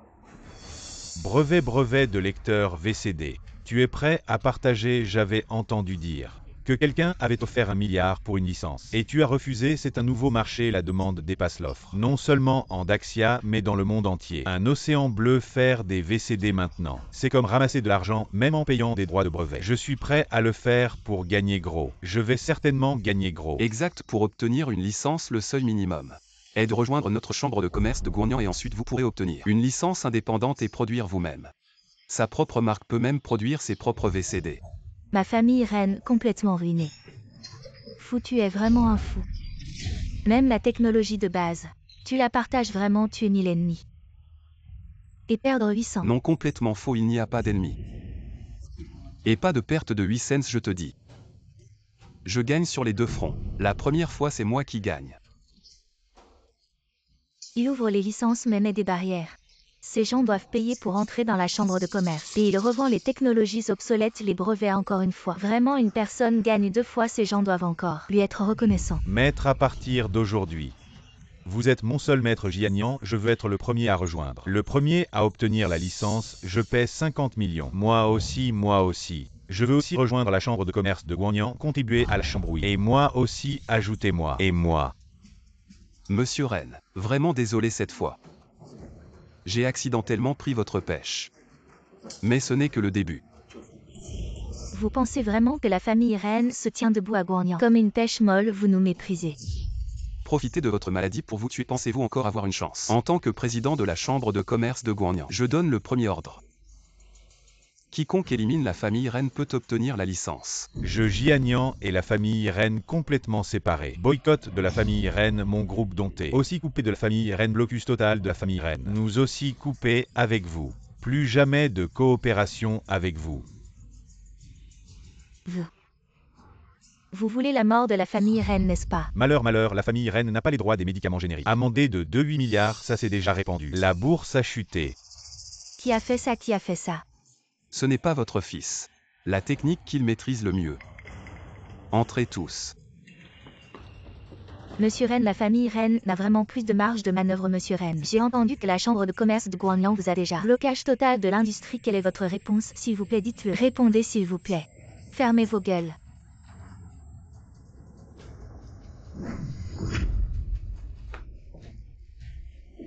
Brevet de lecteur VCD. Tu es prêt à partager? J'avais entendu dire que quelqu'un avait offert 1 milliard pour une licence. Et tu as refusé, c'est un nouveau marché, la demande dépasse l'offre. Non seulement en Daxia, mais dans le monde entier. Un océan bleu, faire des VCD maintenant. C'est comme ramasser de l'argent, même en payant des droits de brevet. Je suis prêt à le faire pour gagner gros. Je vais certainement gagner gros. Exact, pour obtenir une licence, le seuil minimum est de rejoindre notre chambre de commerce de Guangnan et ensuite vous pourrez obtenir une licence indépendante et produire vous-même. Sa propre marque peut même produire ses propres VCD. Ma famille Ren complètement ruinée. Fou, tu es vraiment un fou. Même la technologie de base, tu la partages vraiment, tu es 1000 ennemis. Et perdre 800. Non, complètement faux, il n'y a pas d'ennemis. Et pas de perte de 8 cents, je te dis. Je gagne sur les 2 fronts. La première fois, c'est moi qui gagne. Il ouvre les licences mais met des barrières. Ces gens doivent payer pour entrer dans la chambre de commerce. Et il revend les technologies obsolètes, les brevets encore une fois. Vraiment, une personne gagne 2 fois, ces gens doivent encore lui être reconnaissants. Maître, à partir d'aujourd'hui, vous êtes mon seul maître Jianian, je veux être le premier à rejoindre. Le premier à obtenir la licence, je paie 50 millions. Moi aussi, moi aussi. Je veux aussi rejoindre la chambre de commerce de Guangnan, contribuer à la chambrouille. Et moi aussi, ajoutez-moi. Et moi. Monsieur Ren, vraiment désolé cette fois. J'ai accidentellement pris votre pêche. Mais ce n'est que le début. Vous pensez vraiment que la famille Ren se tient debout à Guangnan? Comme une pêche molle, vous nous méprisez. Profitez de votre maladie pour vous tuer. Pensez-vous encore avoir une chance? En tant que président de la chambre de commerce de Guangnan, je donne le premier ordre. Quiconque élimine la famille Ren peut obtenir la licence. Je Jianian et la famille Ren complètement séparés. Boycott de la famille Ren, mon groupe dompté. Aussi coupé de la famille Ren, blocus total de la famille Ren. Nous aussi coupés avec vous. Plus jamais de coopération avec vous. Vous voulez la mort de la famille Ren, n'est-ce pas? Malheur, la famille Ren n'a pas les droits des médicaments génériques. Amendé de 2,8 milliards, ça c'est déjà répandu. La bourse a chuté. Qui a fait ça? Qui a fait ça? Ce n'est pas votre fils. La technique qu'il maîtrise le mieux. Entrez tous. Monsieur Ren, la famille Ren n'a vraiment plus de marge de manœuvre, monsieur Ren. J'ai entendu que la chambre de commerce de Guangnan vous a déjà. Blocage total de l'industrie, quelle est votre réponse? S'il vous plaît, dites-le. Répondez s'il vous plaît. Fermez vos gueules.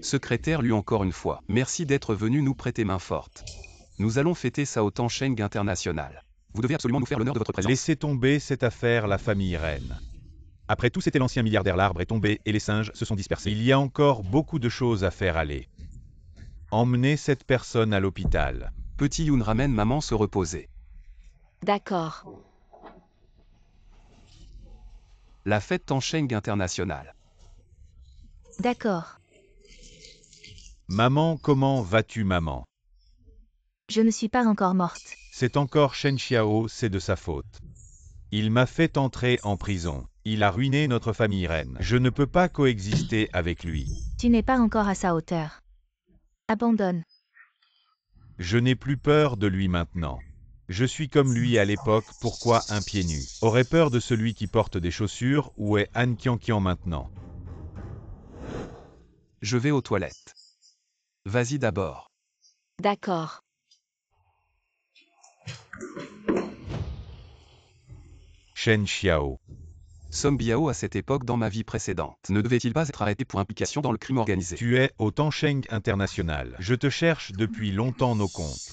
Secrétaire Lu, encore une fois, merci d'être venu nous prêter main forte. Nous allons fêter ça au Tansheng International. Vous devez absolument nous faire l'honneur de votre présence. Laissez tomber cette affaire, la famille Ren. Après tout, c'était l'ancien milliardaire, l'arbre est tombé et les singes se sont dispersés. Il y a encore beaucoup de choses à faire aller. Emmenez cette personne à l'hôpital. Petit Yoon ramène maman se reposer. D'accord. La fête Tansheng International. D'accord. Maman, comment vas-tu, maman? Je ne suis pas encore morte. C'est encore Shen Xiao, c'est de sa faute. Il m'a fait entrer en prison. Il a ruiné notre famille reine. Je ne peux pas coexister avec lui. Tu n'es pas encore à sa hauteur. Abandonne. Je n'ai plus peur de lui maintenant. Je suis comme lui à l'époque, pourquoi un pied nu? Aurait peur de celui qui porte des chaussures, où est Han Qianqian maintenant? Je vais aux toilettes. Vas-y d'abord. D'accord. Shen Xiao. Song Biao à cette époque dans ma vie précédente. Ne devait-il pas être arrêté pour implication dans le crime organisé? Tu es au Tansheng International. Je te cherche depuis longtemps, nos comptes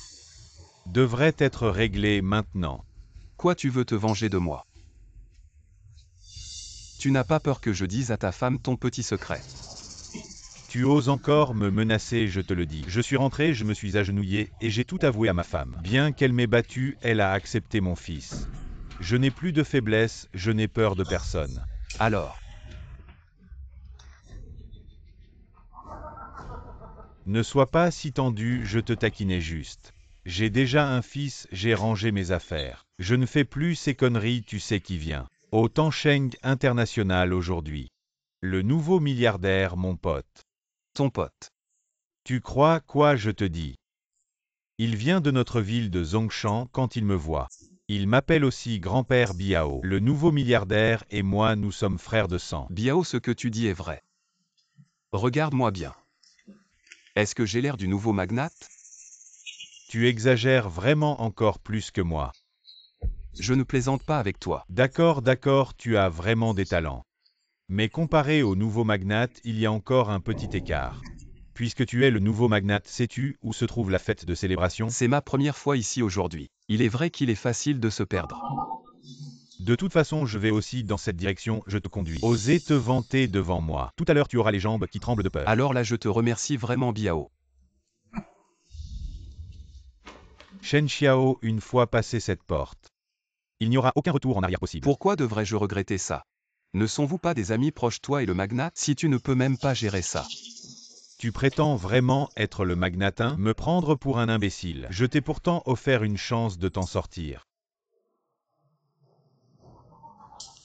devraient être réglés maintenant. Quoi, tu veux te venger de moi? Tu n'as pas peur que je dise à ta femme ton petit secret? Tu oses encore me menacer, je te le dis. Je suis rentré, je me suis agenouillé, et j'ai tout avoué à ma femme. Bien qu'elle m'ait battu, elle a accepté mon fils. Je n'ai plus de faiblesse, je n'ai peur de personne. Alors, ne sois pas si tendu, je te taquinais juste. J'ai déjà un fils, j'ai rangé mes affaires. Je ne fais plus ces conneries, tu sais qui vient. Au Tansheng International aujourd'hui. Le nouveau milliardaire, mon pote. ton pote. Tu crois quoi, je te dis? Il vient de notre ville de Zongshan quand il me voit. Il m'appelle aussi grand-père Biao. Le nouveau milliardaire et moi, nous sommes frères de sang. Biao, ce que tu dis est vrai. Regarde-moi bien. Est-ce que j'ai l'air du nouveau magnate? Tu exagères vraiment encore plus que moi. Je ne plaisante pas avec toi. D'accord, d'accord, tu as vraiment des talents. Mais comparé au nouveau magnate, il y a encore un petit écart. Puisque tu es le nouveau magnate, sais-tu où se trouve la fête de célébration? C'est ma première fois ici aujourd'hui. Il est vrai qu'il est facile de se perdre. De toute façon, je vais aussi dans cette direction, je te conduis. Osez te vanter devant moi. Tout à l'heure, tu auras les jambes qui tremblent de peur. Alors là, je te remercie vraiment, Biao. Shen Xiao, une fois passé cette porte, il n'y aura aucun retour en arrière possible. Pourquoi devrais-je regretter ça? Ne sont-vous pas des amis proches, toi et le magnate, si tu ne peux même pas gérer ça? Tu prétends vraiment être le magnatin, me prendre pour un imbécile. Je t'ai pourtant offert une chance de t'en sortir.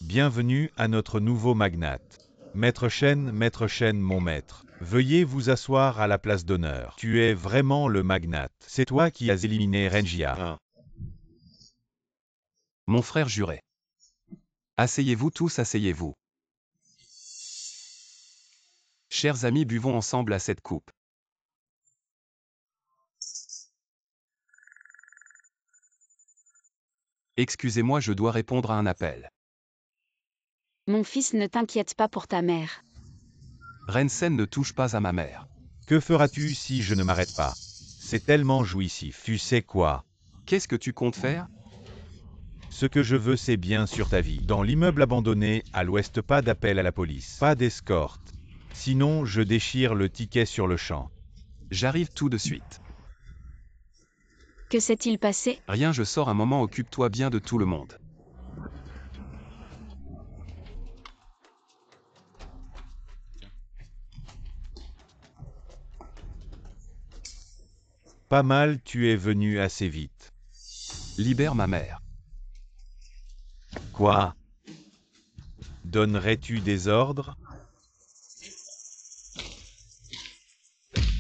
Bienvenue à notre nouveau magnate. Maître Shen, mon maître. Veuillez vous asseoir à la place d'honneur. Tu es vraiment le magnate. C'est toi qui as éliminé Renjia. Mon frère juré. Asseyez-vous tous, asseyez-vous. Chers amis, buvons ensemble à cette coupe. Excusez-moi, je dois répondre à un appel. Mon fils, ne t'inquiète pas pour ta mère. Rensen ne touche pas à ma mère. Que feras-tu si je ne m'arrête pas? C'est tellement jouissif. Tu sais quoi? Qu'est-ce que tu comptes faire? Ce que je veux, c'est bien sûr ta vie. Dans l'immeuble abandonné, à l'ouest, pas d'appel à la police. Pas d'escorte. Sinon, je déchire le ticket sur le champ. J'arrive tout de suite. Que s'est-il passé? Rien, je sors un moment, occupe-toi bien de tout le monde. Pas mal, tu es venu assez vite. Libère ma mère. Quoi? Donnerais-tu des ordres?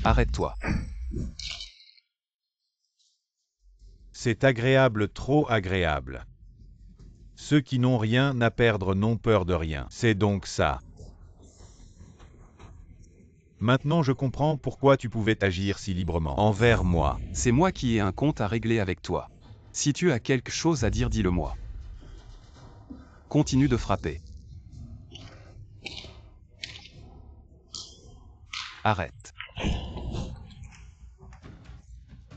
Arrête-toi. C'est agréable, trop agréable. Ceux qui n'ont rien à perdre n'ont peur de rien. C'est donc ça. Maintenant je comprends pourquoi tu pouvais agir si librement envers moi. C'est moi qui ai un compte à régler avec toi. Si tu as quelque chose à dire, dis-le-moi. Continue de frapper. Arrête.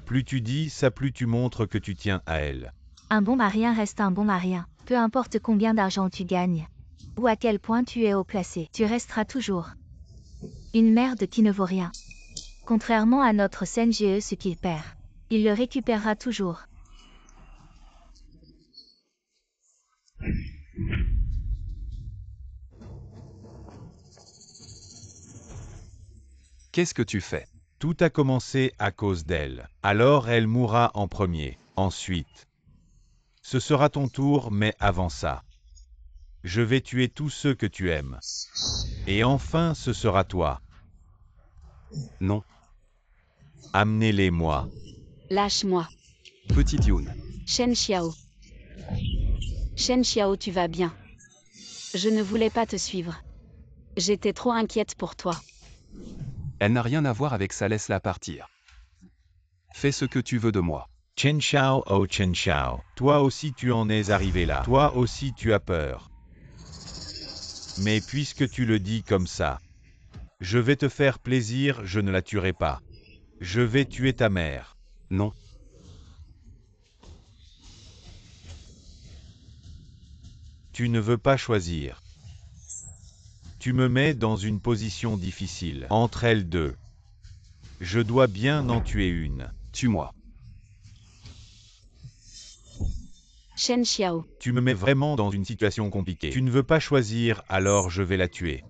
Plus tu dis ça, plus tu montres que tu tiens à elle. Un bon marien reste un bon marien. Peu importe combien d'argent tu gagnes. Ou à quel point tu es haut placé. Tu resteras toujours une merde qui ne vaut rien. Contrairement à notre CNGE, ce qu'il perd, il le récupérera toujours. Qu'est-ce que tu fais? Tout a commencé à cause d'elle. Alors elle mourra en premier. Ensuite, ce sera ton tour, mais avant ça, je vais tuer tous ceux que tu aimes. Et enfin, ce sera toi. Non. Amenez-les-moi. Lâche-moi. Petite Yoon. Shen Xiao. Shen Xiao, tu vas bien. Je ne voulais pas te suivre. J'étais trop inquiète pour toi. Elle n'a rien à voir avec ça, laisse-la partir. Fais ce que tu veux de moi. Chen Xiao, oh Chen Xiao, toi aussi tu en es arrivé là. Toi aussi tu as peur. Mais puisque tu le dis comme ça, je vais te faire plaisir, je ne la tuerai pas. Je vais tuer ta mère. Non. Tu ne veux pas choisir. Tu me mets dans une position difficile. Entre elles deux, je dois bien en tuer une. Tue-moi. Shen Xiao. Tu me mets vraiment dans une situation compliquée. Tu ne veux pas choisir, alors je vais la tuer.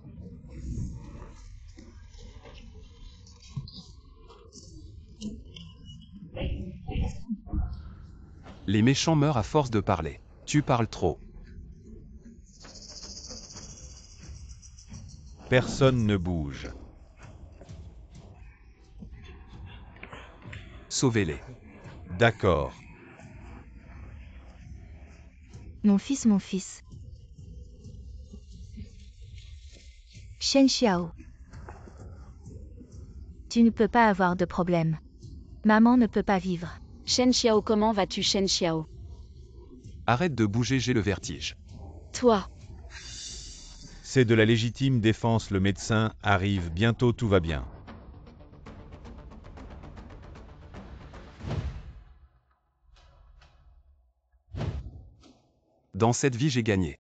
Les méchants meurent à force de parler. Tu parles trop. Personne ne bouge. Sauvez-les. D'accord. Mon fils, mon fils. Shen Xiao. Tu ne peux pas avoir de problème. Maman ne peut pas vivre. Shen Xiao, comment vas-tu, Shen Xiao? Arrête de bouger, j'ai le vertige. Toi. C'est de la légitime défense, le médecin arrive, bientôt tout va bien. Dans cette vie, j'ai gagné.